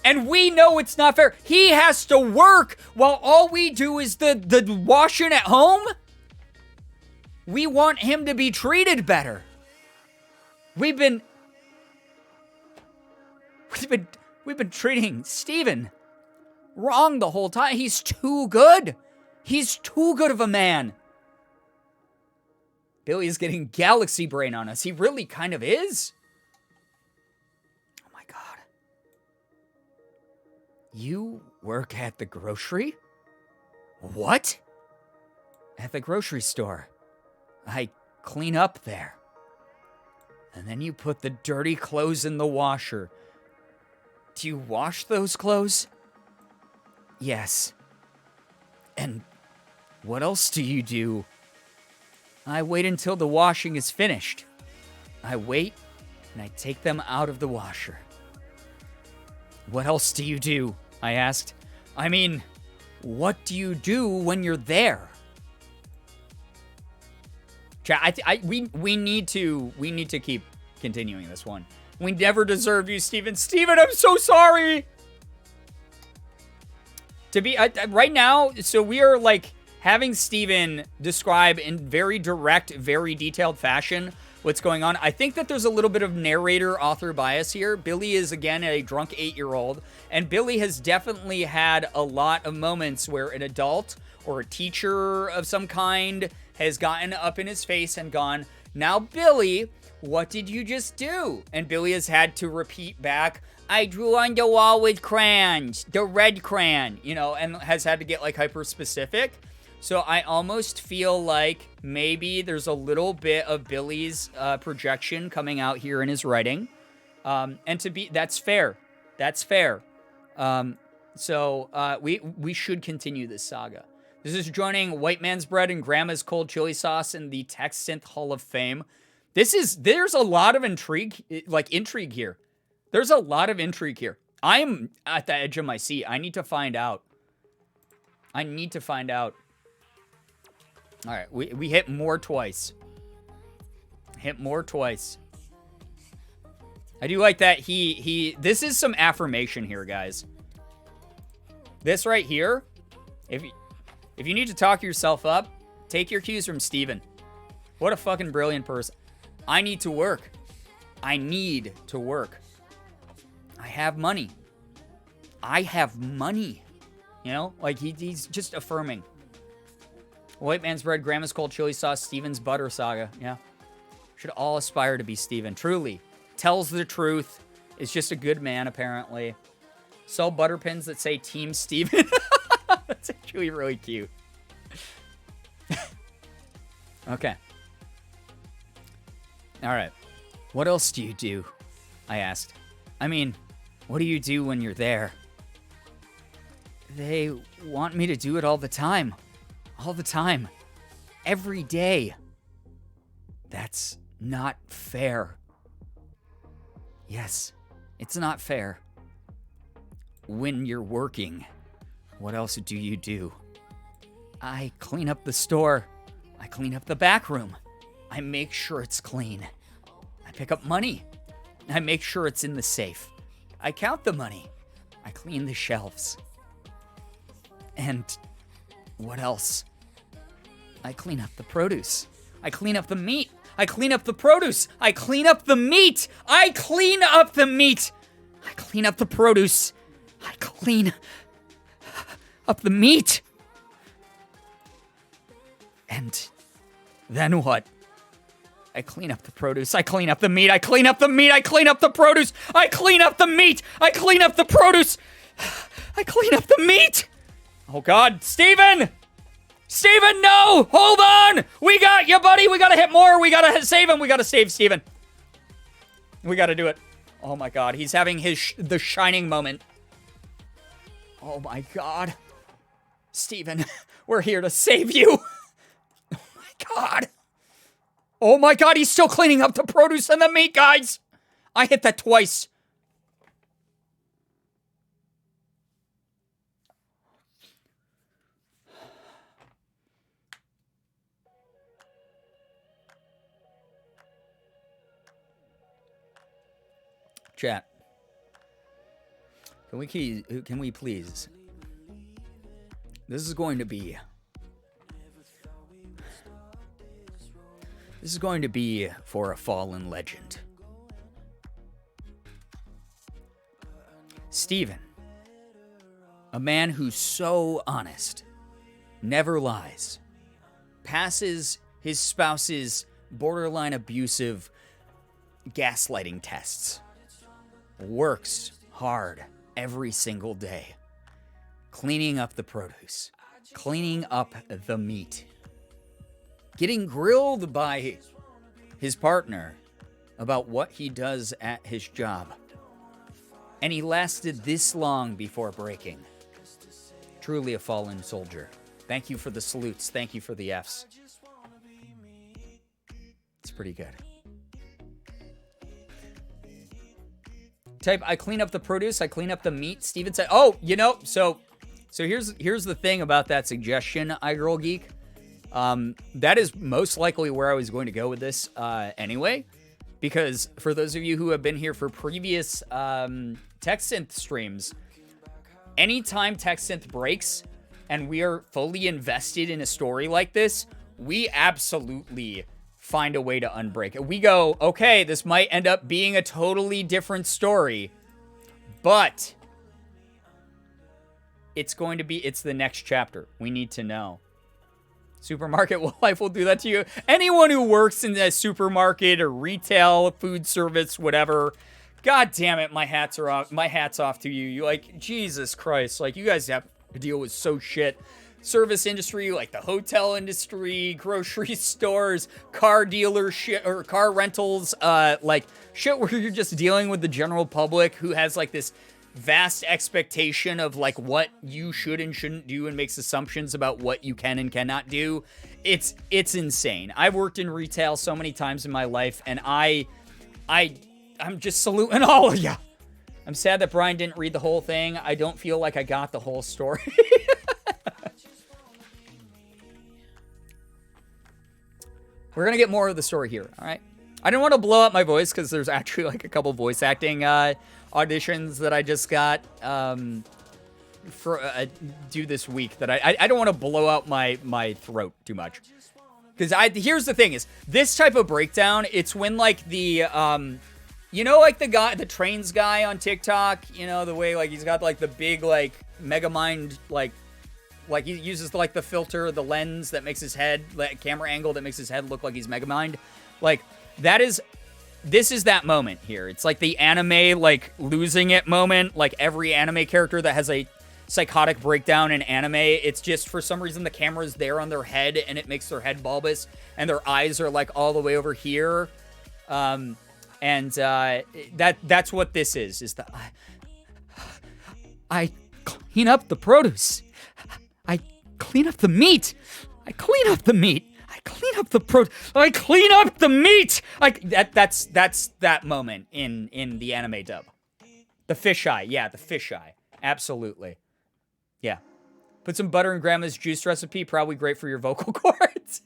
[SPEAKER 2] And we know it's not fair. He has to work while all we do is the washing at home. We want him to be treated better. We've been treating Stephen wrong the whole time. He's too good. He's too good of a man. Billy is getting galaxy brain on us. He really kind of is. Oh my god. You work at the grocery? What? At the grocery store. I clean up there. And then you put the dirty clothes in the washer. Do you wash those clothes? Yes. And what else do you do? I wait until the washing is finished. I wait, and I take them out of the washer. What else do you do? I asked. I mean, what do you do when you're there? Chat, we need to keep continuing this one. We never deserved you, Steven. Steven, I'm so sorry. To be right now, so we are like having Steven describe in very direct, very detailed fashion what's going on. I think that there's a little bit of narrator author bias here. Billy is again a drunk 8-year-old, and Billy has definitely had a lot of moments where an adult or a teacher of some kind has gotten up in his face and gone, "Now, Billy, what did you just do?" And Billy has had to repeat back, "I drew on the wall with crayons, the red crayon," you know, and has had to get like hyper specific. So I almost feel like maybe there's a little bit of Billy's projection coming out here in his writing. And that's fair. That's fair. So we should continue this saga. This is joining White Man's Bread and Grandma's Cold Chili Sauce in the Tech Synth Hall of Fame. There's a lot of intrigue here. There's a lot of intrigue here. I'm at the edge of my seat. I need to find out. All right, we hit more twice. I do like that this is some affirmation here, guys. This right here, if you need to talk yourself up, take your cues from Steven. What a fucking brilliant person. I need to work. I have money. You know, like he's just affirming. White Man's Bread, Grandma's Cold Chili Sauce, Steven's Butter Saga. Yeah. Should all aspire to be Steven. Truly. Tells the truth. Is just a good man, apparently. Sell butter pins that say Team Steven. That's actually really cute. Okay. All right. What else do you do? I asked. I mean, what do you do when you're there? They want me to do it all the time. All the time. Every day. That's not fair. Yes, it's not fair. When you're working, what else do you do? I clean up the store. I clean up the back room. I make sure it's clean. I pick up money. I make sure it's in the safe. I count the money. I clean the shelves. And what else? I clean up the produce. I clean up the meat. I clean up the produce. I clean up the meat. I clean up the meat. I clean up the produce. I clean up the meat. And then what? I clean up the produce. I clean up the meat. I clean up the meat. I clean up the produce. I clean up the meat. I clean up the produce. I clean up the meat. Oh, God. Steven! Steven, no! Hold on! We got you, buddy! We gotta hit more! We gotta save him! We gotta save Steven. We gotta do it. Oh my God, he's having the shining moment. Oh my God. Steven, we're here to save you! Oh my God. Oh my God, he's still cleaning up the produce and the meat, guys! I hit that twice. Chat. Can we please? This is going to be for a fallen legend. Steven, a man who's so honest, never lies, passes his spouse's borderline abusive gaslighting tests, works hard every single day, cleaning up the produce, cleaning up the meat, getting grilled by his partner about what he does at his job. And he lasted this long before breaking. Truly a fallen soldier. Thank you for the salutes. Thank you for the Fs. It's pretty good. Type, I clean up the produce, I clean up the meat. Steven said, oh, you know, so here's the thing about that suggestion, iGirlGeek. That is most likely where I was going to go with this anyway. Because for those of you who have been here for previous TechSynth streams, anytime TechSynth breaks and we are fully invested in a story like this, we absolutely find a way to unbreak it. We go, okay, this might end up being a totally different story, but it's the next chapter. We need to know. Supermarket life will do that to you. Anyone who works in a supermarket or retail, food service, whatever, God damn it, my hat's off to you. You like, Jesus Christ, like you guys have to deal with so shit. Service industry, like the hotel industry, grocery stores, car dealership or car rentals, like shit where you're just dealing with the general public who has like this vast expectation of like what you should and shouldn't do and makes assumptions about what you can and cannot do. It's insane. I've worked in retail so many times in my life, and I'm just saluting all of you. I'm sad that Brian didn't read the whole thing. I don't feel like I got the whole story. We're going to get more of the story here, all right? I didn't want to blow up my voice because there's actually like a couple voice acting auditions that I just got for due this week that I don't want to blow out my throat too much. Because here's the thing is, this type of breakdown, it's when like the, you know, like the trains guy on TikTok, you know, the way like he's got like the big like Megamind like he uses like the filter, the lens that makes his head, like camera angle that makes his head look like he's Megamind. Like this is that moment here. It's like the anime like losing it moment. Like every anime character that has a psychotic breakdown in anime, it's just for some reason the camera's there on their head and it makes their head bulbous and their eyes are like all the way over here. That's what this is the I clean up the produce. I clean up the meat. I clean up the meat. I clean up the I clean up the meat. That's that moment in the anime dub. The fisheye. Yeah, the fisheye. Absolutely. Yeah. Put some butter in grandma's juice recipe. Probably great for your vocal cords.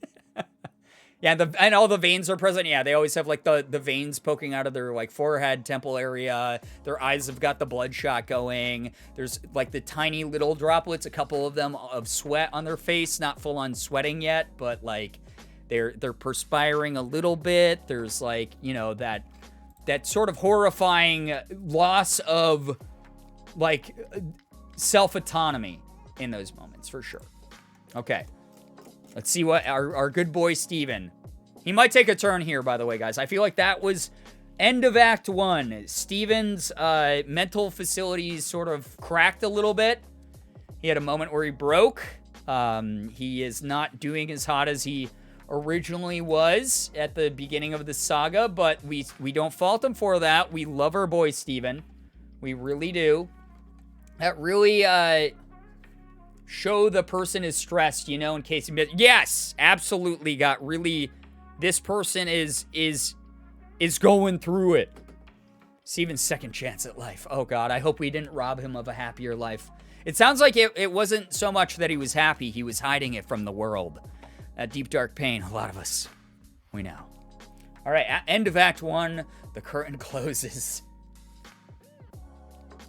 [SPEAKER 2] Yeah, and all the veins are present. Yeah, they always have like the veins poking out of their like forehead, temple area. Their eyes have got the bloodshot going. There's like the tiny little droplets, a couple of them of sweat on their face, not full on sweating yet, but like they're perspiring a little bit. There's like, you know, that sort of horrifying loss of like self-autonomy in those moments for sure. Okay. Let's see what our good boy Steven. He might take a turn here, by the way, guys. I feel like that was end of Act 1. Steven's mental facilities sort of cracked a little bit. He had a moment where he broke. He is not doing as hot as he originally was at the beginning of the saga, but we don't fault him for that. We love our boy Steven. We really do. That really show the person is stressed, you know, in case he yes, absolutely got really, this person is going through it. Steven's second chance at life. Oh God, I hope we didn't rob him of a happier life. It sounds like it wasn't so much that he was happy, he was hiding it from the world. That deep dark pain, a lot of us, we know. All right, end of Act 1, the curtain closes.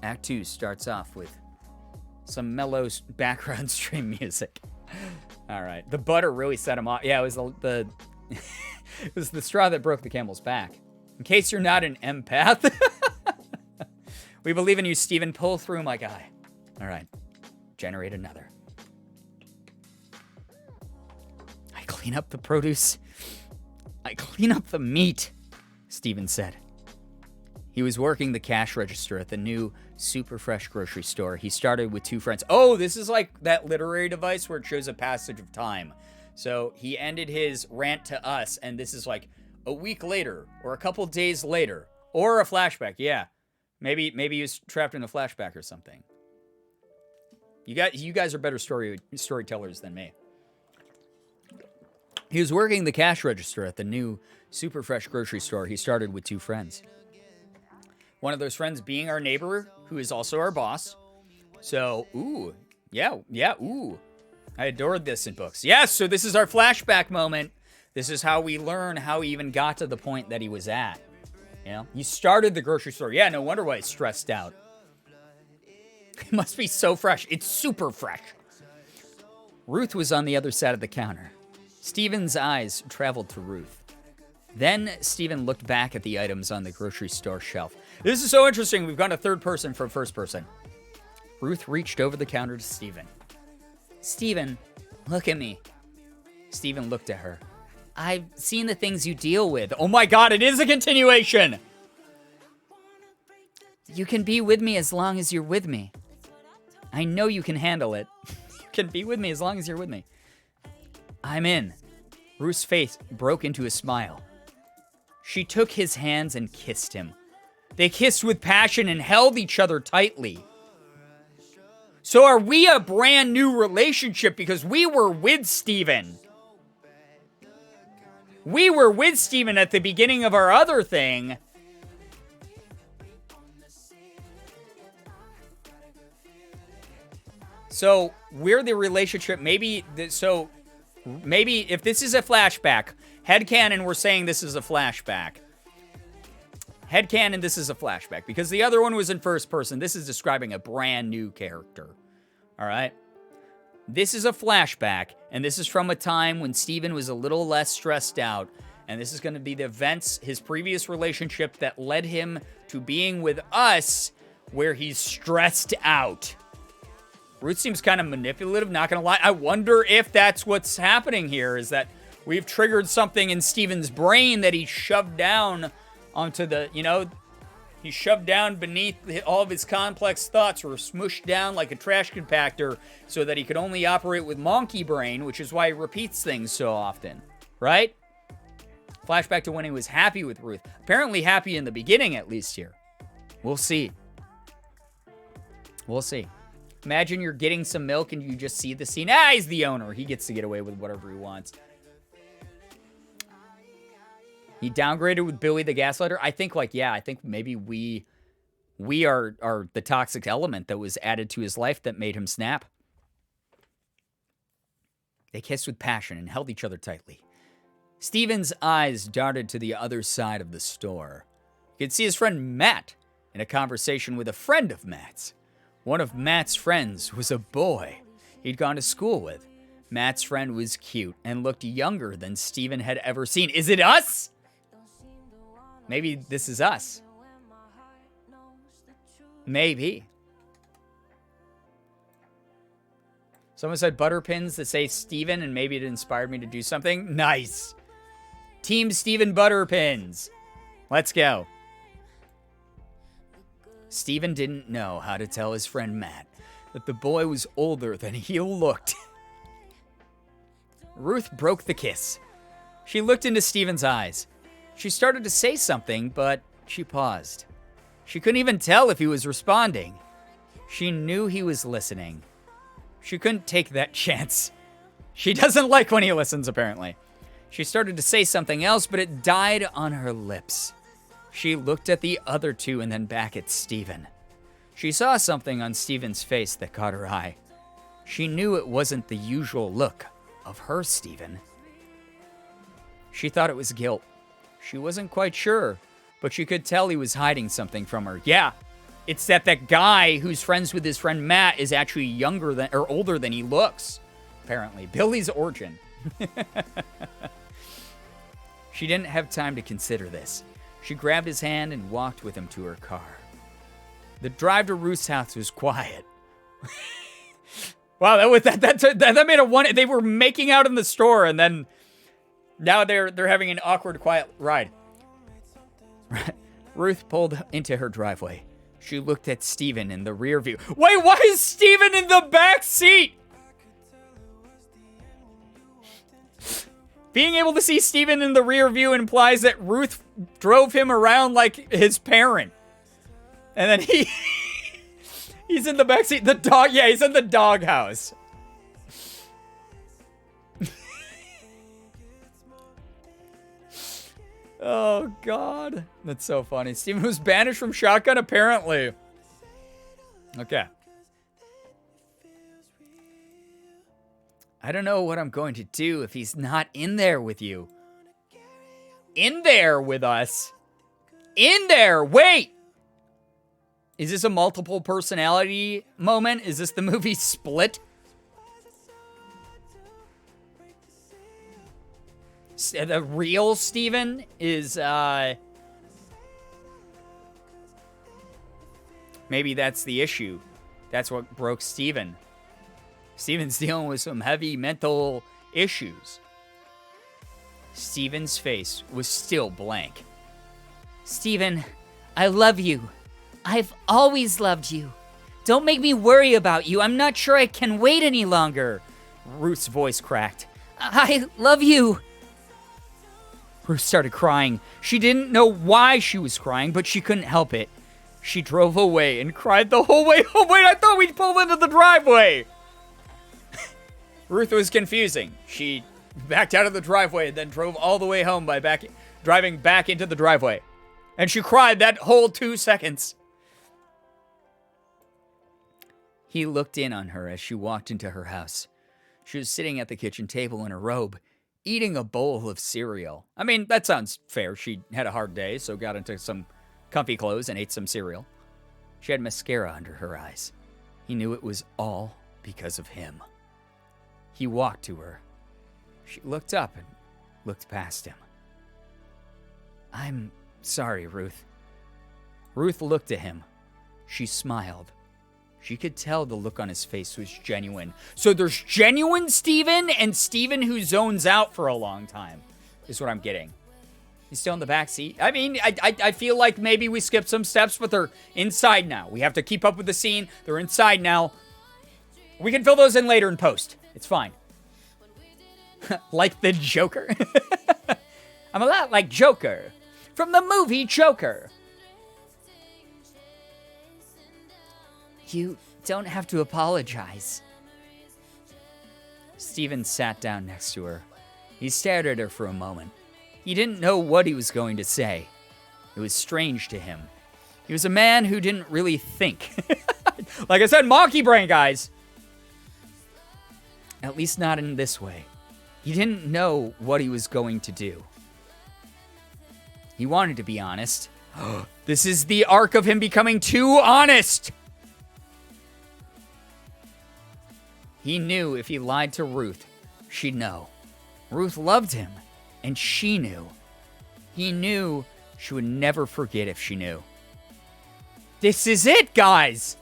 [SPEAKER 2] Act 2 starts off with some mellow background stream music. All right. The butter really set him off. Yeah, it was the it was the straw that broke the camel's back. In case you're not an empath. We believe in you, Steven. Pull through my guy. All right. Generate another. I clean up the produce. I clean up the meat, Steven said. He was working the cash register at the new super fresh grocery store. He started with 2 friends. Oh, this is like that literary device where it shows a passage of time. So he ended his rant to us, and this is like a week later, or a couple days later, or a flashback. Yeah, maybe he was trapped in a flashback or something. You guys are better storytellers than me. He was working the cash register at the new super fresh grocery store. He started with 2 friends. One of those friends being our neighbor, who is also our boss. So, ooh. I adored this in books. Yes, so this is our flashback moment. This is how we learn how he even got to the point that he was at. You know, he started the grocery store. Yeah, no wonder why he's stressed out. It must be so fresh. It's super fresh. Ruth was on the other side of the counter. Steven's eyes traveled to Ruth. Then Steven looked back at the items on the grocery store shelf. This is so interesting. We've gone to third person from first person. Ruth reached over the counter to Steven. Steven, look at me. Steven looked at her. I've seen the things you deal with. Oh my God, it is a continuation. You can be with me as long as you're with me. I know you can handle it. You can be with me as long as you're with me. I'm in. Ruth's face broke into a smile. She took his hands and kissed him. They kissed with passion and held each other tightly. So are we a brand new relationship because we were with Steven? We were with Steven at the beginning of our other thing. So we're the relationship. Maybe if this is a flashback, headcanon, we're saying this is a flashback. Headcanon, this is a flashback. Because the other one was in first person. This is describing a brand new character. All right? This is a flashback. And this is from a time when Steven was a little less stressed out. And this is going to be the events, his previous relationship that led him to being with us, where he's stressed out. Ruth seems kind of manipulative, not going to lie. I wonder if that's what's happening here, is that we've triggered something in Steven's brain that he shoved down onto the, you know, he shoved down beneath all of his complex thoughts, or smushed down like a trash compactor so that he could only operate with monkey brain, which is why he repeats things so often, right? Flashback to when he was happy with Ruth. Apparently happy in the beginning, at least here. We'll see. We'll see. Imagine you're getting some milk and you just see the scene. Ah, he's the owner. He gets to get away with whatever he wants. He downgraded with Billy the Gaslighter. I think, I think maybe we are the toxic element that was added to his life that made him snap. They kissed with passion and held each other tightly. Steven's eyes darted to the other side of the store. You could see his friend Matt in a conversation with a friend of Matt's. One of Matt's friends was a boy he'd gone to school with. Matt's friend was cute and looked younger than Steven had ever seen. Is it us? Maybe this is us. Maybe. Someone said butter pins that say Steven, and maybe it inspired me to do something. Nice. Team Steven butter pins. Let's go. Steven didn't know how to tell his friend Matt that the boy was older than he looked. Ruth broke the kiss. She looked into Steven's eyes. She started to say something, but she paused. She couldn't even tell if he was responding. She knew he was listening. She couldn't take that chance. She doesn't like when he listens, apparently. She started to say something else, but it died on her lips. She looked at the other two and then back at Steven. She saw something on Steven's face that caught her eye. She knew it wasn't the usual look of her Steven. She thought it was guilt. She wasn't quite sure, but she could tell he was hiding something from her. Yeah, it's that guy who's friends with his friend Matt is actually younger than or older than he looks, apparently. Billy's origin. She didn't have time to consider this. She grabbed his hand and walked with him to her car. The drive to Ruth's house was quiet. Wow, that made a one. They were making out in the store, and then now they're having an awkward, quiet ride. Ruth pulled into her driveway. She looked at Steven in the rear view. Wait, why is Steven in the back seat? Being able to see Steven in the rear view implies that Ruth drove him around like his parent. And then he's in the back seat. The dog, yeah, he's in the doghouse. Oh, God. That's so funny. Steven was banished from Shotgun, apparently. Okay. I don't know what I'm going to do if he's not in there with you. In there with us. In there. Wait. Is this a multiple personality moment? Is this the movie Split? The real Steven is, maybe that's the issue. That's what broke Steven. Steven's dealing with some heavy mental issues. Steven's face was still blank.
[SPEAKER 5] Steven, I love you. I've always loved you. Don't make me worry about you. I'm not sure I can wait any longer.
[SPEAKER 2] Ruth's voice cracked.
[SPEAKER 5] I love you.
[SPEAKER 2] Ruth started crying. She didn't know why she was crying, but she couldn't help it. She drove away and cried the whole way home. Wait, I thought we'd pulled into the driveway. Ruth was confusing. She backed out of the driveway and then drove all the way home by driving back into the driveway. And she cried that whole 2 seconds. He looked in on her as she walked into her house. She was sitting at the kitchen table in a robe, eating a bowl of cereal. I mean, that sounds fair. She had a hard day, so got into some comfy clothes and ate some cereal. She had mascara under her eyes. He knew it was all because of him. He walked to her. She looked up and looked past him. I'm sorry, Ruth. Ruth looked at him. She smiled. She could tell the look on his face was genuine. So there's genuine Steven and Steven who zones out for a long time, is what I'm getting. He's still in the back seat. I mean, I feel like maybe we skipped some steps, but they're inside now. We have to keep up with the scene. They're inside now. We can fill those in later in post. It's fine. Like the Joker. I'm a lot like Joker from the movie Joker.
[SPEAKER 5] You don't have to apologize.
[SPEAKER 2] Steven sat down next to her. He stared at her for a moment. He didn't know what he was going to say. It was strange to him. He was a man who didn't really think. Like I said, monkey brain, guys. At least not in this way. He didn't know what he was going to do. He wanted to be honest. This is the arc of him becoming too honest. He knew if he lied to Ruth, she'd know. Ruth loved him, and she knew. He knew she would never forget if she knew. This is it, guys.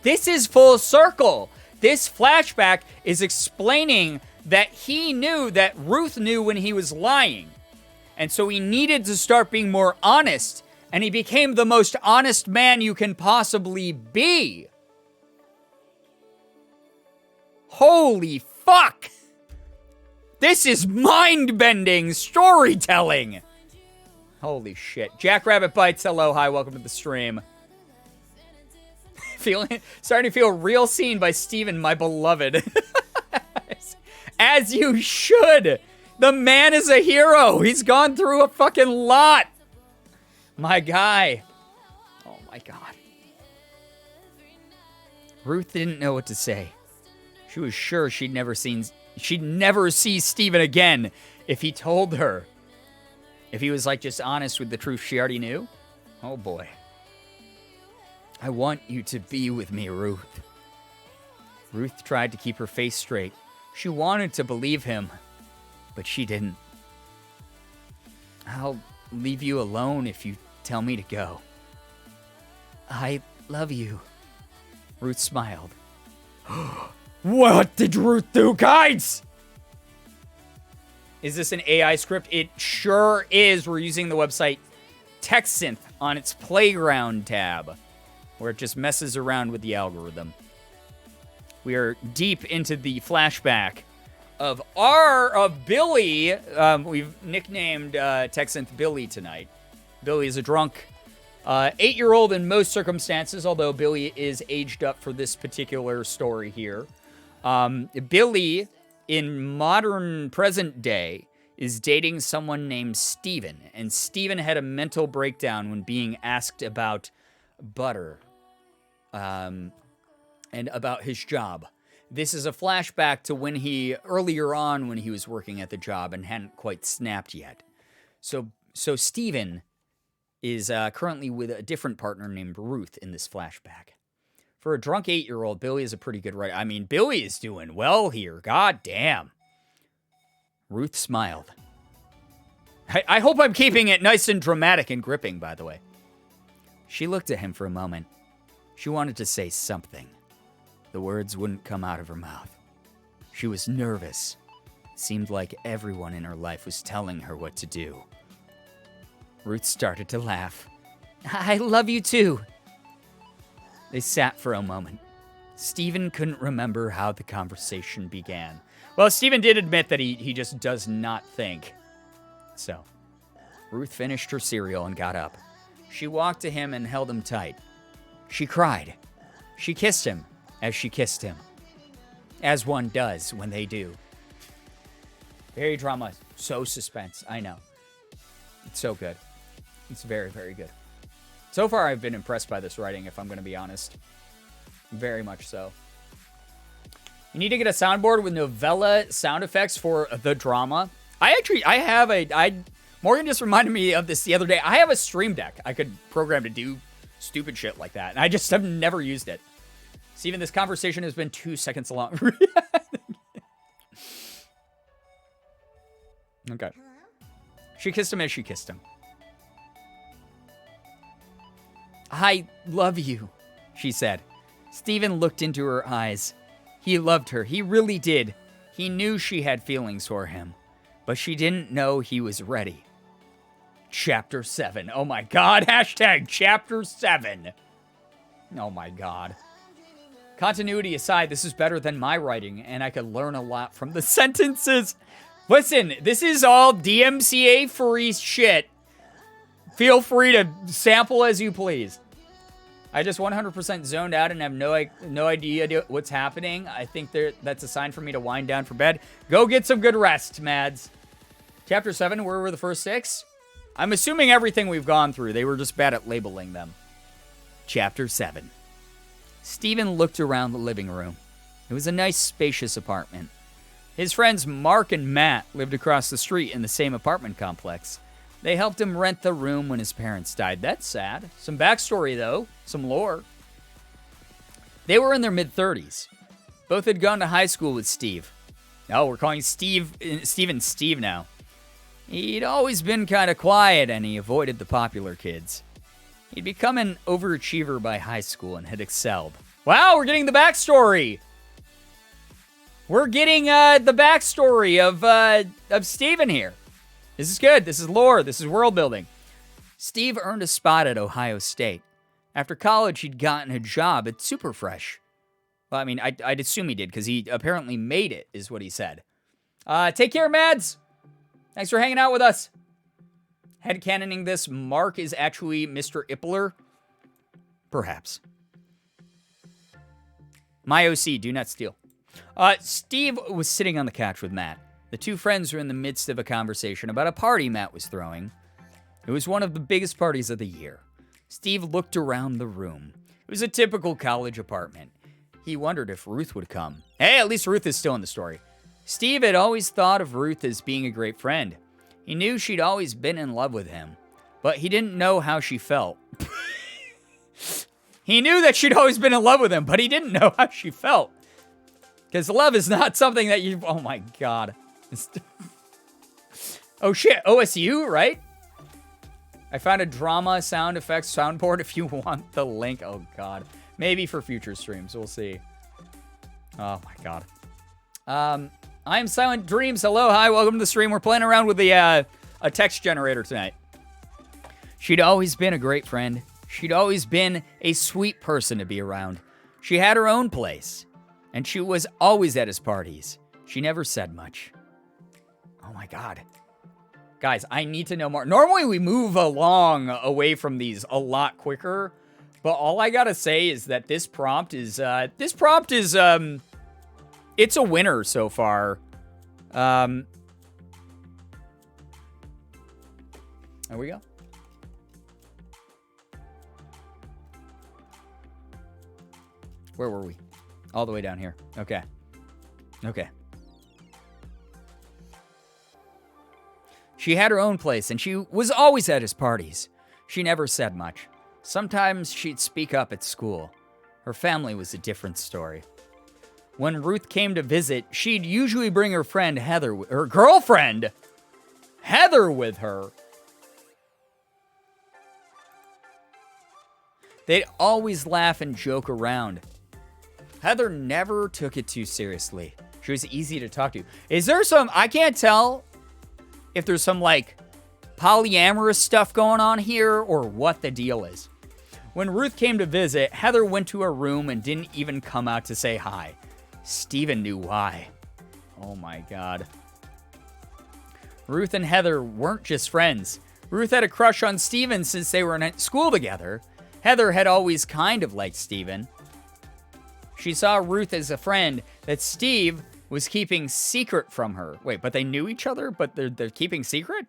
[SPEAKER 2] This is full circle. This flashback is explaining that he knew that Ruth knew when he was lying. And so he needed to start being more honest. And he became the most honest man you can possibly be. Holy fuck! This is mind-bending storytelling! Holy shit. Jackrabbit Bites, hello, hi, welcome to the stream. Starting to feel real seen by Steven, my beloved. As you should! The man is a hero! He's gone through a fucking lot! My guy. Oh my god. Ruth didn't know what to say. She was sure she'd never see Steven again if he told her. If he was just honest with the truth she already knew. Oh boy. I want you to be with me, Ruth. Ruth tried to keep her face straight. She wanted to believe him, but she didn't. I'll leave you alone if you tell me to go. I love you. Ruth smiled. What did Ruth do, guys? Is this an AI script? It sure is. We're using the website TextSynth on its Playground tab, where it just messes around with the algorithm. We are deep into the flashback of Billy. We've nicknamed TextSynth Billy tonight. Billy is a drunk 8-year-old in most circumstances, although Billy is aged up for this particular story here. Billy, in modern present day, is dating someone named Steven, and Steven had a mental breakdown when being asked about butter and about his job. This is a flashback to earlier on when he was working at the job and hadn't quite snapped yet. So Steven is currently with a different partner named Ruth in this flashback. For a drunk 8-year-old, Billy is a pretty good writer. I mean, Billy is doing well here. God damn. Ruth smiled. I hope I'm keeping it nice and dramatic and gripping, by the way. She looked at him for a moment. She wanted to say something. The words wouldn't come out of her mouth. She was nervous. Seemed like everyone in her life was telling her what to do. Ruth started to laugh. I love you too. They sat for a moment. Steven couldn't remember how the conversation began. Well, Steven did admit that he just does not think. So, Ruth finished her cereal and got up. She walked to him and held him tight. She cried. She kissed him as she kissed him. As one does when they do. Very drama. So suspense. I know. It's so good. It's very, very good. So far, I've been impressed by this writing, if I'm going to be honest. Very much so. You need to get a soundboard with novella sound effects for the drama. Morgan just reminded me of this the other day. I have a Stream Deck I could program to do stupid shit like that, and I just have never used it. Steven, this conversation has been 2 seconds long. Okay. She kissed him as she kissed him. I love you, she said. Steven looked into her eyes. He loved her. He really did. He knew she had feelings for him, but she didn't know he was ready. Chapter 7. Oh my god. Hashtag Chapter 7. Oh my god. Continuity aside, this is better than my writing, and I could learn a lot from the sentences. Listen, this is all DMCA free shit. Feel free to sample as you please. I just 100% zoned out and have no idea what's happening. I think that's a sign for me to wind down for bed. Go get some good rest, Mads. Chapter 7, where were the first 6? I'm assuming everything we've gone through. They were just bad at labeling them. Chapter 7. Steven looked around the living room. It was a nice, spacious apartment. His friends Mark and Matt lived across the street in the same apartment complex. They helped him rent the room when his parents died. That's sad. Some backstory, though. Some lore. They were in their mid-30s. Both had gone to high school with Steve. Oh, we're calling Steven Steve now. He'd always been kind of quiet, and he avoided the popular kids. He'd become an overachiever by high school and had excelled. Wow, we're getting the backstory! We're getting the backstory of Steven here. This is good. This is lore. This is world building. Steve earned a spot at Ohio State. After college, he'd gotten a job at Superfresh. Well, I mean, I'd assume he did, because he apparently made it, is what he said. Take care, Mads! Thanks for hanging out with us. Headcanoning this, Mark is actually Mr. Ippler? Perhaps. My OC, do not steal. Steve was sitting on the couch with Matt. The two friends were in the midst of a conversation about a party Matt was throwing. It was one of the biggest parties of the year. Steve looked around the room. It was a typical college apartment. He wondered if Ruth would come. Hey, at least Ruth is still in the story. Steve had always thought of Ruth as being a great friend. He knew she'd always been in love with him, but he didn't know how she felt. He knew that she'd always been in love with him, but he didn't know how she felt. Because love is not something that you... Oh, my God. Oh, shit. OSU, right? I found a drama sound effects soundboard if you want the link. Oh, God. Maybe for future streams. We'll see. Oh, my God. I am Silent Dreams. Hello, hi, welcome to the stream. We're playing around with the a text generator tonight. She'd always been a great friend. She'd always been a sweet person to be around. She had her own place, and she was always at his parties. She never said much. Oh my God. Guys, I need to know more. Normally we move along away from these a lot quicker, but all I gotta say is that this prompt is, it's a winner so far. There we go. Where were we? All the way down here. Okay. Okay. She had her own place, and she was always at his parties. She never said much. Sometimes she'd speak up at school. Her family was a different story. When Ruth came to visit, she'd usually bring her friend Heather, her girlfriend, Heather, with her. They'd always laugh and joke around. Heather never took it too seriously. She was easy to talk to. Is there some, I can't tell if there's some like polyamorous stuff going on here or what the deal is. When Ruth came to visit, Heather went to her room and didn't even come out to say hi. Steven knew why. Oh my God. Ruth and Heather weren't just friends. Ruth had a crush on Steven since they were in school together. Heather had always kind of liked Steven. She saw Ruth as a friend that Steve was keeping secret from her. Wait, but they knew each other, but they're keeping secret?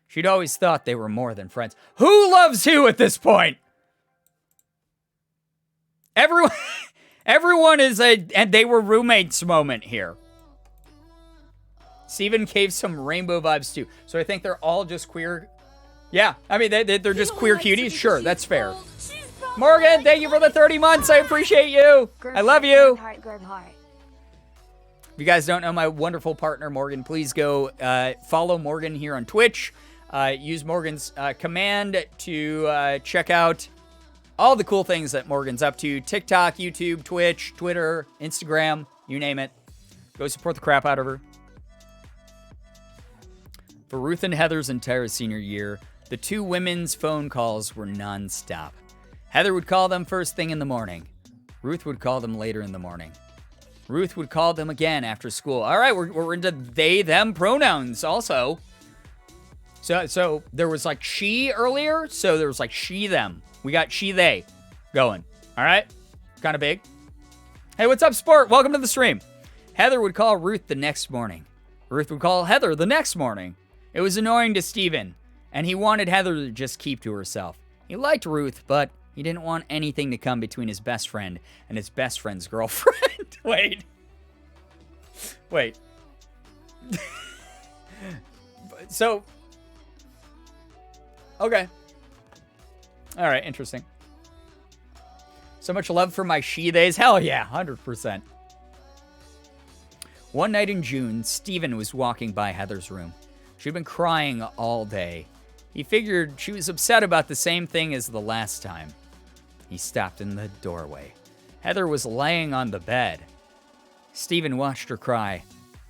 [SPEAKER 2] She'd always thought they were more than friends. Who loves who at this point? Everyone is and they were roommates moment here. Steven gave some rainbow vibes too. So I think they're all just queer. Yeah, I mean, they're just queer cuties. Sure, that's fair. Morgan, thank you for the 30 months. I appreciate you. I love you. If you guys don't know my wonderful partner, Morgan, please go follow Morgan here on Twitch. Use Morgan's command to check out all the cool things that Morgan's up to. TikTok, YouTube, Twitch, Twitter, Instagram, you name it. Go support the crap out of her. For Ruth and Heather's entire senior year, the two women's phone calls were non-stop. Heather would call them first thing in the morning. Ruth would call them later in the morning. Ruth would call them again after school. All right, we're into they, them pronouns also. So there was like she earlier, so there was like she, them. We got she, they going. All right? Kind of big. Hey, what's up, sport? Welcome to the stream. Heather would call Ruth the next morning. Ruth would call Heather the next morning. It was annoying to Steven, and he wanted Heather to just keep to herself. He liked Ruth, but he didn't want anything to come between his best friend and his best friend's girlfriend. Wait. So, okay. All right, interesting. So much love for my she-theys. Hell yeah, 100%. One night in June, Steven was walking by Heather's room. She'd been crying all day. He figured she was upset about the same thing as the last time. He stopped in the doorway. Heather was laying on the bed. Steven watched her cry.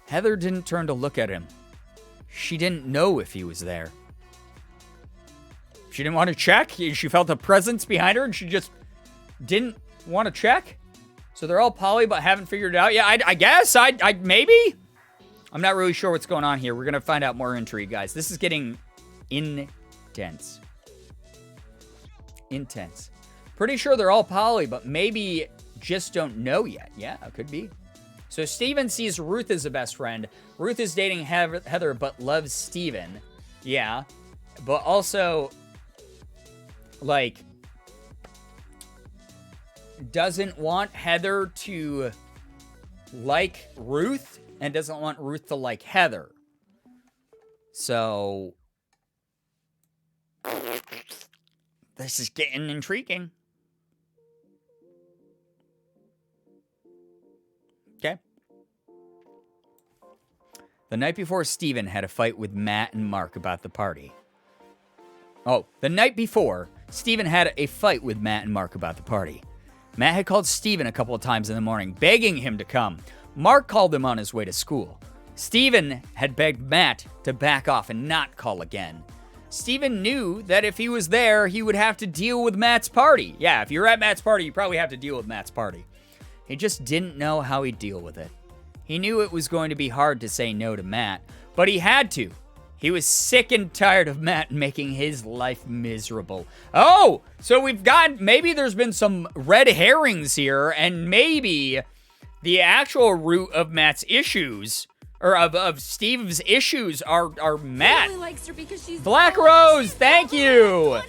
[SPEAKER 2] Heather didn't turn to look at him. She didn't know if he was there. She didn't want to check. She felt a presence behind her and she just didn't want to check. So they're all poly but haven't figured it out. Yeah, I guess. I maybe. I'm not really sure what's going on here. We're going to find out more intrigue, guys. This is getting intense. Intense. Pretty sure they're all poly, but maybe just don't know yet. Yeah, it could be. So Steven sees Ruth as a best friend. Ruth is dating Heather, but loves Steven. Yeah. But also, like, doesn't want Heather to like Ruth and doesn't want Ruth to like Heather. So, this is getting intriguing. Okay. The night before, Steven had a fight with Matt and Mark about the party. Oh, the night before, Steven had a fight with Matt and Mark about the party. Matt had called Steven a couple of times in the morning, begging him to come. Mark called him on his way to school. Steven had begged Matt to back off and not call again. Steven knew that if he was there, he would have to deal with Matt's party. Yeah, if you're at Matt's party, you probably have to deal with Matt's party. He just didn't know how he'd deal with it. He knew it was going to be hard to say no to Matt, but he had to. He was sick and tired of Matt making his life miserable. Oh, so we've got, maybe there's been some red herrings here, and maybe the actual root of Matt's issues, or of Steve's issues, are Matt.
[SPEAKER 4] Really likes her because she's
[SPEAKER 2] Black Rose, thank you.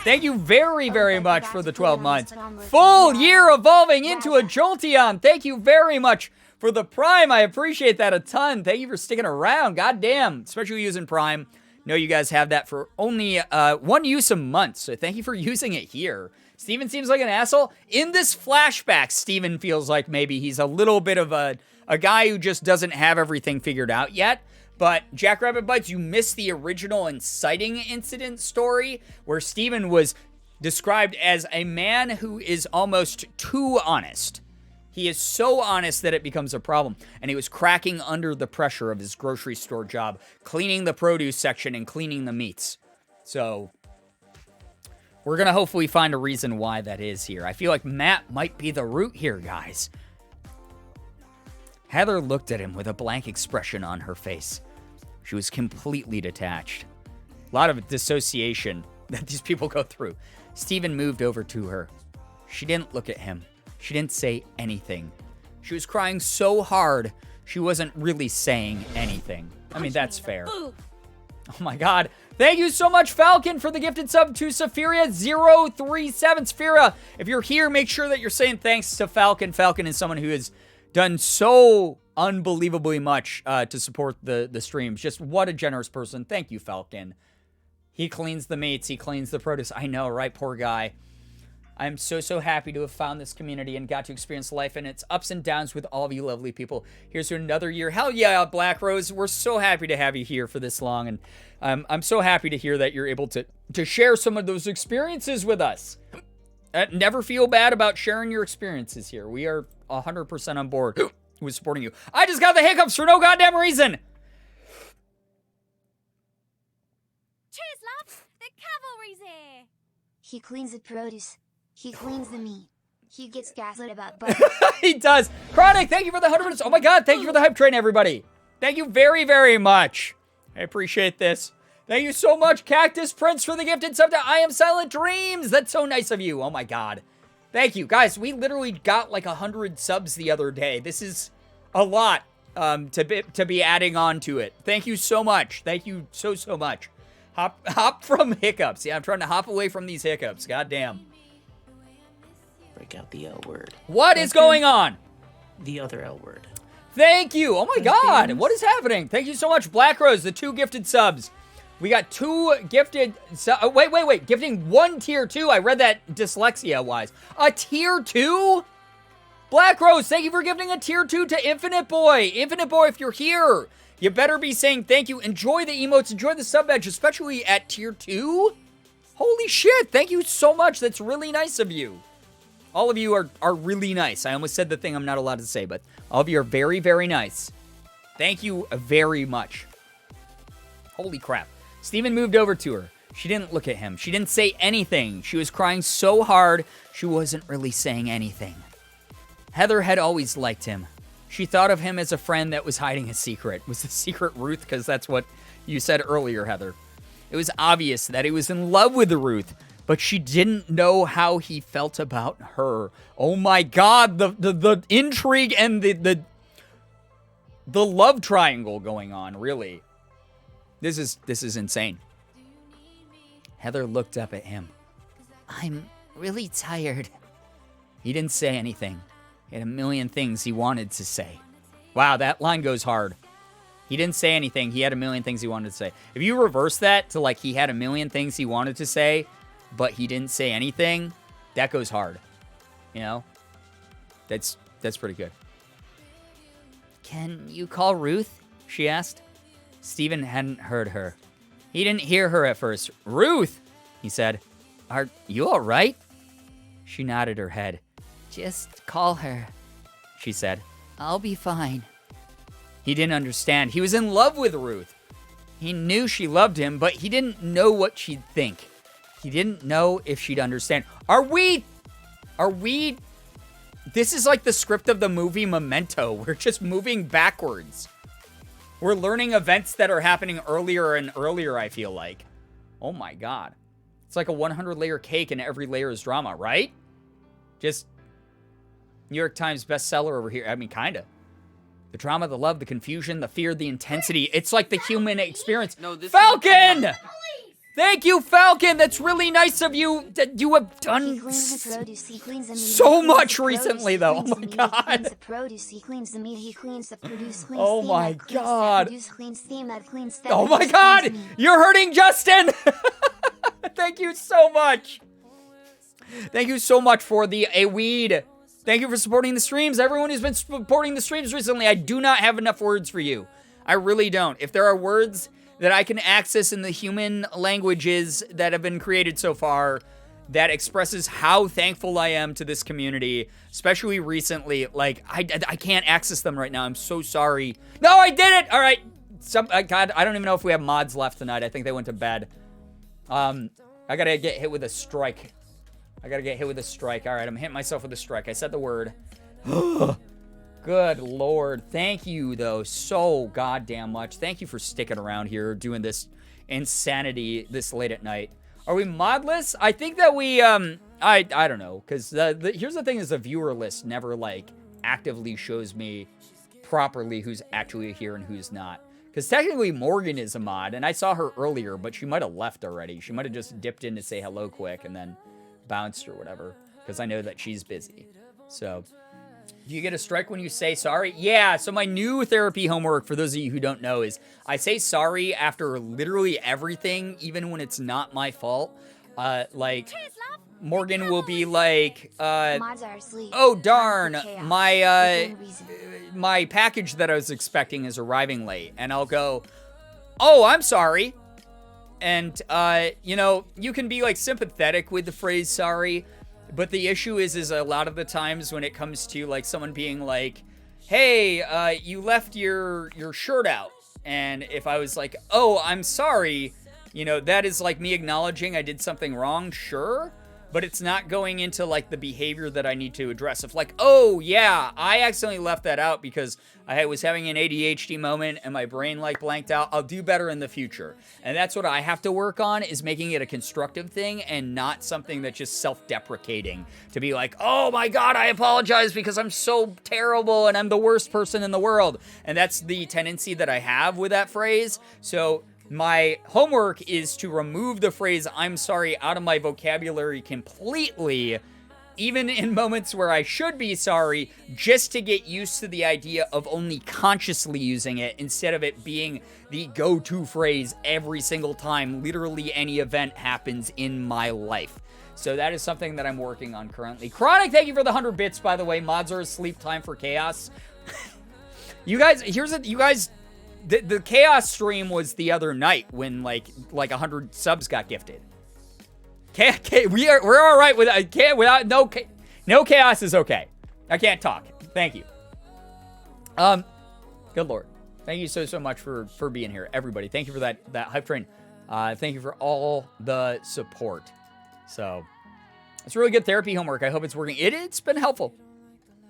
[SPEAKER 2] Thank you very, very much for the 12 months. Full year evolving into a Jolteon. Thank you very much for the Prime. I appreciate that a ton. Thank you for sticking around. God damn. Especially using Prime. Know you guys have that for only one use a month. So thank you for using it here. Steven seems like an asshole. In this flashback, Steven feels like maybe he's a little bit of a guy who just doesn't have everything figured out yet. But Jackrabbit Bites, you missed the original inciting incident story where Steven was described as a man who is almost too honest. He is so honest that it becomes a problem. And he was cracking under the pressure of his grocery store job, cleaning the produce section and cleaning the meats. So we're going to hopefully find a reason why that is here. I feel like Matt might be the root here, guys. Heather looked at him with a blank expression on her face. She was completely detached. A lot of dissociation that these people go through. Steven moved over to her. She didn't look at him. She didn't say anything. She was crying so hard, she wasn't really saying anything. I mean, that's fair. Oh my god. Thank you so much, Falcon, for the gifted sub to Saphiria037. Saphira, if you're here, make sure that you're saying thanks to Falcon. Falcon is someone who has done so unbelievably much to support the streams. Just what a generous person. Thank you, Falcon. He cleans the meats. He cleans the produce. I know, right? Poor guy. I'm so happy to have found this community and got to experience life and its ups and downs with all of you lovely people. Here's to another year. Hell yeah, Black Rose. We're so happy to have you here for this long. And I'm so happy to hear that you're able to share some of those experiences with us. Never feel bad about sharing your experiences here. We are 100% on board with supporting you. I just got the hiccups for no goddamn reason.
[SPEAKER 4] Cheers, love. The cavalry's here.
[SPEAKER 3] He cleans the produce. He cleans the meat. He gets gaslit about butter.
[SPEAKER 2] He does. Chronic, thank you for the 100 minutes. Oh my god, thank you for the hype train, everybody. Thank you very, very much. I appreciate this. Thank you so much, Cactus Prince, for the gifted sub to I Am Silent Dreams. That's so nice of you. Oh my god. Thank you. Guys, we literally got like 100 subs the other day. This is a lot to be adding on to it. Thank you so much. Thank you so much. Hop from hiccups. Yeah, I'm trying to hop away from these hiccups. God damn.
[SPEAKER 6] Break out the L word.
[SPEAKER 2] What is going on?
[SPEAKER 6] The other L word.
[SPEAKER 2] Thank you. Oh my God. What is happening? Thank you so much. Black Rose, the 2 gifted subs. We got 2 gifted. Wait. Gifting 1 tier 2. I read that dyslexia wise. A tier 2? Black Rose, thank you for gifting a tier 2 to Infinite Boy. Infinite Boy, if you're here, you better be saying thank you. Enjoy the emotes. Enjoy the sub badge, especially at tier 2. Holy shit. Thank you so much. That's really nice of you. All of you are really nice. I almost said the thing I'm not allowed to say, but all of you are very, very nice. Thank you very much. Holy crap. Steven moved over to her. She didn't look at him. She didn't say anything. She was crying so hard, she wasn't really saying anything. Heather had always liked him. She thought of him as a friend that was hiding a secret. Was the secret Ruth? Because that's what you said earlier, Heather. It was obvious that he was in love with Ruth, but she didn't know how he felt about her. Oh my God, the intrigue and the love triangle going on, really. This is insane. Heather looked up at him.
[SPEAKER 5] I'm really tired.
[SPEAKER 2] He didn't say anything. He had a million things he wanted to say. Wow, that line goes hard. He didn't say anything. He had a million things he wanted to say. If you reverse that to like he had a million things he wanted to say, but he didn't say anything, that goes hard. You know? That's pretty good.
[SPEAKER 5] Can you call Ruth?
[SPEAKER 2] She asked. Steven hadn't heard her. He didn't hear her at first. Ruth, he said. Are you all right? She nodded her head.
[SPEAKER 5] Just call her,
[SPEAKER 2] she said.
[SPEAKER 5] I'll be fine.
[SPEAKER 2] He didn't understand. He was in love with Ruth. He knew she loved him, but he didn't know what she'd think. He didn't know if she'd understand. Are we... This is like the script of the movie Memento. We're just moving backwards. We're learning events that are happening earlier and earlier, I feel like. Oh my God. It's like a 100-layer cake and every layer is drama, right? Just New York Times bestseller over here. I mean, kind of. The drama, the love, the confusion, the fear, the intensity. It's like the human experience. No, Falcon! Thank you, Falcon. That's really nice of you. You have done so much recently, though. Oh my God. Oh my God. Oh my God. You're hurting Justin. Thank you so much. Thank you so much for the weed. Thank you for supporting the streams. Everyone who's been supporting the streams recently, I do not have enough words for you. I really don't. If there are words that I can access in the human languages that have been created so far that expresses how thankful I am to this community, especially recently, like, I can't access them right now. I'm so sorry. No, I did it! All right. God, I don't even know if we have mods left tonight. I think they went to bed. I gotta get hit with a strike. All right, I'm hitting myself with a strike. I said the word. Good Lord. Thank you, though, so goddamn much. Thank you for sticking around here, doing this insanity this late at night. Are we modless? I think that we, I don't know, because here's the thing is the viewer list never, like, actively shows me properly who's actually here and who's not. Because technically Morgan is a mod, and I saw her earlier, but she might have left already. She might have just dipped in to say hello quick and then bounced or whatever, because I know that she's busy. So, do you get a strike when you say sorry? Yeah, so my new therapy homework, for those of you who don't know, is I say sorry after literally everything, even when it's not my fault. Like, Morgan will be like, oh darn, my package that I was expecting is arriving late. And I'll go, oh, I'm sorry. And, you know, you can be, like, sympathetic with the phrase sorry, but the issue is a lot of the times when it comes to, like, someone being like, hey, you left your shirt out. And if I was like, oh, I'm sorry, you know, that is, like, me acknowledging I did something wrong, sure, but it's not going into, like, the behavior that I need to address. If, like, oh, yeah, I accidentally left that out because I was having an ADHD moment and my brain, like, blanked out, I'll do better in the future. And that's what I have to work on, is making it a constructive thing and not something that's just self-deprecating. To be like, oh, my God, I apologize because I'm so terrible and I'm the worst person in the world. And that's the tendency that I have with that phrase. So my homework is to remove the phrase I'm sorry out of my vocabulary completely even in moments where I should be sorry, just to get used to the idea of only consciously using it instead of it being the go-to phrase every single time literally any event happens in my life. So that is something that I'm working on currently. Chronic, thank you for the 100 bits, by the way. Mods are asleep, time for chaos. You guys, the chaos stream was the other night when like 100 subs got gifted. We're all right with without no chaos is okay. I can't talk. Thank you. Good Lord. Thank you so much for being here, everybody. Thank you for that hype train. Thank you for all the support. So, it's really good therapy homework. I hope it's working. It's been helpful.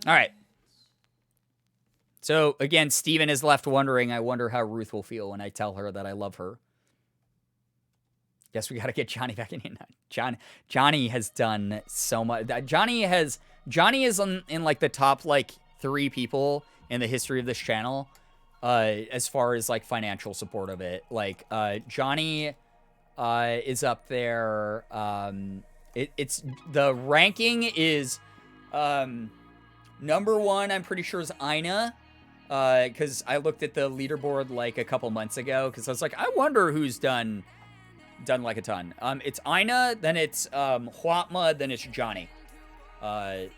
[SPEAKER 2] All right. So, again, Steven is left wondering, I wonder how Ruth will feel when I tell her that I love her. Guess we got to get Johnny back in here. Johnny has done so much. Johnny is in like the top like 3 people in the history of this channel as far as like financial support of it. Like Johnny is up there. It's the ranking is number 1, I'm pretty sure, is Ina. Because I looked at the leaderboard like a couple months ago because I was like, I wonder who's done like a ton. It's Ina, then it's Huatma, then it's Johnny. And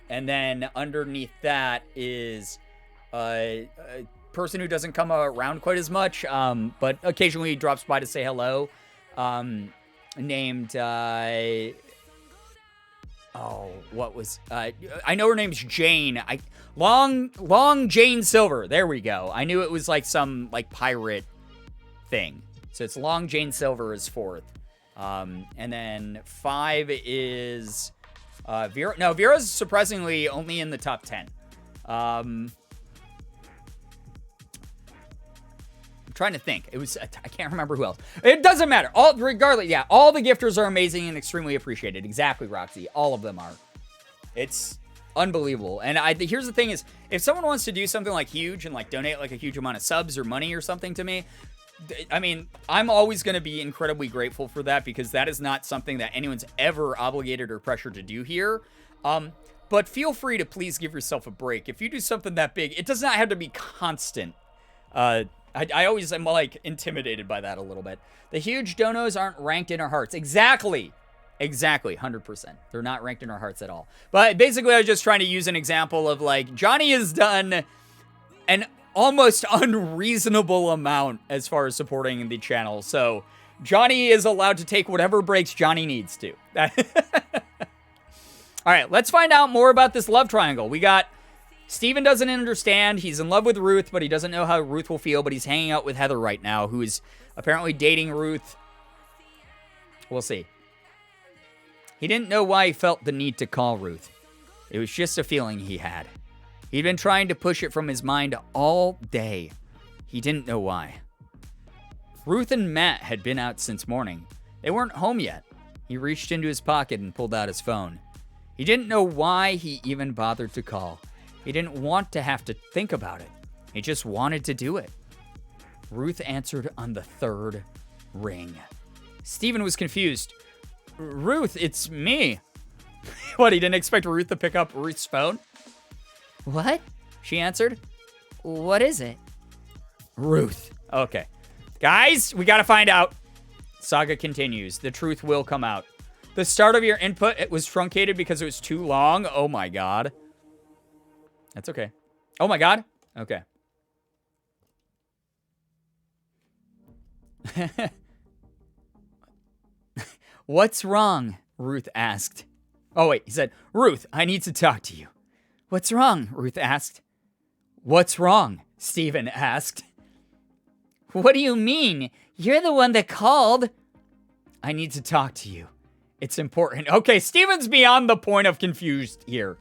[SPEAKER 2] then underneath that is a person who doesn't come around quite as much, but occasionally drops by to say hello. Named I know her name's Jane. Long Jane Silver. There we go. I knew it was like some like pirate thing. So it's Long Jane Silver is 4th. And then 5 is Vera. No, Vera's surprisingly only in the top 10. I'm trying to think. I can't remember who else. It doesn't matter. Regardless, yeah, all the gifters are amazing and extremely appreciated. Exactly, Roxy. All of them are. It's unbelievable. And here's the thing is, if someone wants to do something like huge and like donate like a huge amount of subs or money or something to me, I mean, I'm always going to be incredibly grateful for that because that is not something that anyone's ever obligated or pressured to do here. But feel free to please give yourself a break. If you do something that big, it does not have to be constant. I always am like intimidated by that a little bit. The huge donos aren't ranked in our hearts. Exactly, 100%. They're not ranked in our hearts at all. But basically, I was just trying to use an example of like Johnny has done an almost unreasonable amount as far as supporting the channel. So Johnny is allowed to take whatever breaks Johnny needs to. All right, let's find out more about this love triangle. We got Steven doesn't understand. He's in love with Ruth, but he doesn't know how Ruth will feel, but he's hanging out with Heather right now, who is apparently dating Ruth. We'll see. He didn't know why he felt the need to call Ruth. It was just a feeling he had. He'd been trying to push it from his mind all day. He didn't know why. Ruth and Matt had been out since morning. They weren't home yet. He reached into his pocket and pulled out his phone. He didn't know why he even bothered to call. He didn't want to have to think about it. He just wanted to do it. Ruth answered on the 3rd ring. Steven was confused. Ruth, it's me. What, he didn't expect Ruth to pick up Ruth's phone?
[SPEAKER 5] What?
[SPEAKER 2] She answered.
[SPEAKER 5] What is it?
[SPEAKER 2] Ruth. Okay. Guys, we gotta find out. Saga continues. The truth will come out. The start of your input, it was truncated because it was too long. Oh my god. That's okay. Oh my god. Okay. What's wrong? Ruth asked. Oh wait, he said, Ruth, I need to talk to you. What's wrong? Ruth asked. What's wrong? Steven asked. What do you mean? You're the one that called. I need to talk to you. It's important. Okay, Steven's beyond the point of confused here.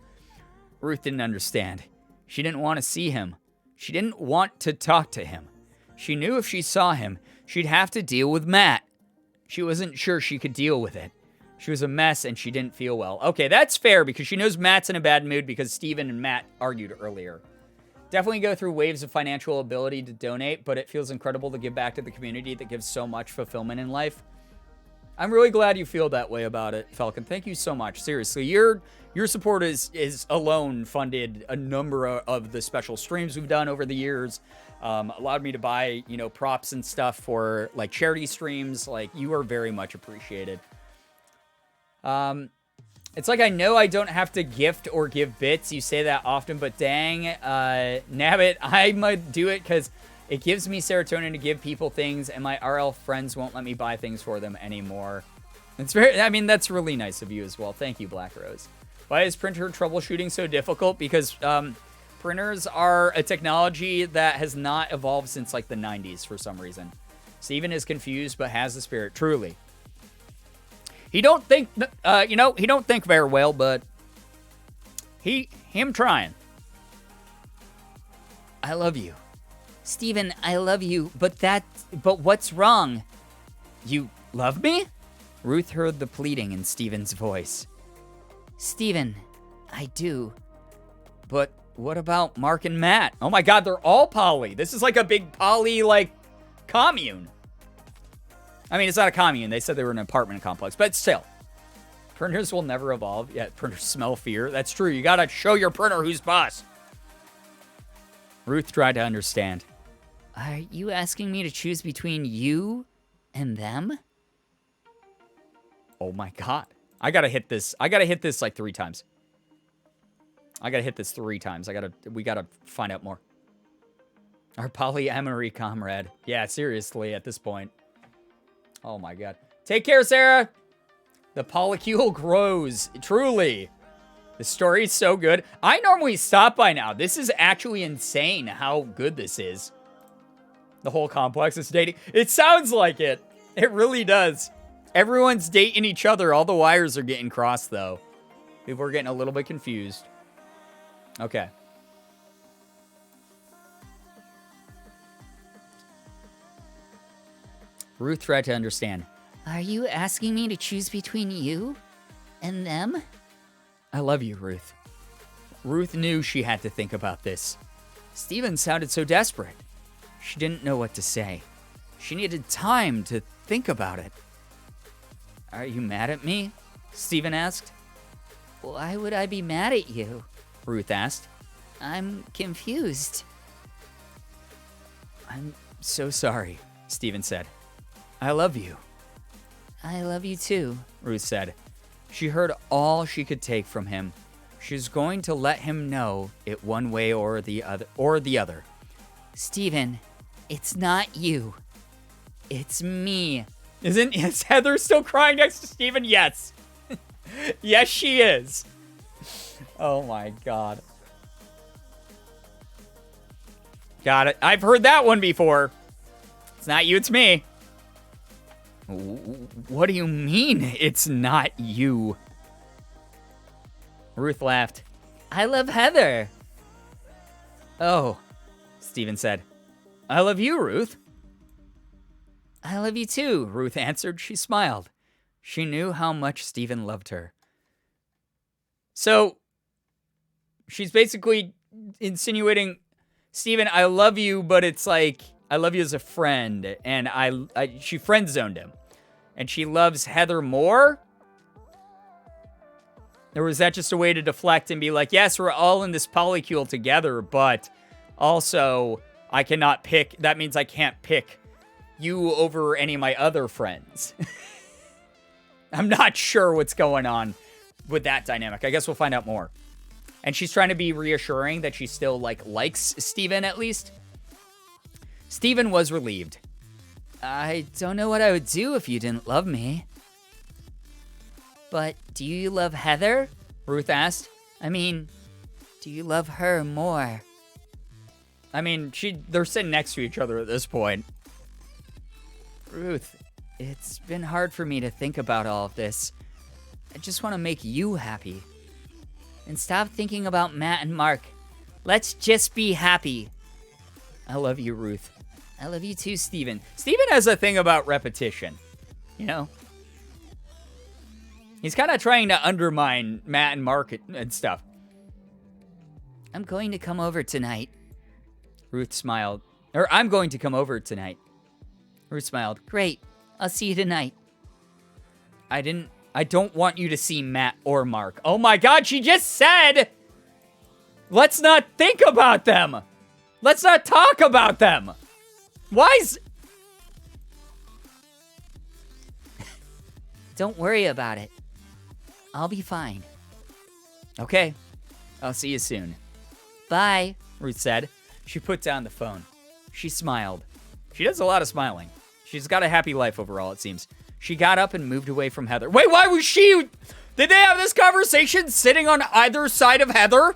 [SPEAKER 2] Ruth didn't understand. She didn't want to see him. She didn't want to talk to him. She knew if she saw him, she'd have to deal with Matt. She wasn't sure she could deal with it. She was a mess and she didn't feel well. Okay, that's fair because she knows Matt's in a bad mood because Steven and Matt argued earlier. Definitely go through waves of financial ability to donate, but it feels incredible to give back to the community that gives so much fulfillment in life. I'm really glad you feel that way about it, Falcon. Thank you so much. Seriously, your support is alone funded a number of the special streams we've done over the years. Allowed me to buy, you know, props and stuff for like charity streams. Like, you are very much appreciated. It's like, I know I don't have to gift or give bits. You say that often, but dang, nabbit, I might do it because it gives me serotonin to give people things, and my RL friends won't let me buy things for them anymore. It's very, I mean, that's really nice of you as well. Thank you, Black Rose. Why is printer troubleshooting so difficult? Because printers are a technology that has not evolved since like the 90s for some reason. Steven is confused, but has the spirit, truly. He don't think, you know, he don't think very well, but him trying.
[SPEAKER 5] I love you. Steven, I love you, but what's wrong?
[SPEAKER 2] You love me?
[SPEAKER 5] Ruth heard the pleading in Steven's voice. Steven, I do.
[SPEAKER 2] But what about Mark and Matt? Oh my god, they're all poly. This is like a big poly, like, commune. I mean, it's not a commune. They said they were in an apartment complex, but still. Printers will never evolve. Yeah, printers smell fear. That's true. You gotta show your printer who's boss. Ruth tried to understand.
[SPEAKER 5] Are you asking me to choose between you and them?
[SPEAKER 2] Oh my god. I gotta hit this. I gotta hit this like 3 times. I gotta hit this 3 times. We gotta find out more. Our polyamory comrade. Yeah, seriously, at this point. Oh my god. Take care, Sarah! The polycule grows. Truly. The story's so good. I normally stop by now. This is actually insane how good this is. The whole complex is dating. It sounds like it. It really does. Everyone's dating each other. All the wires are getting crossed, though. People are getting a little bit confused. Okay. Ruth tried to understand.
[SPEAKER 5] Are you asking me to choose between you and them?
[SPEAKER 2] I love you, Ruth. Ruth knew she had to think about this. Steven sounded so desperate. She didn't know what to say. She needed time to think about it. Are you mad at me? Steven asked.
[SPEAKER 5] Why would I be mad at you?
[SPEAKER 2] Ruth asked.
[SPEAKER 5] I'm confused.
[SPEAKER 2] I'm so sorry, Steven said. I love you.
[SPEAKER 5] I love you too,
[SPEAKER 2] Ruth said. She heard all she could take from him. She was going to let him know it one way or the other.
[SPEAKER 5] Steven, it's not you. It's me.
[SPEAKER 2] Is Heather still crying next to Steven? Yes. Yes, she is. Oh my god. Got it. I've heard that one before. It's not you, it's me. What do you mean, it's not you? Ruth laughed.
[SPEAKER 5] I love Heather.
[SPEAKER 2] Oh, Steven said. I love you, Ruth.
[SPEAKER 5] I love you too,
[SPEAKER 2] Ruth answered. She smiled. She knew how much Steven loved her. So, she's basically insinuating, Steven, I love you, but it's like, I love you as a friend, and she friend-zoned him. And she loves Heather more? Or was that just a way to deflect and be like, yes, we're all in this polycule together, but also I cannot pick, that means I can't pick you over any of my other friends. I'm not sure what's going on with that dynamic. I guess we'll find out more. And she's trying to be reassuring that she still likes Steven at least. Steven was relieved.
[SPEAKER 5] I don't know what I would do if you didn't love me. But do you love Heather?
[SPEAKER 2] Ruth asked.
[SPEAKER 5] I mean, do you love her more?
[SPEAKER 2] I mean, they're sitting next to each other at this point.
[SPEAKER 5] Ruth, it's been hard for me to think about all of this. I just want to make you happy. And stop thinking about Matt and Mark. Let's just be happy.
[SPEAKER 2] I love you, Ruth.
[SPEAKER 5] I love you too, Steven.
[SPEAKER 2] Steven has a thing about repetition. You know? He's kind of trying to undermine Matt and Mark and stuff.
[SPEAKER 5] I'm going to come over tonight.
[SPEAKER 2] Ruth smiled. I'm going to come over tonight. Ruth smiled.
[SPEAKER 5] Great. I'll see you tonight.
[SPEAKER 2] I don't want you to see Matt or Mark. Oh my God, she just said, let's not think about them. Let's not talk about them. Why is...
[SPEAKER 5] Don't worry about it. I'll be fine.
[SPEAKER 2] Okay, I'll see you soon,
[SPEAKER 5] Bye.
[SPEAKER 2] Ruth said. She put down the phone. She smiled. She does a lot of smiling. She's got a happy life overall, it seems. She got up and moved away from Heather. Wait, why was she... Did they have this conversation sitting on either side of Heather?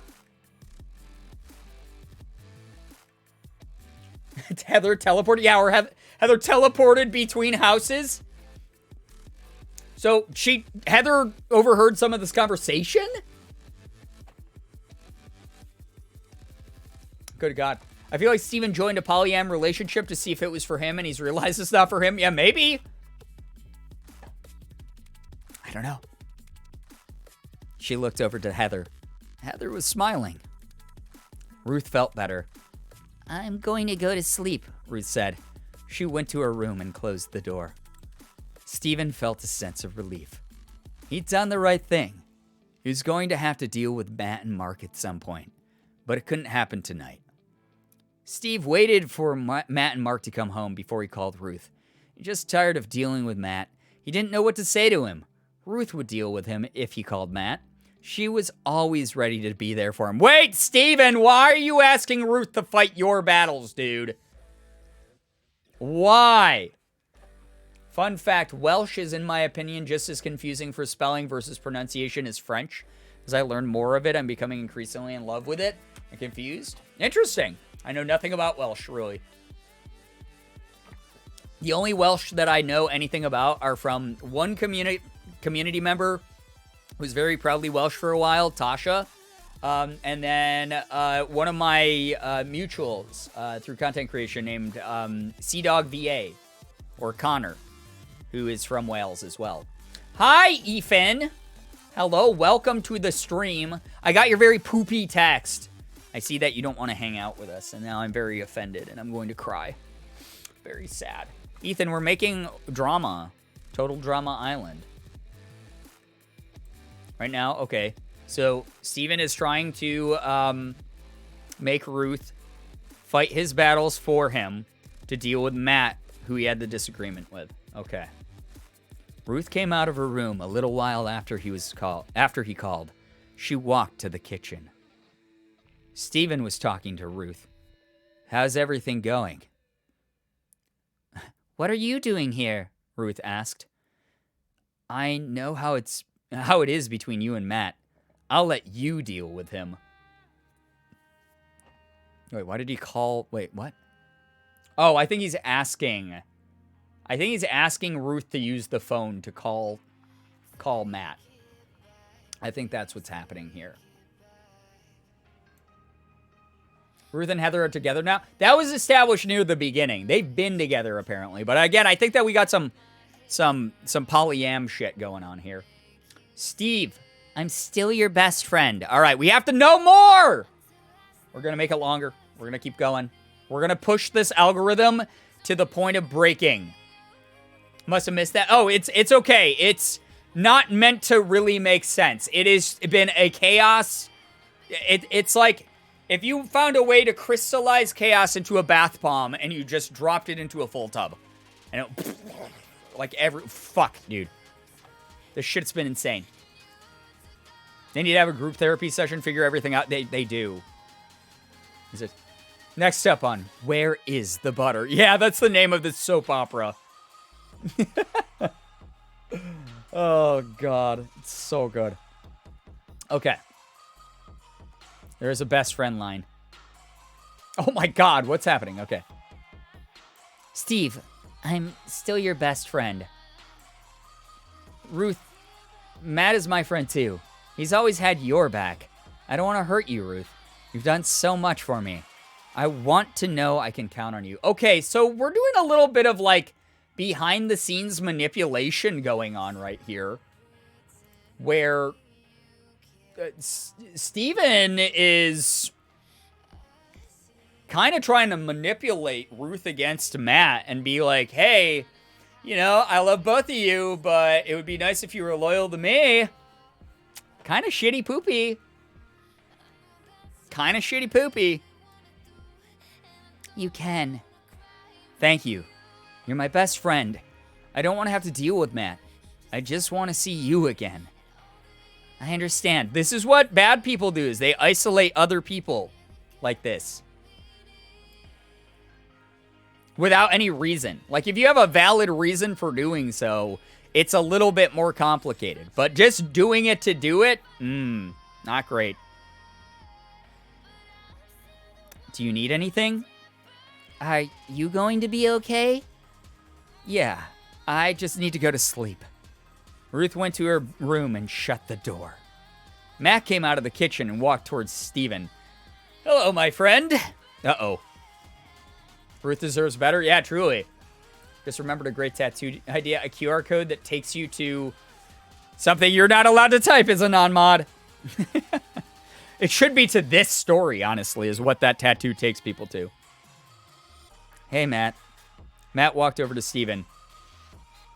[SPEAKER 2] Heather teleported? Yeah, or Heather teleported between houses? So, Heather overheard some of this conversation? Good God. I feel like Steven joined a polyam relationship to see if it was for him, and he's realized it's not for him. Yeah, maybe. I don't know. She looked over to Heather. Heather was smiling. Ruth felt better.
[SPEAKER 5] I'm going to go to sleep.
[SPEAKER 2] Ruth said. She went to her room and closed the door. Steven felt a sense of relief. He'd done the right thing. He was going to have to deal with Matt and Mark at some point, but it couldn't happen tonight. Steve waited for Matt and Mark to come home before he called Ruth. He just tired of dealing with Matt. He didn't know what to say to him. Ruth would deal with him if he called Matt. She was always ready to be there for him. Wait, Steven, why are you asking Ruth to fight your battles, dude? Why? Fun fact, Welsh is, in my opinion, just as confusing for spelling versus pronunciation as French. As I learn more of it, I'm becoming increasingly in love with it and confused. Interesting. I know nothing about Welsh, really. The only Welsh that I know anything about are from one community member who's very proudly Welsh for a while, Tasha. And then one of my mutuals through content creation named CDogVA, or Connor, who is from Wales as well. Hi, Ethan. Hello, welcome to the stream. I got your very poopy text. I see that you don't want to hang out with us, and now I'm very offended, and I'm going to cry. Very sad. Ethan, we're making drama. Total Drama Island. Right now? Okay. So, Steven is trying to make Ruth fight his battles for him to deal with Matt, who he had the disagreement with. Okay. Ruth came out of her room a little while after he called. She walked to the kitchen. Steven was talking to Ruth. How's everything going?
[SPEAKER 5] What are you doing here?
[SPEAKER 2] Ruth asked. I know how it is between you and Matt. I'll let you deal with him. Wait, why did he call... Wait, what? Oh, I think he's asking Ruth to use the phone to call Matt. I think that's what's happening here. Ruth and Heather are together now. That was established near the beginning. They've been together, apparently. But again, I think that we got some polyam shit going on here. Steve,
[SPEAKER 5] I'm still your best friend.
[SPEAKER 2] all right, we have to know more! We're going to make it longer. We're going to keep going. We're going to push this algorithm to the point of breaking. Must have missed that. Oh, it's okay. It's not meant to really make sense. It has been a chaos. It's like if you found a way to crystallize chaos into a bath bomb and you just dropped it into a full tub. And it, like fuck, dude. This shit's been insane. They need to have a group therapy session, figure everything out. They do. Is it? Next up on Where is the Butter? Yeah, that's the name of this soap opera. Oh, God. It's so good. Okay. There's a best friend line. Oh, my God. What's happening? Okay.
[SPEAKER 5] Steve, I'm still your best friend.
[SPEAKER 2] Ruth, Matt is my friend, too. He's always had your back. I don't want to hurt you, Ruth. You've done so much for me. I want to know I can count on you. Okay, so we're doing a little bit of, like, behind-the-scenes manipulation going on right here. Where Steven is kind of trying to manipulate Ruth against Matt and be like, hey, You know, I love both of you, but it would be nice if you were loyal to me. Kind of shitty poopy. Kind of shitty poopy.
[SPEAKER 5] You can.
[SPEAKER 2] Thank you. You're my best friend. I don't want to have to deal with Matt. I just want to see you again.
[SPEAKER 5] I understand.
[SPEAKER 2] This is what bad people do, is they isolate other people like this. Without any reason. Like, if you have a valid reason for doing so, it's a little bit more complicated. But just doing it to do it, not great. Do you need anything?
[SPEAKER 5] Are you going to be okay?
[SPEAKER 2] Yeah, I just need to go to sleep. Ruth went to her room and shut the door. Matt came out of the kitchen and walked towards Steven. Hello, my friend. Uh-oh. Ruth deserves better? Yeah, truly. Just remembered a great tattoo idea. A QR code that takes you to something you're not allowed to type as a non-mod. It should be to this story, honestly, is what that tattoo takes people to. Hey, Matt. Matt walked over to Steven.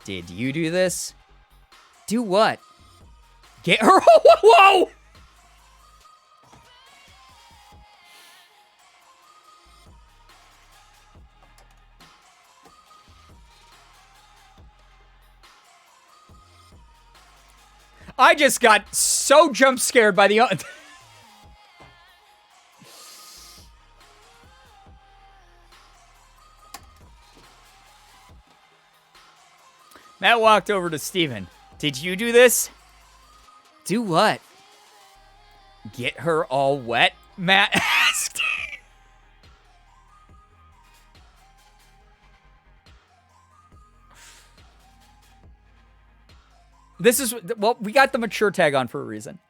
[SPEAKER 2] Did you do this?
[SPEAKER 5] Do what?
[SPEAKER 2] Get her. Whoa! I just got so jump scared by the. Matt walked over to Steven. Did you do this?
[SPEAKER 5] Do what?
[SPEAKER 2] Get her all wet? Matt asked. This is, well, we got the mature tag on for a reason.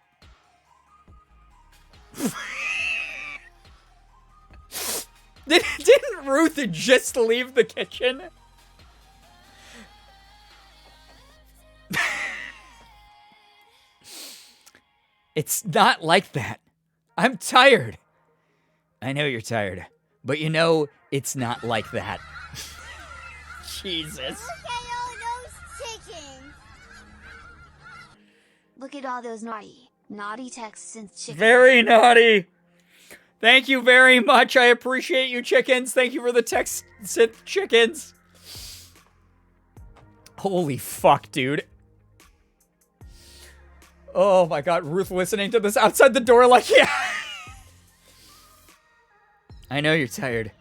[SPEAKER 2] Didn't Ruth just leave the kitchen? It's not like that. I'm tired. I know you're tired, but you know it's not like that. Jesus.
[SPEAKER 3] Look at all those chickens. Look at all those naughty texts and chickens.
[SPEAKER 2] Very naughty. Thank you very much. I appreciate you, chickens. Thank you for the text, Sith chickens. Holy fuck, dude. Oh my god, Ruth listening to this outside the door like, yeah. I know you're tired,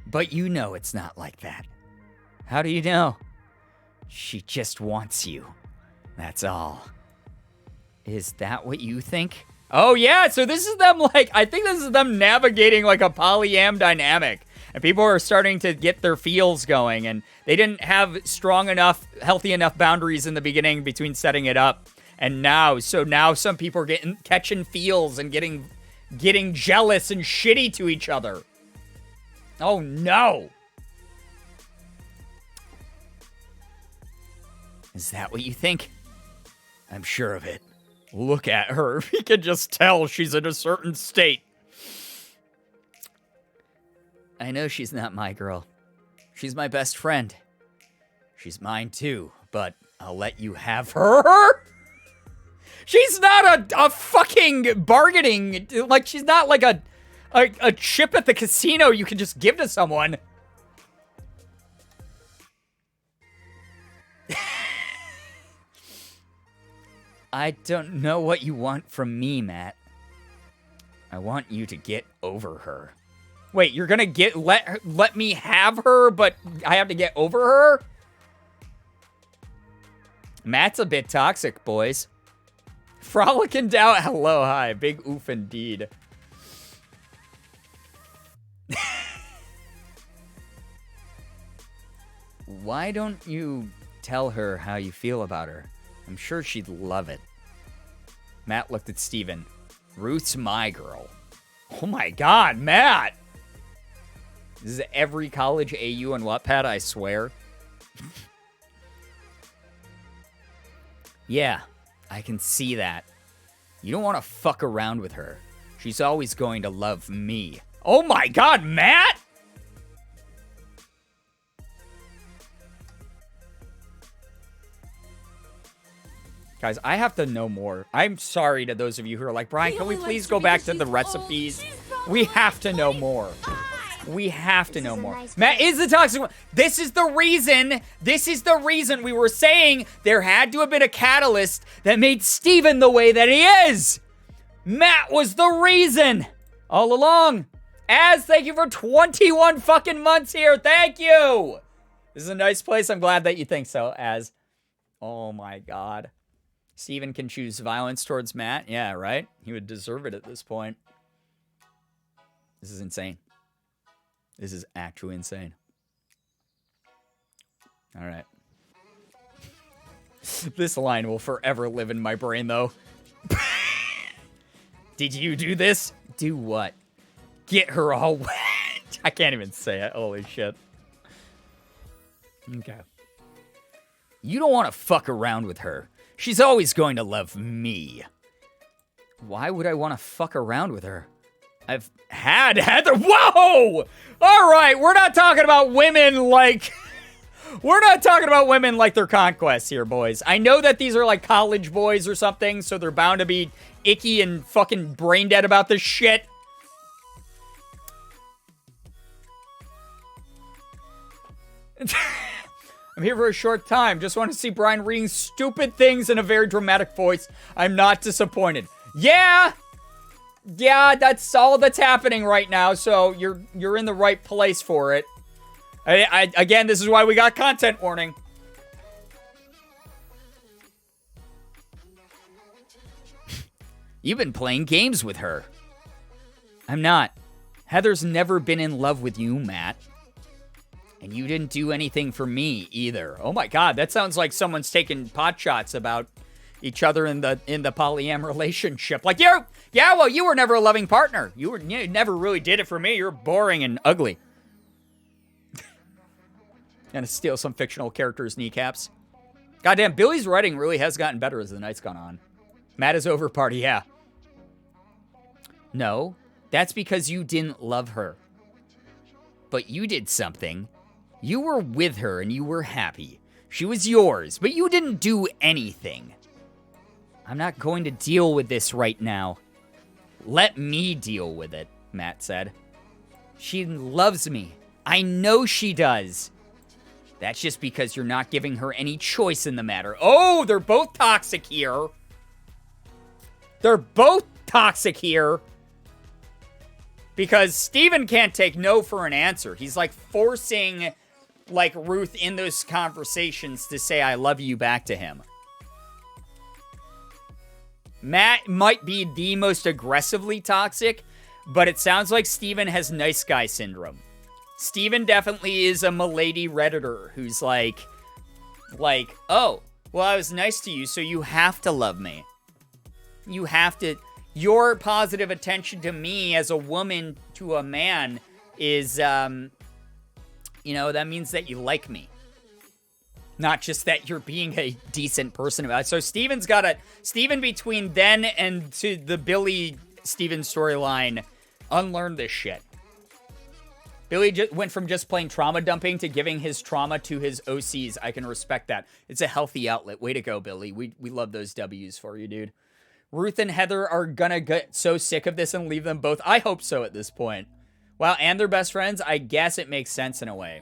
[SPEAKER 2] but you know it's not like that. How do you know? She just wants you. That's all. Is that what you think? Oh yeah, so this is them like, I think this is them navigating like a polyam dynamic. And people are starting to get their feels going, and they didn't have strong enough, healthy enough boundaries in the beginning between setting it up. And now some people are catching feels and getting jealous and shitty to each other. Oh no. Is that what you think? I'm sure of it. Look at her. You can just tell she's in a certain state. I know she's not my girl. She's my best friend. She's mine too, but I'll let you have her. She's not a fucking bargaining, like, she's not like a chip at the casino you can just give to someone. I don't know what you want from me, Matt. I want you to get over her. Wait, you're gonna let me have her, but I have to get over her? Matt's a bit toxic, boys. Frolicking Doubt, hello, hi. Big oof indeed. Why don't you tell her how you feel about her? I'm sure she'd love it. Matt looked at Steven. Ruth's my girl. Oh my god, Matt! This is every college AU and Wattpad, I swear. Yeah, I can see that. You don't want to fuck around with her. She's always going to love me. Oh my god, Matt! Guys, I have to know more. I'm sorry to those of you who are like, Brian, can we please go back to the recipes? We have to know more. We have to know more. Matt is the toxic one. This is the reason we were saying there had to have been a catalyst that made Steven the way that he is. Matt was the reason all along. Az, thank you for 21 fucking months here. Thank you. This is a nice place. I'm glad that you think so, Az. Oh my God. Steven can choose violence towards Matt. Yeah, right? He would deserve it at this point. This is insane. This is actually insane. All right. This line will forever live in my brain, though. Did you do this? Do what? Get her all wet. I can't even say it. Holy shit. Okay. You don't want to fuck around with her. She's always going to love me. Why would I want to fuck around with her? I've had Heather. Whoa! All right, we're not talking about women like... We're not talking about women like they're conquests here, boys. I know that these are like college boys or something, so they're bound to be icky and fucking brain dead about this shit. I'm here for a short time. Just want to see Brian reading stupid things in a very dramatic voice. I'm not disappointed. Yeah, that's all that's happening right now. So you're in the right place for it. Again, this is why we got content warning. You've been playing games with her. I'm not. Heather's never been in love with you, Matt. And you didn't do anything for me either. Oh my God, that sounds like someone's taking pot shots about each other in the polyam relationship. Like, well, you were never a loving partner. You never really did it for me. You're boring and ugly. Gonna steal some fictional character's kneecaps. Goddamn, Billy's writing really has gotten better as the night's gone on. Matt is over party, yeah. No, that's because you didn't love her. But you did something. You were with her and you were happy. She was yours, but you didn't do anything. I'm not going to deal with this right now. Let me deal with it, Matt said. She loves me. I know she does. That's just because you're not giving her any choice in the matter. Oh, they're both toxic here. They're both toxic here. Because Steven can't take no for an answer. He's like forcing like Ruth in those conversations to say I love you back to him. Matt might be the most aggressively toxic, but it sounds like Steven has nice guy syndrome. Steven definitely is a milady Redditor who's like, oh, well, I was nice to you, so you have to love me. You have to... Your positive attention to me as a woman to a man is, that means that you like me. Not just that you're being a decent person about it. So Steven between then and to the Billy Steven storyline unlearned this shit. Billy went from just playing trauma dumping to giving his trauma to his OCs. I can respect that. It's a healthy outlet. Way to go, Billy. We love those W's for you, dude. Ruth and Heather are gonna get so sick of this and leave them both. I hope so at this point. Wow, and they're best friends? I guess it makes sense in a way.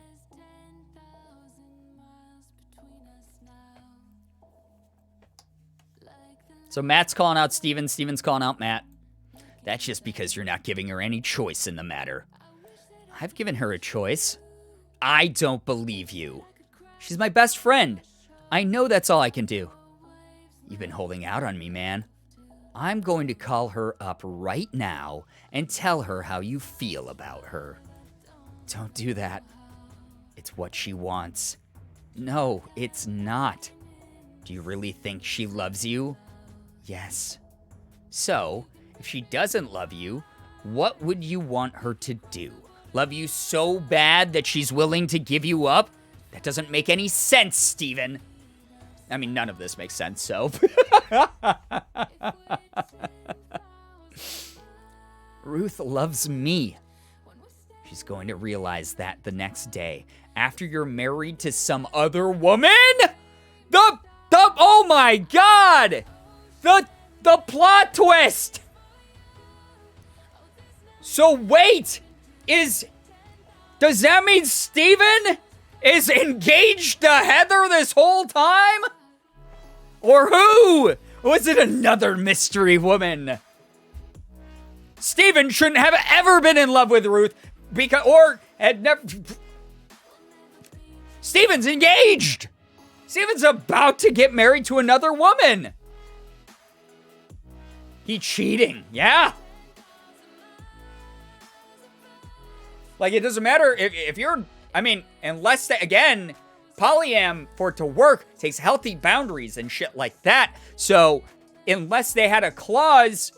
[SPEAKER 2] So Matt's calling out Steven. Steven's calling out Matt. That's just because you're not giving her any choice in the matter. I've given her a choice. I don't believe you. She's my best friend. I know that's all I can do. You've been holding out on me, man. I'm going to call her up right now and tell her how you feel about her. Don't do that. It's what she wants. No, it's not. Do you really think she loves you? Yes. So, if she doesn't love you, what would you want her to do? Love you so bad that she's willing to give you up? That doesn't make any sense, Steven. I mean, none of this makes sense, so... Ruth loves me. She's going to realize that the next day, after you're married to some other woman? The Oh my god! The plot twist! So wait! Does that mean Steven is engaged to Heather this whole time? Or who? Was it another mystery woman? Steven shouldn't have ever been in love with Ruth or had never. Steven's engaged! Steven's about to get married to another woman. He cheating, yeah. Like, it doesn't matter if you're, I mean, unless, again, polyam, for it to work, takes healthy boundaries and shit like that. So, unless they had a clause,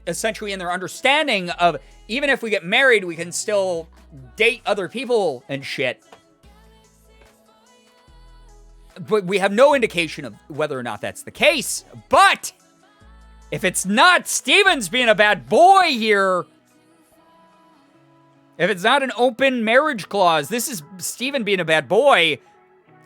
[SPEAKER 2] essentially in their understanding of, even if we get married, we can still date other people and shit. But we have no indication of whether or not that's the case. But, if it's not, Steven's being a bad boy here. If it's not an open marriage clause, this is Steven being a bad boy.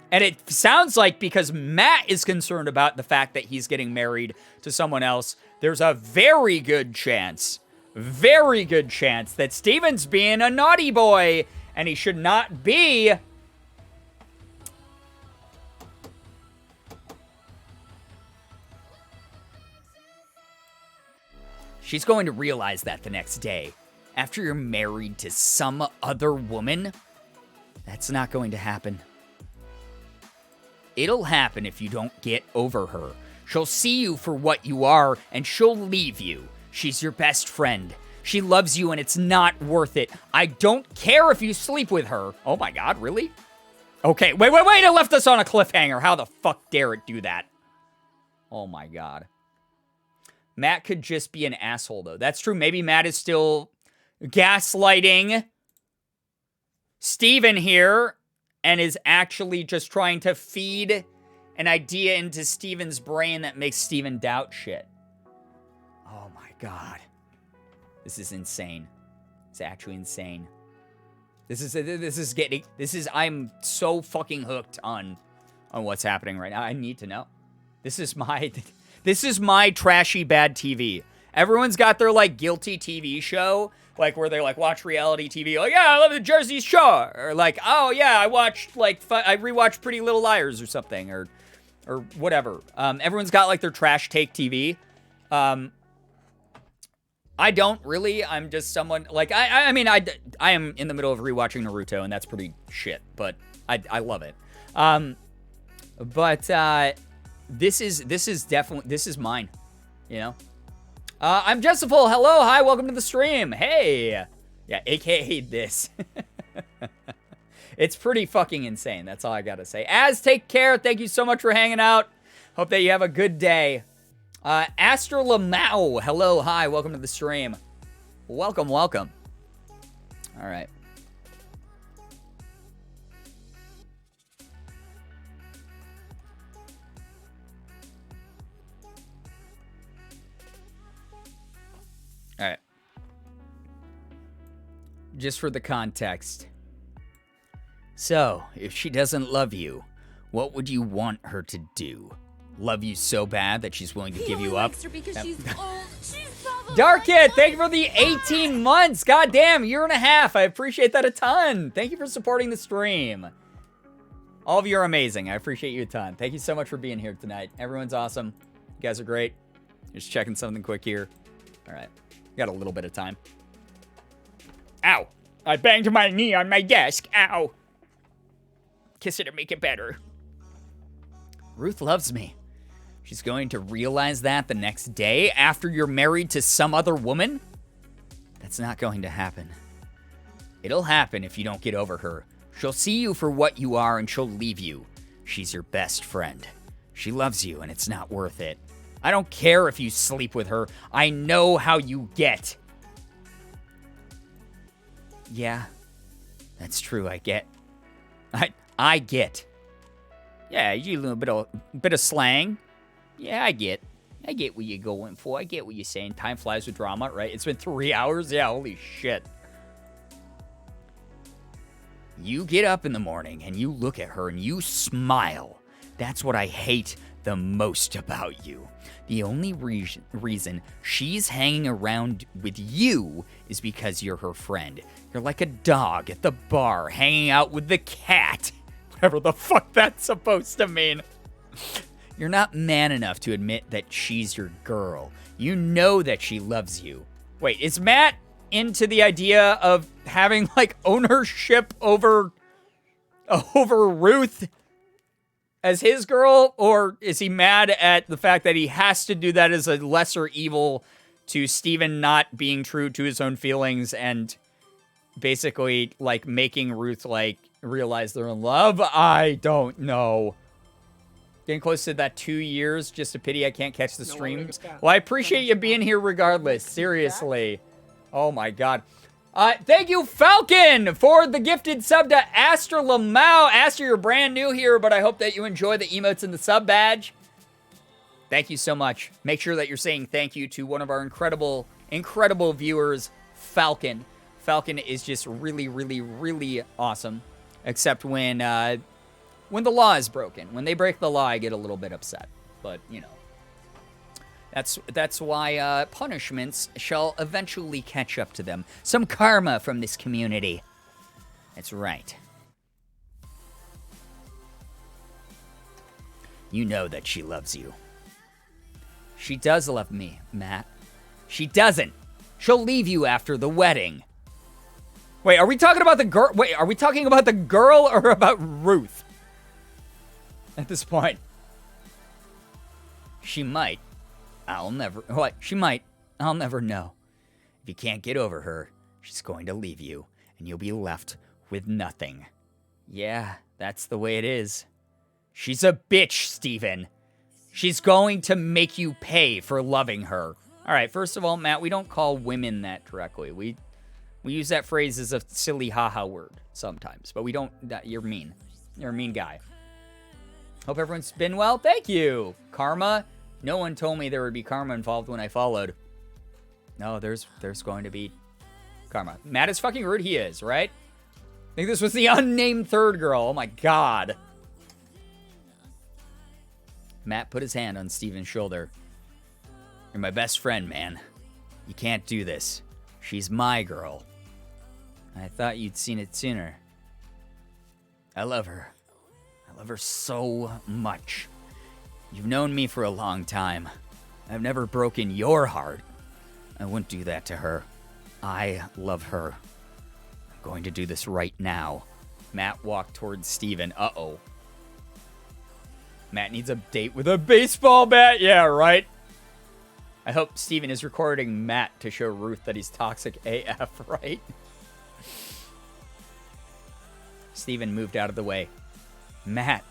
[SPEAKER 2] And it sounds like because Matt is concerned about the fact that he's getting married to someone else, there's a very good chance that Steven's being a naughty boy. And he should not be. She's going to realize that the next day. After you're married to some other woman, that's not going to happen. It'll happen if you don't get over her. She'll see you for what you are, and she'll leave you. She's your best friend. She loves you, and it's not worth it. I don't care if you sleep with her. Oh my god, really? Okay, wait, it left us on a cliffhanger. How the fuck dare it do that? Oh my god. Matt could just be an asshole, though. That's true. Maybe Matt is still gaslighting Steven here and is actually just trying to feed an idea into Steven's brain that makes Steven doubt shit. Oh my god. This is insane. It's actually insane. I'm so fucking hooked on what's happening right now. I need to know. This is my trashy bad TV. Everyone's got their, like, guilty TV show, like, where they, like, watch reality TV. Like, yeah, I love the Jersey Shore. Or, like, oh, yeah, I watched, like, I rewatched Pretty Little Liars or something. Or whatever. Everyone's got, like, their trash take TV. I don't really. I'm just someone, like, I mean, I am in the middle of rewatching Naruto, and that's pretty shit. But I love it. This is definitely, this is mine, you know? I'm Jessiful. Hello, hi, welcome to the stream. Hey. Yeah, AKA this. It's pretty fucking insane. That's all I gotta say. Take care. Thank you so much for hanging out. Hope that you have a good day. Astro Lamau. Hello, hi, welcome to the stream. Welcome. All right. All right. Just for the context. So, if she doesn't love you, what would you want her to do? Love you so bad that she's willing to give you up? Dark Kid, thank you for the 18 months. Goddamn, year and a half. I appreciate that a ton. Thank you for supporting the stream. All of you are amazing. I appreciate you a ton. Thank you so much for being here tonight. Everyone's awesome. You guys are great. Just checking something quick here. All right. Got a little bit of time. Ow. I banged my knee on my desk. Ow. Kiss it to make it better. Ruth loves me. She's going to realize that the next day after you're married to some other woman? That's not going to happen. It'll happen if you don't get over her. She'll see you for what you are and she'll leave you. She's your best friend. She loves you and it's not worth it. I don't care if you sleep with her. I know how you get. Yeah, that's true. I get. I get. Yeah, you a little bit of slang. Yeah, I get what you're going for. I get what you're saying. Time flies with drama, right? It's been 3 hours. Yeah, holy shit. You get up in the morning and you look at her and you smile. That's what I hate. the most about you. The only reason she's hanging around with you is because you're her friend. You're like a dog at the bar hanging out with the cat. Whatever the fuck that's supposed to mean. You're not man enough to admit that she's your girl. You know that she loves you. Wait, is Matt into the idea of having, like, ownership over Ruth as his girl? Or is he mad at the fact that he has to do that as a lesser evil to Steven not being true to his own feelings and basically, like, making Ruth, like, realize they're in love? I don't know. Getting close to that 2 years. Just a pity I can't catch the stream. Well, I appreciate you being here regardless. Seriously. Oh my god. Thank you, Falcon, for the gifted sub to Aster Lamau. Aster, you're brand new here, but I hope that you enjoy the emotes and the sub badge. Thank you so much. Make sure that you're saying thank you to one of our incredible, incredible viewers, Falcon. Falcon is just really, really, really awesome. Except when the law is broken. When they break the law, I get a little bit upset. But, you know. That's why punishments shall eventually catch up to them. Some karma from this community. That's right. You know that she loves you. She does love me, Matt. She doesn't. She'll leave you after the wedding. Wait, are we talking about the girl? Wait, are we talking about the girl or about Ruth? At this point. She might. I'll never... What? She might. I'll never know. If you can't get over her, she's going to leave you, and you'll be left with nothing. Yeah, that's the way it is. She's a bitch, Steven. She's going to make you pay for loving her. All right, first of all, Matt, we don't call women that directly. We use that phrase as a silly haha word sometimes, but we don't... You're mean. You're a mean guy. Hope everyone's been well. Thank you. Karma. No one told me there would be karma involved when I followed. No, there's going to be karma. Matt is fucking rude. He is, right? I think this was the unnamed third girl. Oh my god. Matt put his hand on Steven's shoulder. You're my best friend, man. You can't do this. She's my girl. I thought you'd seen it sooner. I love her. I love her so much. You've known me for a long time. I've never broken your heart. I wouldn't do that to her. I love her. I'm going to do this right now. Matt walked towards Steven. Uh-oh. Matt needs a date with a baseball bat? Yeah, right? I hope Steven is recording Matt to show Ruth that he's toxic AF, right? Steven moved out of the way. Matt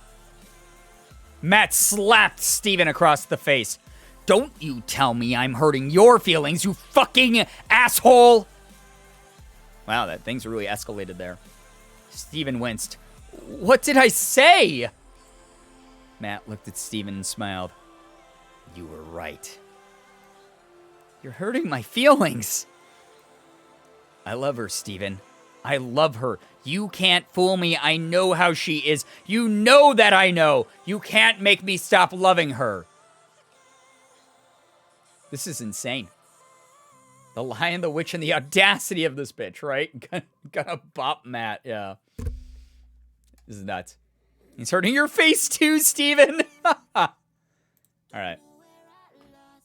[SPEAKER 2] slapped Steven across the face. Don't you tell me I'm hurting your feelings, you fucking asshole! Wow, that thing's really escalated there. Steven winced. What did I say? Matt looked at Steven and smiled. You were right. You're hurting my feelings. I love her, Steven. I love her. You can't fool me. I know how she is. You know that I know. You can't make me stop loving her. This is insane. The Lion, the Witch, and the audacity of this bitch, right? Gonna bop Matt, yeah. This is nuts. He's hurting your face too, Steven. Alright.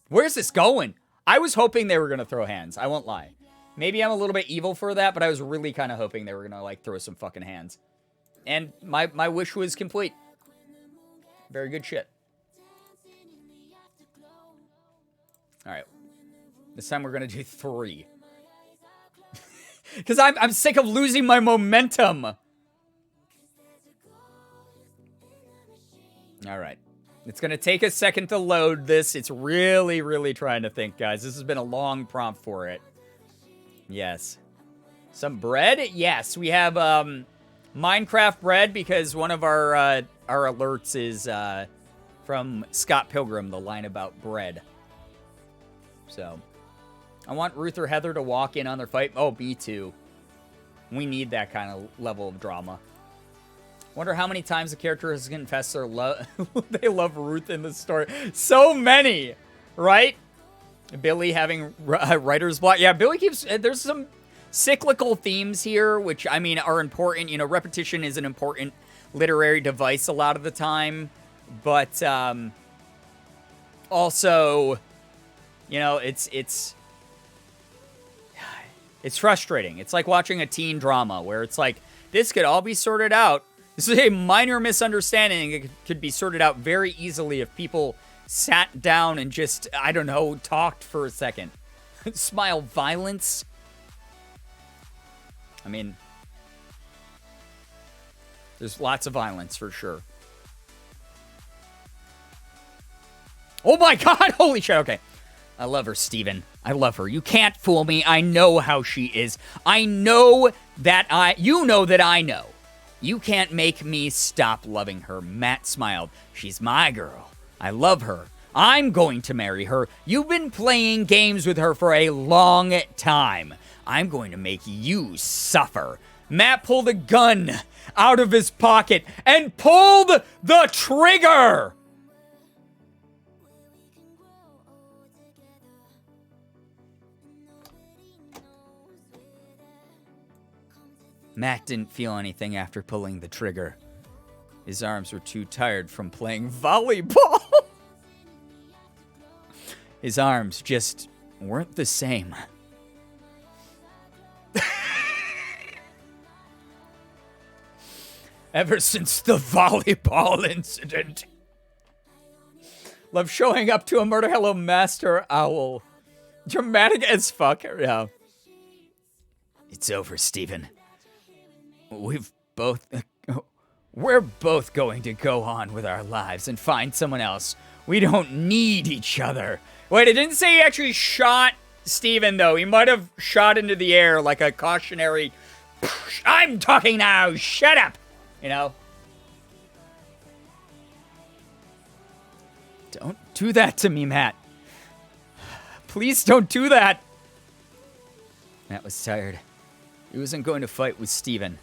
[SPEAKER 2] Where's this going? I was hoping they were gonna throw hands. I won't lie. Maybe I'm a little bit evil for that, but I was really kind of hoping they were gonna, like, throw some fucking hands. And my wish was complete. Very good shit. Alright. This time we're gonna do 3. Because I'm sick of losing my momentum. Alright. It's gonna take a second to load this. It's really, really trying to think, guys. This has been a long prompt for it. Yes. Some bread? Yes, we have Minecraft bread because one of our alerts is from Scott Pilgrim, the line about bread. So, I want Ruth or Heather to walk in on their fight. Oh, me too. We need that kind of level of drama. Wonder how many times the character has confessed their love. They love Ruth in the story. So many, right? Billy having writer's block. Yeah, Billy keeps. There's some cyclical themes here, which I mean are important. You know, repetition is an important literary device a lot of the time, but also, you know, it's frustrating. It's like watching a teen drama where it's like this could all be sorted out. This is a minor misunderstanding. It could be sorted out very easily if people sat down and just, I don't know, talked for a second. Smile violence. I mean, there's lots of violence for sure. Oh my god, holy shit, okay. I love her, Steven. I love her. You can't fool me. I know how she is. I know that you know that I know. You can't make me stop loving her. Matt smiled. She's my girl. I love her. I'm going to marry her. You've been playing games with her for a long time. I'm going to make you suffer. Matt pulled a gun out of his pocket and pulled the trigger. Matt didn't feel anything after pulling the trigger. His arms were too tired from playing volleyball. His arms just weren't the same. Ever since the volleyball incident. Love showing up to a murder. Hello, Master Owl. Dramatic as fuck. Yeah. It's over, Steven. We're both going to go on with our lives and find someone else. We don't need each other. Wait, it didn't say he actually shot Steven, though. He might have shot into the air like a cautionary, I'm talking now, shut up! You know? Don't do that to me, Matt. Please don't do that. Matt was tired. He wasn't going to fight with Steven.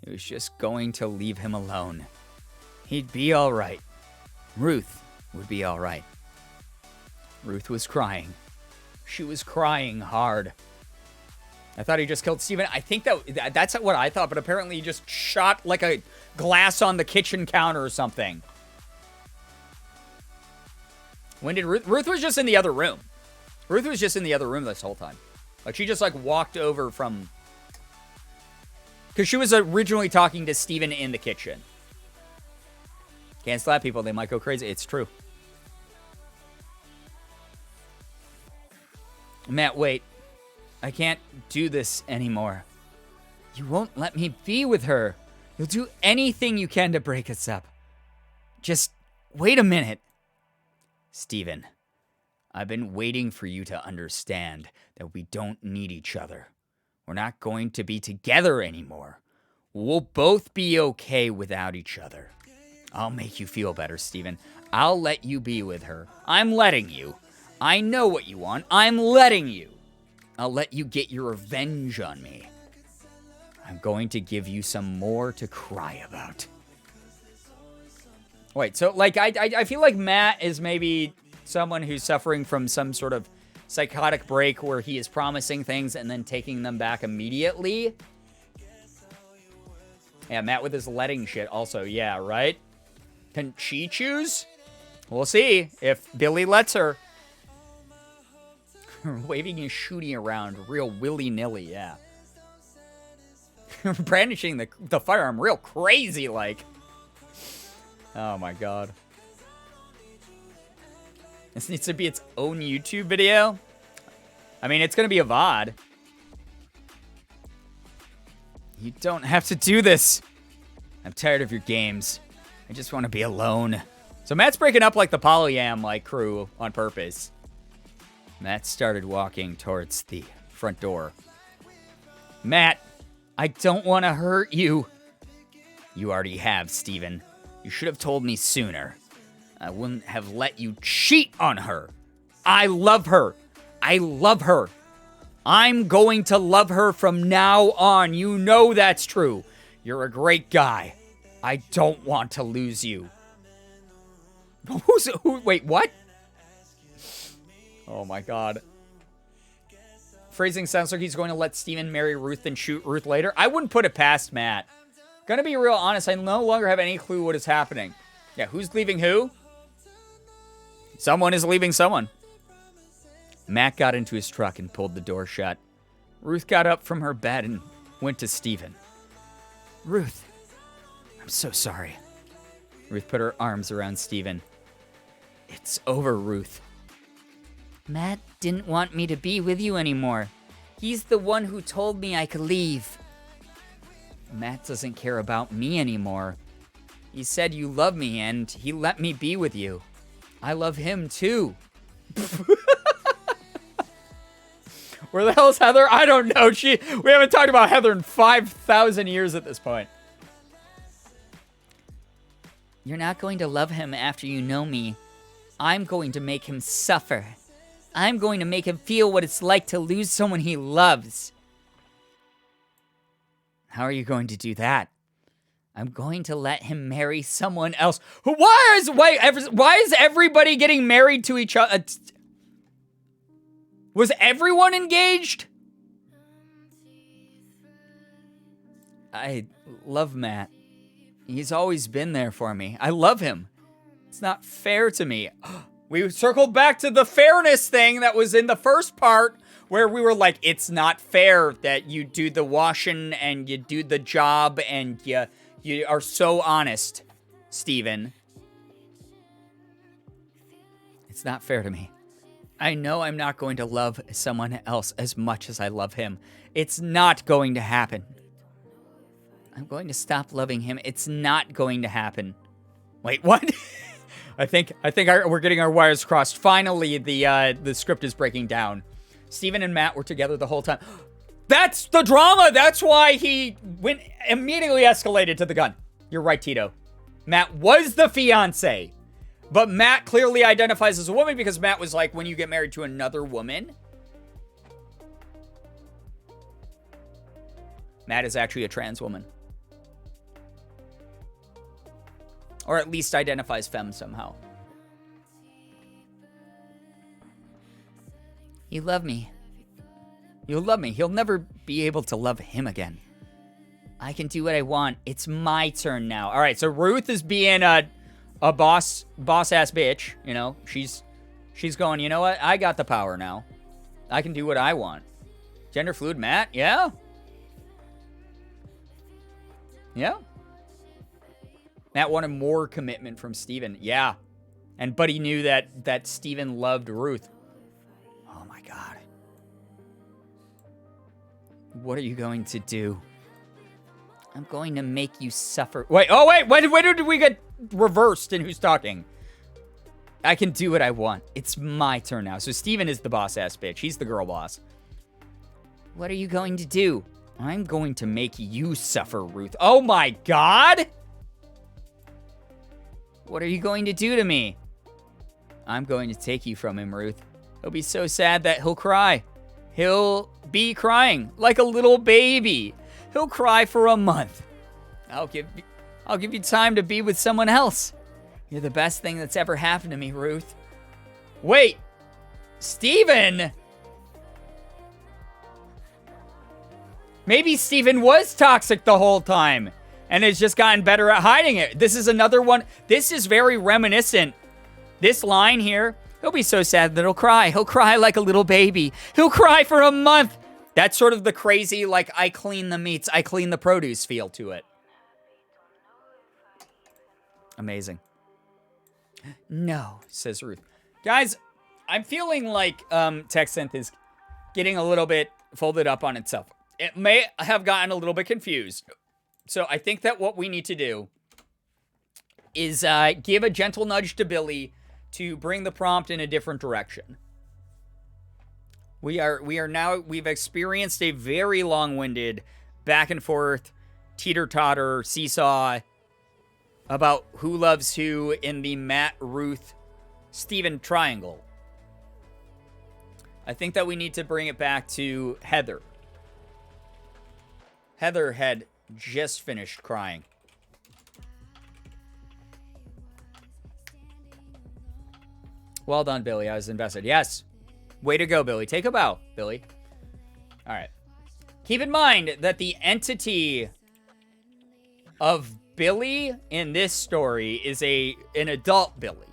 [SPEAKER 2] He was just going to leave him alone. He'd be all right. Ruth would be all right. Ruth was crying. She was crying hard. I thought he just killed Steven. I think that's what I thought, but apparently he just shot like a glass on the kitchen counter or something. When did Ruth was just in the other room. Ruth was just in the other room this whole time. Like she just like walked over from... Because she was originally talking to Steven in the kitchen. Can't slap people, they might go crazy. It's true. Matt, wait. I can't do this anymore. You won't let me be with her. You'll do anything you can to break us up. Just wait a minute. Steven, I've been waiting for you to understand that we don't need each other. We're not going to be together anymore. We'll both be okay without each other. I'll make you feel better, Steven. I'll let you be with her. I'm letting you. I know what you want. I'm letting you. I'll let you get your revenge on me. I'm going to give you some more to cry about. Wait, so, like, I feel like Matt is maybe someone who's suffering from some sort of psychotic break where he is promising things and then taking them back immediately. Yeah, Matt with his letting shit also. Yeah, right? Can she choose? We'll see if Billy lets her. Waving and shooting around real willy-nilly, yeah. Brandishing the firearm real crazy, like. Oh my god. This needs to be its own YouTube video. I mean, it's gonna be a VOD. You don't have to do this. I'm tired of your games. I just want to be alone. So Matt's breaking up like the Polyam like crew on purpose. Matt started walking towards the front door. Matt, I don't want to hurt you. You already have, Steven. You should have told me sooner. I wouldn't have let you cheat on her. I love her. I love her. I'm going to love her from now on. You know that's true. You're a great guy. I don't want to lose you. Wait, what? Oh my god. Phrasing sounds like he's going to let Steven marry Ruth and shoot Ruth later. I wouldn't put it past Matt. Gonna be real honest, I no longer have any clue what is happening. Yeah, who's leaving who? Someone is leaving someone. Matt got into his truck and pulled the door shut. Ruth got up from her bed and went to Steven. Ruth, I'm so sorry. Ruth put her arms around Steven. It's over, Ruth.
[SPEAKER 5] Matt didn't want me to be with you anymore. He's the one who told me I could leave.
[SPEAKER 2] Matt doesn't care about me anymore. He said you love me and he let me be with you. I love him too. Where the hell's Heather? I don't know. We haven't talked about Heather in 5,000 years at this point.
[SPEAKER 5] You're not going to love him after you know me. I'm going to make him suffer. I'm going to make him feel what it's like to lose someone he loves.
[SPEAKER 2] How are you going to do that?
[SPEAKER 5] I'm going to let him marry someone else.
[SPEAKER 2] Why is everybody getting married to each other? Was everyone engaged? I love Matt. He's always been there for me. I love him. It's not fair to me. We circled back to the fairness thing that was in the first part where we were like, it's not fair that you do the washing and you do the job and you are so honest, Steven. It's not fair to me. I know I'm not going to love someone else as much as I love him. It's not going to happen. I'm going to stop loving him. It's not going to happen. Wait, what? I think we're getting our wires crossed. Finally, the script is breaking down. Steven and Matt were together the whole time. That's the drama. That's why he immediately escalated to the gun. You're right, Tito. Matt was the fiance. But Matt clearly identifies as a woman because Matt was like, when you get married to another woman. Matt is actually a trans woman. Or at least identifies femme somehow.
[SPEAKER 5] You love me.
[SPEAKER 2] You'll love me. He'll never be able to love him again.
[SPEAKER 5] I can do what I want.
[SPEAKER 2] It's my turn now. All right, so Ruth is being a boss ass bitch. You know, she's going, you know what? I got the power now. I can do what I want. Gender fluid Matt? Yeah. Yeah. Matt wanted more commitment from Steven. Yeah. But he knew that Steven loved Ruth. Oh my God. What are you going to do?
[SPEAKER 5] I'm going to make you suffer.
[SPEAKER 2] Wait, when did we get reversed in who's talking? I can do what I want. It's my turn now. So Steven is the boss ass bitch. He's the girl boss.
[SPEAKER 5] What are you going to do?
[SPEAKER 2] I'm going to make you suffer, Ruth. Oh my God!
[SPEAKER 5] What are you going to do to me?
[SPEAKER 2] I'm going to take you from him, Ruth. He'll be so sad that he'll cry. He'll be crying like a little baby. He'll cry for a month. I'll give you time to be with someone else. You're the best thing that's ever happened to me, Ruth. Wait, Steven? Maybe Steven was toxic the whole time and has just gotten better at hiding it. This is another one. This is very reminiscent. This line here, he'll be so sad that he'll cry. He'll cry like a little baby. He'll cry for a month. That's sort of the crazy, like, I clean the meats, I clean the produce feel to it. Amazing. No, says Ruth. Guys, I'm feeling like TechSynth is getting a little bit folded up on itself. It may have gotten a little bit confused. So I think that what we need to do is give a gentle nudge to Billy to bring the prompt in a different direction. We've experienced a very long-winded back and forth, teeter-totter, seesaw about who loves who in the Matt, Ruth, Steven triangle. I think that we need to bring it back to Heather. Heather had just finished crying. Well done, Billy. I was invested. Yes. Way to go, Billy. Take a bow, Billy. All right. Keep in mind that the entity of Billy in this story is an adult Billy.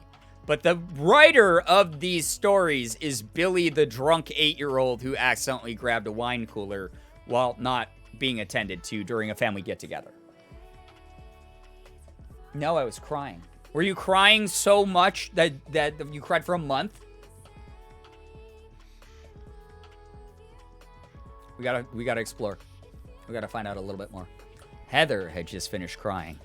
[SPEAKER 2] But the writer of these stories is Billy, the drunk 8-year-old who accidentally grabbed a wine cooler while not being attended to during a family get-together. No, I was crying. Were you crying so much that you cried for a month? We gotta explore. We gotta find out a little bit more. Heather had just finished crying.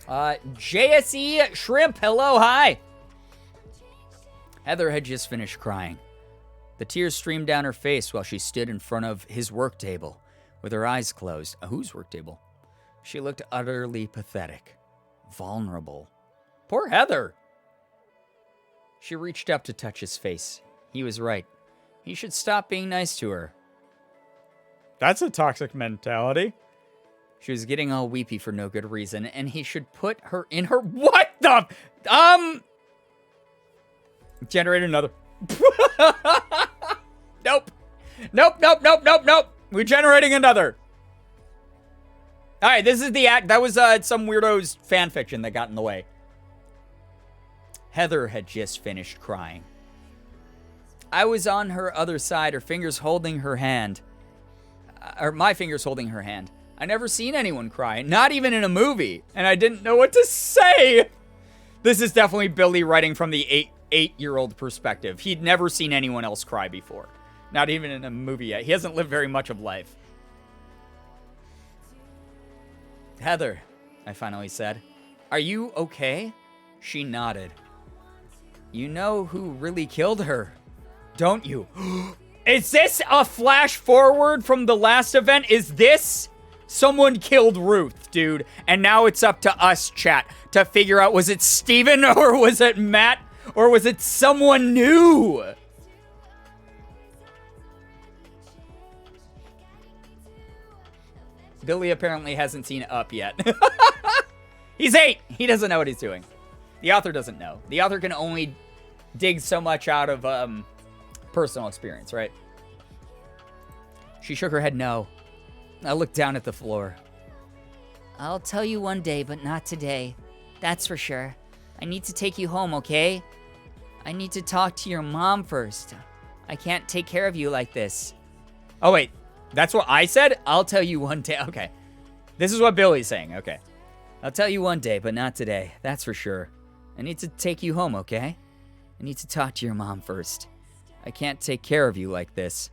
[SPEAKER 2] JSE Shrimp, hello, hi. Heather had just finished crying. The tears streamed down her face while she stood in front of his work table with her eyes closed. Whose work table? She looked utterly pathetic, vulnerable. Poor Heather. She reached up to touch his face. He was right. He should stop being nice to her. That's a toxic mentality. She was getting all weepy for no good reason, and he should put her in her... What the... Generate another. Nope. Nope. We're generating another. All right, this is the act. That was some weirdo's fan fiction that got in the way. Heather had just finished crying. I was on her other side, her fingers holding her hand. Or my fingers holding her hand. I never seen anyone cry, not even in a movie, and I didn't know what to say. This is definitely Billy writing from the eight-year-old perspective. He'd never seen anyone else cry before, not even in a movie yet. He hasn't lived very much of life. Heather, I finally said, are you okay? She nodded. You know who really killed her, don't you? Is this a flash forward from the last event? Is this... Someone killed Ruth, dude. And now it's up to us, chat, to figure out, was it Steven or was it Matt or was it someone new? Billy apparently hasn't seen Up yet. He's 8. He doesn't know what he's doing. The author doesn't know. The author can only dig so much out of personal experience, right? She shook her head no. I looked down at the floor. I'll tell you one day, but not today. That's for sure. I need to take you home, okay? I need to talk to your mom first. I can't take care of you like this. Oh, wait. That's what I said? I'll tell you one day. Okay. This is what Billy's saying. Okay. I'll tell you one day, but not today. That's for sure. I need to take you home, okay? I need to talk to your mom first. I can't take care of you like this.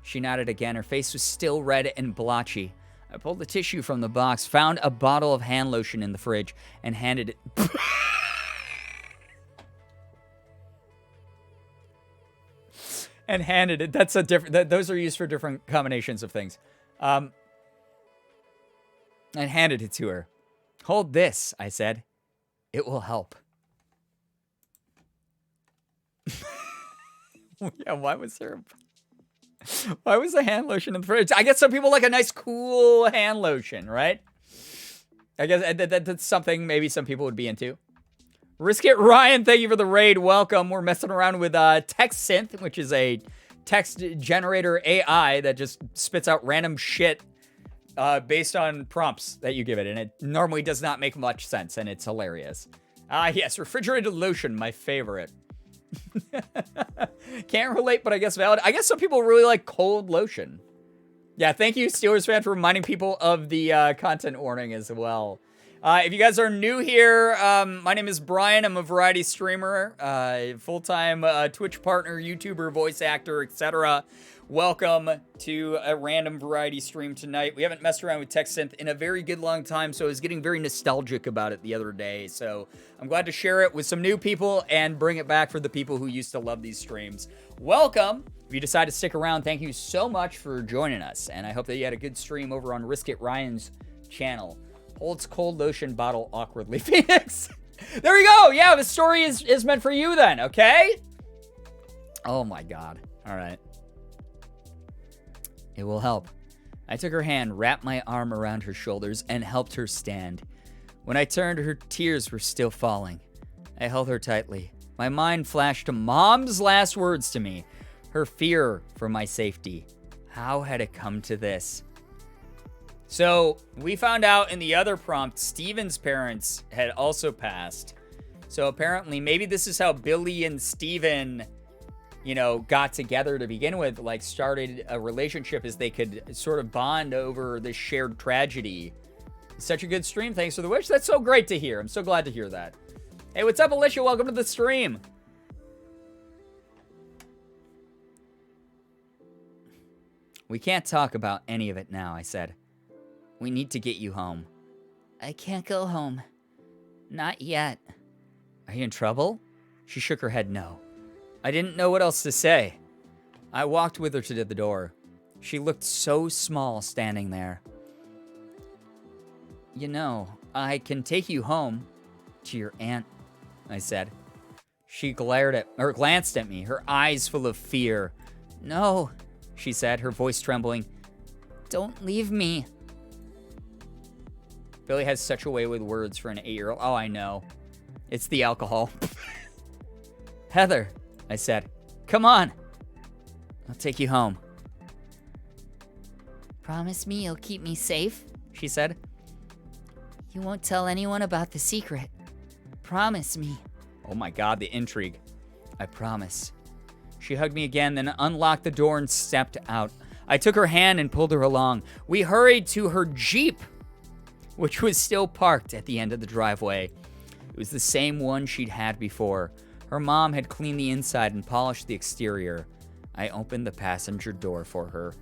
[SPEAKER 2] She nodded again. Her face was still red and blotchy. I pulled the tissue from the box, found a bottle of hand lotion in the fridge, and handed it... and handed it. That's a different... Those are used for different combinations of things. And handed it to her. Hold this, I said. It will help. Yeah, why was there... Why was the hand lotion in the fridge? I guess some people like a nice, cool hand lotion, right? I guess that's something maybe some people would be into. Risk It Ryan, thank you for the raid. Welcome. We're messing around with Text Synth, which is a text generator AI that just spits out random shit based on prompts that you give it. And it normally does not make much sense, and it's hilarious. Yes, refrigerated lotion, my favorite. Can't relate, but I guess valid. I guess some people really like cold lotion. Yeah, thank you, Steelers fan, for reminding people of the content warning as well. If you guys are new here, my name is Brian. I'm a variety streamer, full-time Twitch partner, YouTuber, voice actor, etc. Welcome to a random variety stream tonight. We haven't messed around with Text Synth in a very good long time, so I was getting very nostalgic about it the other day. So I'm glad to share it with some new people and bring it back for the people who used to love these streams. Welcome. If you decide to stick around, thank you so much for joining us. And I hope that you had a good stream over on Risk It Ryan's channel. Holds cold lotion bottle awkwardly. Phoenix. There we go. Yeah, the story is meant for you then, okay? Oh my God. All right. It will help. I took her hand, wrapped my arm around her shoulders, and helped her stand. When I turned, her tears were still falling. I held her tightly. My mind flashed to Mom's last words to me, her fear for my safety. How had it come to this? So, we found out in the other prompt, Steven's parents had also passed. So apparently, maybe this is how Billy and Steven, got together to begin with, like started a relationship as they could sort of bond over this shared tragedy. Such a good stream. Thanks for the wish. That's so great to hear. I'm so glad to hear that. Hey, what's up, Alicia? Welcome to the stream. We can't talk about any of it now, I said. We need to get you home.
[SPEAKER 5] I can't go home. Not yet.
[SPEAKER 2] Are you in trouble? She shook her head no. I didn't know what else to say. I walked with her to the door. She looked so small standing there. I can take you home to your aunt, I said. She glanced at me, her eyes full of fear.
[SPEAKER 5] No,
[SPEAKER 2] she said, her voice trembling.
[SPEAKER 5] Don't leave me.
[SPEAKER 2] Billy has such a way with words for an 8-year-old. Oh, I know. It's the alcohol. Heather, I said, come on. I'll take you home.
[SPEAKER 5] Promise me you'll keep me safe,
[SPEAKER 2] she said.
[SPEAKER 5] You won't tell anyone about the secret. Promise me.
[SPEAKER 2] Oh my God, the intrigue. I promise. She hugged me again, then unlocked the door and stepped out. I took her hand and pulled her along. We hurried to her Jeep, which was still parked at the end of the driveway. It was the same one she'd had before. Her mom had cleaned the inside and polished the exterior. I opened the passenger door for her.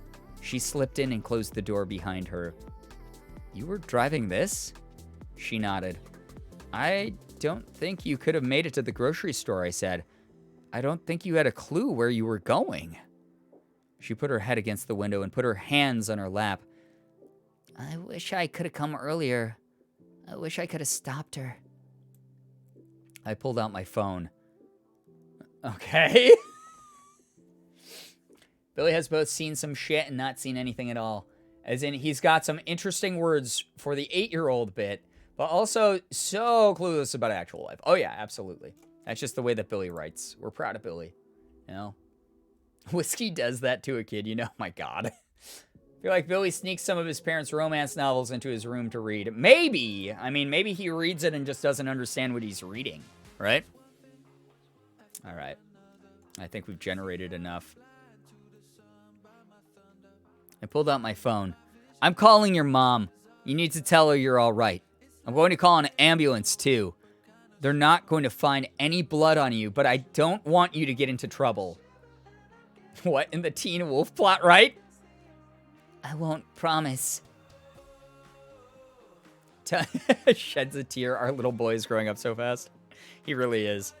[SPEAKER 2] She slipped in and closed the door behind her. You were driving this? She nodded. I don't think you could have made it to the grocery store, I said. I don't think you had a clue where you were going. She put her head against the window and put her hands on her lap.
[SPEAKER 5] I wish I could have come earlier. I wish I could have stopped her.
[SPEAKER 2] I pulled out my phone. Okay. Billy has both seen some shit and not seen anything at all. As in, he's got some interesting words for the 8-year-old bit, but also so clueless about actual life. Oh yeah, absolutely. That's just the way that Billy writes. We're proud of Billy. Whiskey does that to a kid, my God. I feel like Billy sneaks some of his parents' romance novels into his room to read. Maybe. Maybe he reads it and just doesn't understand what he's reading, right? All right. I think we've generated enough. I pulled out my phone. I'm calling your mom. You need to tell her you're all right. I'm going to call an ambulance, too. They're not going to find any blood on you, but I don't want you to get into trouble. What in the Teen Wolf plot, right?
[SPEAKER 5] I won't promise.
[SPEAKER 2] Sheds a tear. Our little boy is growing up so fast. He really is.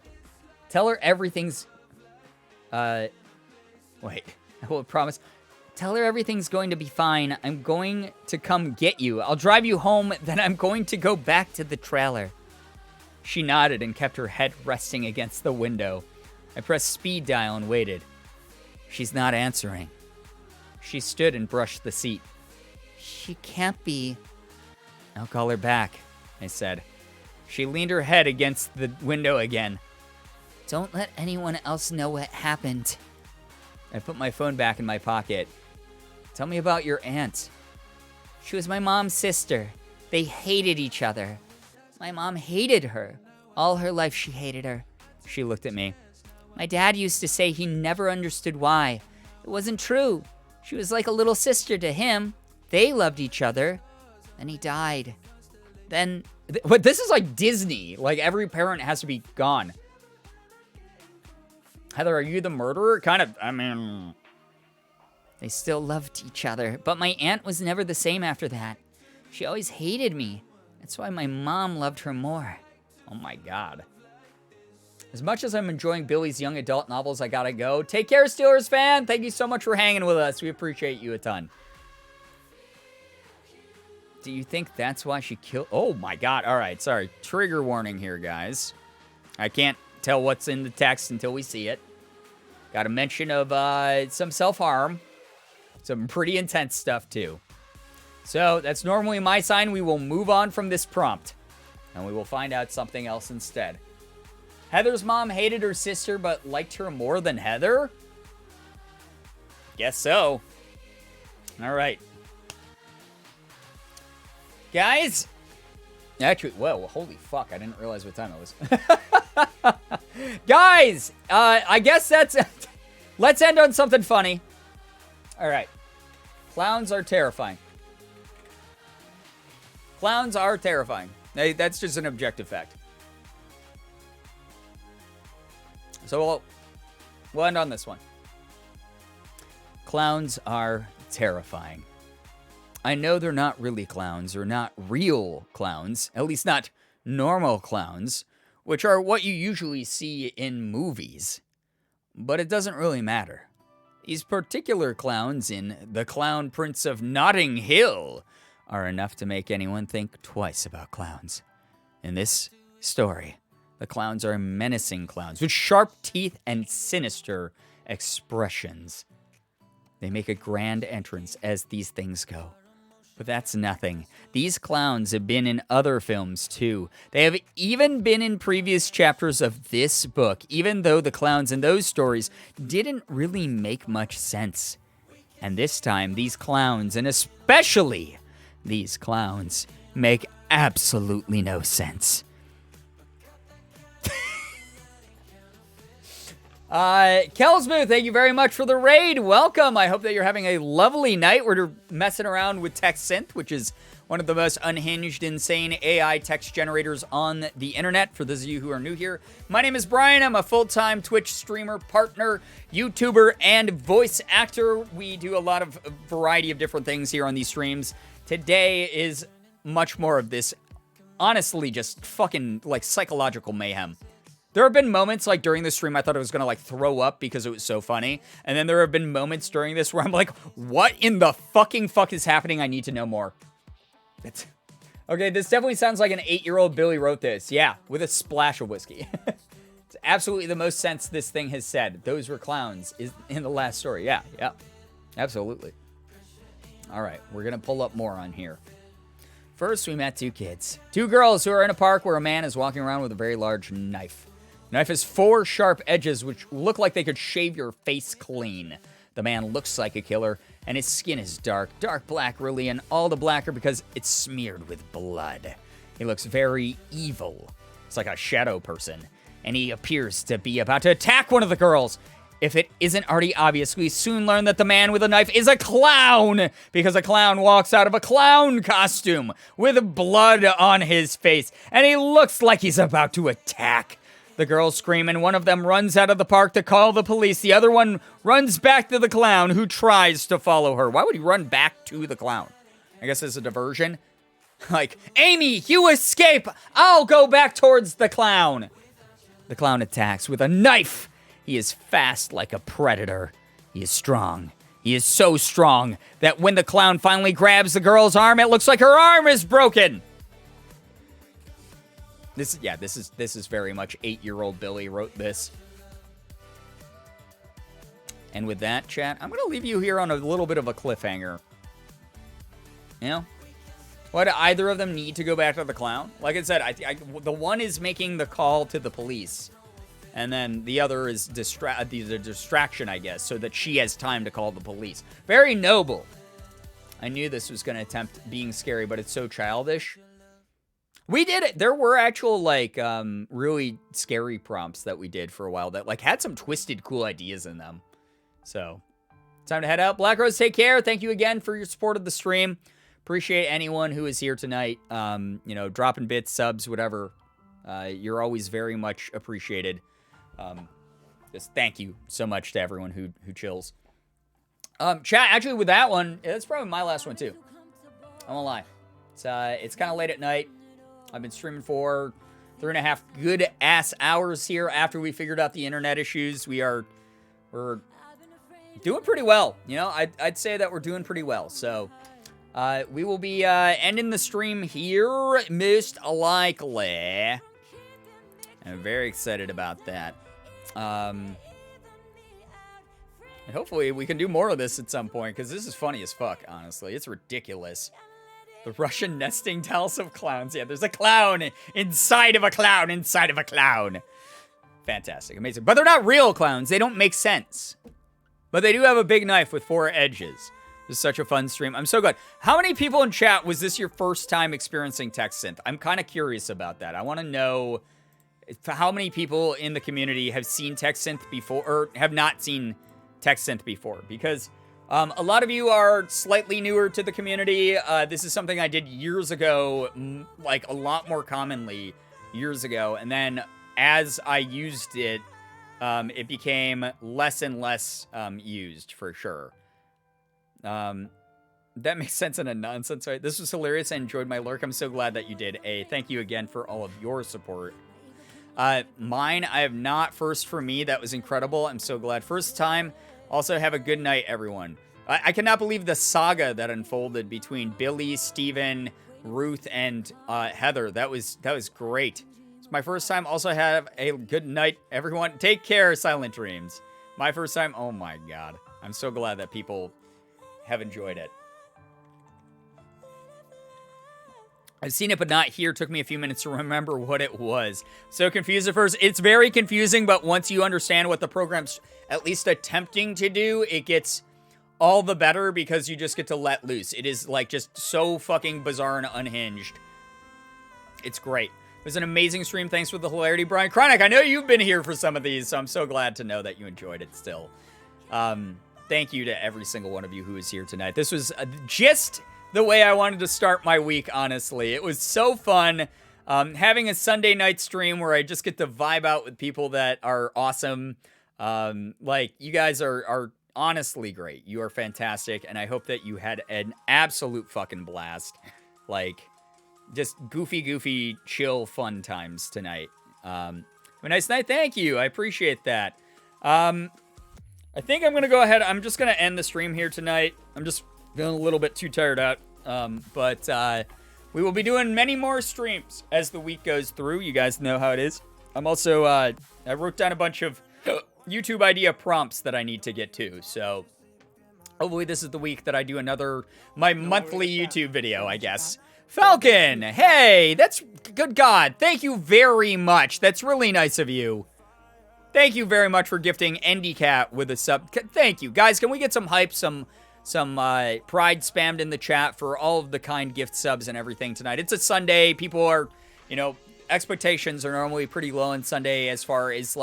[SPEAKER 2] Tell her everything's... Wait. I will promise. Tell her everything's going to be fine. I'm going to come get you. I'll drive you home, then I'm going to go back to the trailer. She nodded and kept her head resting against the window. I pressed speed dial and waited. She's not answering. She stood and brushed the seat.
[SPEAKER 5] She can't be.
[SPEAKER 2] I'll call her back, I said. She leaned her head against the window again.
[SPEAKER 5] Don't let anyone else know what happened.
[SPEAKER 2] I put my phone back in my pocket. Tell me about your aunt.
[SPEAKER 5] She was my mom's sister. They hated each other. My mom hated her. All her life she hated her.
[SPEAKER 2] She looked at me.
[SPEAKER 5] My dad used to say he never understood why. It wasn't true. She was like a little sister to him. They loved each other. Then he died. Then...
[SPEAKER 2] But this is like Disney. Like, every parent has to be gone. Heather, are you the murderer? Kind of,
[SPEAKER 5] They still loved each other, but my aunt was never the same after that. She always hated me. That's why my mom loved her more.
[SPEAKER 2] Oh my God. As much as I'm enjoying Billy's young adult novels, I gotta go. Take care, Steelers fan. Thank you so much for hanging with us. We appreciate you a ton. Do you think that's why she killed... Oh my God. All right, sorry. Trigger warning here, guys. I can't tell what's in the text until we see it. Got a mention of some self-harm. Some pretty intense stuff, too. So that's normally my sign. We will move on from this prompt, and we will find out something else instead. Heather's mom hated her sister but liked her more than Heather? Guess so. All right. Guys. Actually, whoa, holy fuck. I didn't realize what time it was. Guys, I guess that's... Let's end on something funny. All right. Clowns are terrifying. Clowns are terrifying. That's just an objective fact. So we'll end on this one. Clowns are terrifying. I know they're not really clowns, or not real clowns, at least not normal clowns, which are what you usually see in movies. But it doesn't really matter. These particular clowns in The Clown Prince of Notting Hill are enough to make anyone think twice about clowns. In this story, the clowns are menacing clowns with sharp teeth and sinister expressions. They make a grand entrance as these things go. But that's nothing. These clowns have been in other films too. They have even been in previous chapters of this book, even though the clowns in those stories didn't really make much sense. And this time, these clowns, and especially these clowns, make absolutely no sense. Kelsboo, thank you very much for the raid. Welcome. I hope that you're having a lovely night. We're messing around with TextSynth, which is one of the most unhinged, insane AI text generators on the internet. For those of you who are new here, my name is Brian. I'm a full-time Twitch streamer, partner, YouTuber, and voice actor. We do a lot of variety of different things here on these streams. Today is much more of this, honestly, just fucking, like, psychological mayhem. There have been moments, like, during the stream, I thought I was gonna, like, throw up because it was so funny. And then there have been moments during this where I'm like, what in the fucking fuck is happening? I need to know more. Okay, this definitely sounds like an 8-year-old Billy wrote this. Yeah, with a splash of whiskey. It's absolutely the most sense this thing has said. Those were clowns is in the last story. Yeah, absolutely. All right, we're gonna pull up more on here. First, we met two kids. Two girls who are in a park where a man is walking around with a very large knife. The knife has 4 sharp edges which look like they could shave your face clean. The man looks like a killer, and his skin is dark black really, and all the blacker because it's smeared with blood. He looks very evil. It's like a shadow person, and he appears to be about to attack one of the girls. If it isn't already obvious, we soon learn that the man with a knife is a clown, because a clown walks out of a clown costume with blood on his face, and he looks like he's about to attack. The girls scream, and one of them runs out of the park to call the police. The other one runs back to the clown, who tries to follow her. Why would he run back to the clown? I guess it's a diversion. Like, Amy, you escape! I'll go back towards the clown. The clown attacks with a knife. He is fast like a predator. He is strong. He is so strong that when the clown finally grabs the girl's arm, it looks like her arm is broken. This is very much 8-year-old Billy wrote this. And with that, chat, I'm going to leave you here on a little bit of a cliffhanger. You know? Why do either of them need to go back to the clown? Like I said, the one is making the call to the police. And then the other is the distraction, I guess, so that she has time to call the police. Very noble. I knew this was going to attempt being scary, but it's so childish. We did it. There were actual, like, really scary prompts that we did for a while that, like, had some twisted, cool ideas in them. So, time to head out. Black Rose, take care. Thank you again for your support of the stream. Appreciate anyone who is here tonight. You know, dropping bits, subs, whatever. You're always very much appreciated. Just thank you so much to everyone who chills. Chat, actually, with that one, that's probably my last one, too. I won't lie. It's kind of late at night. I've been streaming for 3.5 good-ass hours here after we figured out the internet issues. We're doing pretty well. You know, I'd say that we're doing pretty well. So, we will be ending the stream here, most likely. I'm very excited about that. And hopefully we can do more of this at some point, because this is funny as fuck, honestly. It's ridiculous. The Russian nesting dolls of clowns. Yeah, there's a clown inside of a clown inside of a clown. Fantastic. Amazing. But they're not real clowns. They don't make sense. But they do have a big knife with 4 edges. This is such a fun stream. I'm so glad. How many people in chat, was this your first time experiencing text synth? I'm kind of curious about that. I want to know how many people in the community have seen text synth before or have not seen text synth before. Because a lot of you are slightly newer to the community. This is something I did years ago, like a lot more commonly years ago. And then as I used it, it became less and less used for sure. That makes sense in a nonsense, right? This was hilarious. I enjoyed my lurk. I'm so glad that you did. Thank you again for all of your support. Mine, I have not. First for me. That was incredible. I'm so glad. First time. Also, have a good night, everyone. I cannot believe the saga that unfolded between Billy, Steven, Ruth, and Heather. That was great. It's my first time. Also, have a good night, everyone. Take care, Silent Dreams. My first time. Oh my God. I'm so glad that people have enjoyed it. I've seen it, but not here. Took me a few minutes to remember what it was. So confused at first. It's very confusing, but once you understand what the program's at least attempting to do, it gets all the better because you just get to let loose. It is like just so fucking bizarre and unhinged. It's great. It was an amazing stream. Thanks for the hilarity, Brian Chronic. I know you've been here for some of these, so I'm so glad to know that you enjoyed it still. Thank you to every single one of you who is here tonight. This was just the way I wanted to start my week, honestly. It was so fun having a Sunday night stream where I just get to vibe out with people that are awesome. Like, you guys are honestly great. You are fantastic, and I hope that you had an absolute fucking blast. Like, just goofy, chill, fun times tonight. Have a nice night. Thank you. I appreciate that. I think I'm going to go ahead. I'm just going to end the stream here tonight. I'm just feeling a little bit too tired out. But we will be doing many more streams as the week goes through. You guys know how it is. I'm also, I wrote down a bunch of YouTube idea prompts that I need to get to. So hopefully this is the week that I do my monthly YouTube video, I guess. Falcon, hey, that's good God. Thank you very much. That's really nice of you. Thank you very much for gifting EndyCat with a sub. Thank you. Guys, can we get some hype, some pride spammed in the chat for all of the kind gift subs and everything tonight? It's a Sunday. People are, expectations are normally pretty low on Sunday as far as,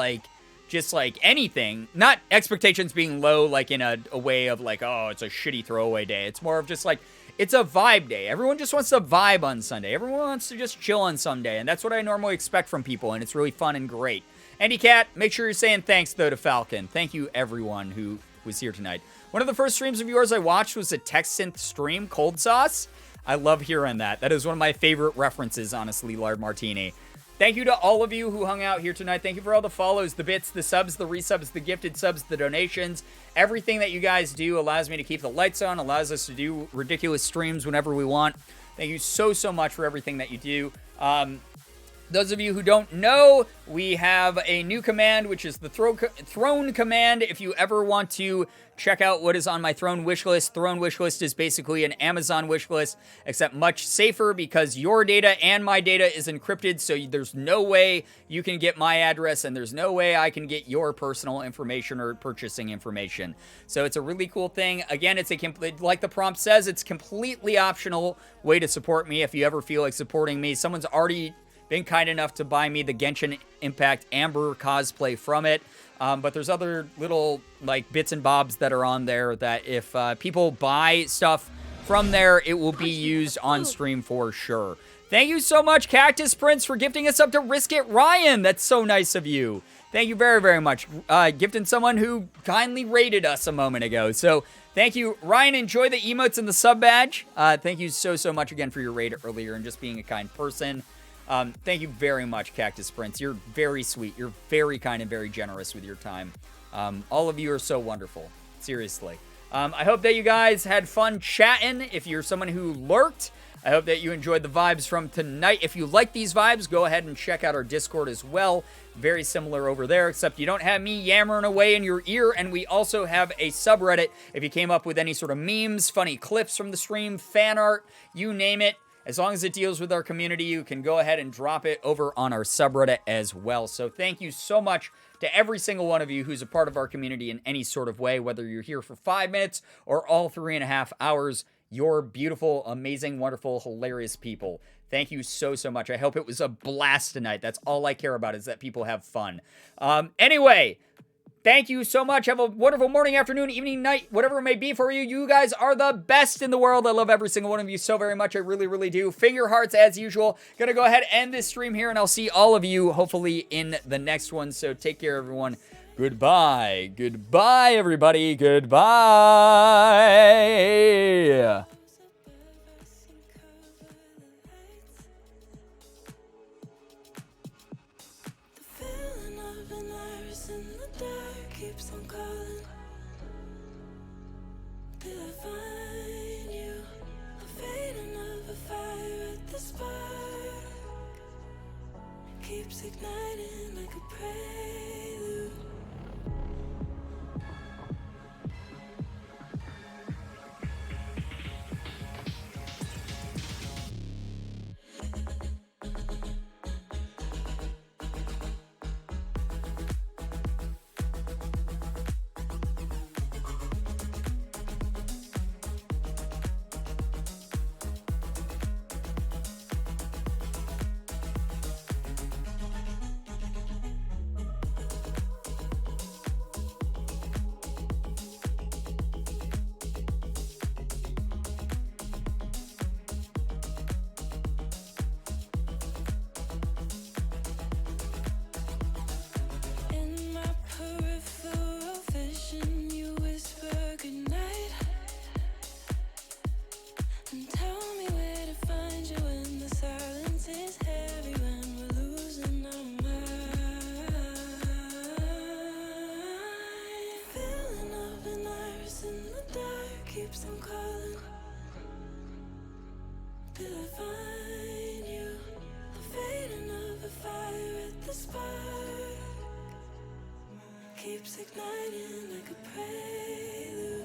[SPEAKER 2] just anything. Not expectations being low, in a way of, oh, it's a shitty throwaway day. It's more of just, it's a vibe day. Everyone just wants to vibe on Sunday. Everyone wants to just chill on Sunday, and that's what I normally expect from people, and it's really fun and great. EndyCat, make sure you're saying thanks, though, to Falcon. Thank you, everyone who was here tonight. One of the first streams of yours I watched was a text synth stream, Cold Sauce. I love hearing that. That is one of my favorite references, honestly, Lard Martini. Thank you to all of you who hung out here tonight. Thank you for all the follows, the bits, the subs, the resubs, the gifted subs, the donations. Everything that you guys do allows me to keep the lights on, allows us to do ridiculous streams whenever we want. Thank you so much for everything that you do. Those of you who don't know, we have a new command, which is the Throne command. If you ever want to check out what is on my Throne wishlist, Throne wishlist is basically an Amazon wishlist, except much safer because your data and my data is encrypted, so there's no way you can get my address, and there's no way I can get your personal information or purchasing information. So it's a really cool thing. Again, it's like the prompt says, it's completely optional way to support me if you ever feel like supporting me. Someone's already been kind enough to buy me the Genshin Impact Amber cosplay from it. But there's other little bits and bobs that are on there that if people buy stuff from there, it will be used on stream for sure. Thank you so much, Cactus Prince, for gifting us up to Risk It Ryan. That's so nice of you. Thank you very, very much. Gifting someone who kindly rated us a moment ago. So thank you, Ryan. Enjoy the emotes and the sub badge. Thank you so much again for your raid earlier and just being a kind person. Thank you very much, Cactus Prince. You're very sweet. You're very kind and very generous with your time. All of you are so wonderful. Seriously. I hope that you guys had fun chatting. If you're someone who lurked, I hope that you enjoyed the vibes from tonight. If you like these vibes, go ahead and check out our Discord as well. Very similar over there, except you don't have me yammering away in your ear, and we also have a subreddit. If you came up with any sort of memes, funny clips from the stream, fan art, you name it, as long as it deals with our community, you can go ahead and drop it over on our subreddit as well. So thank you so much to every single one of you who's a part of our community in any sort of way, whether you're here for 5 minutes or all 3.5 hours. You're beautiful, amazing, wonderful, hilarious people. Thank you so much. I hope it was a blast tonight. That's all I care about, is that people have fun. Anyway, thank you so much. Have a wonderful morning, afternoon, evening, night, whatever it may be for you. You guys are the best in the world. I love every single one of you so very much. I really, really do. Finger hearts as usual. Gonna go ahead and end this stream here, and I'll see all of you hopefully in the next one. So take care, everyone. Goodbye. Goodbye, everybody. Goodbye.
[SPEAKER 1] Keeps igniting like a prelude. Keeps on calling. Till I find you, I'm fading of a fire at the spark. Keeps igniting like a prelude.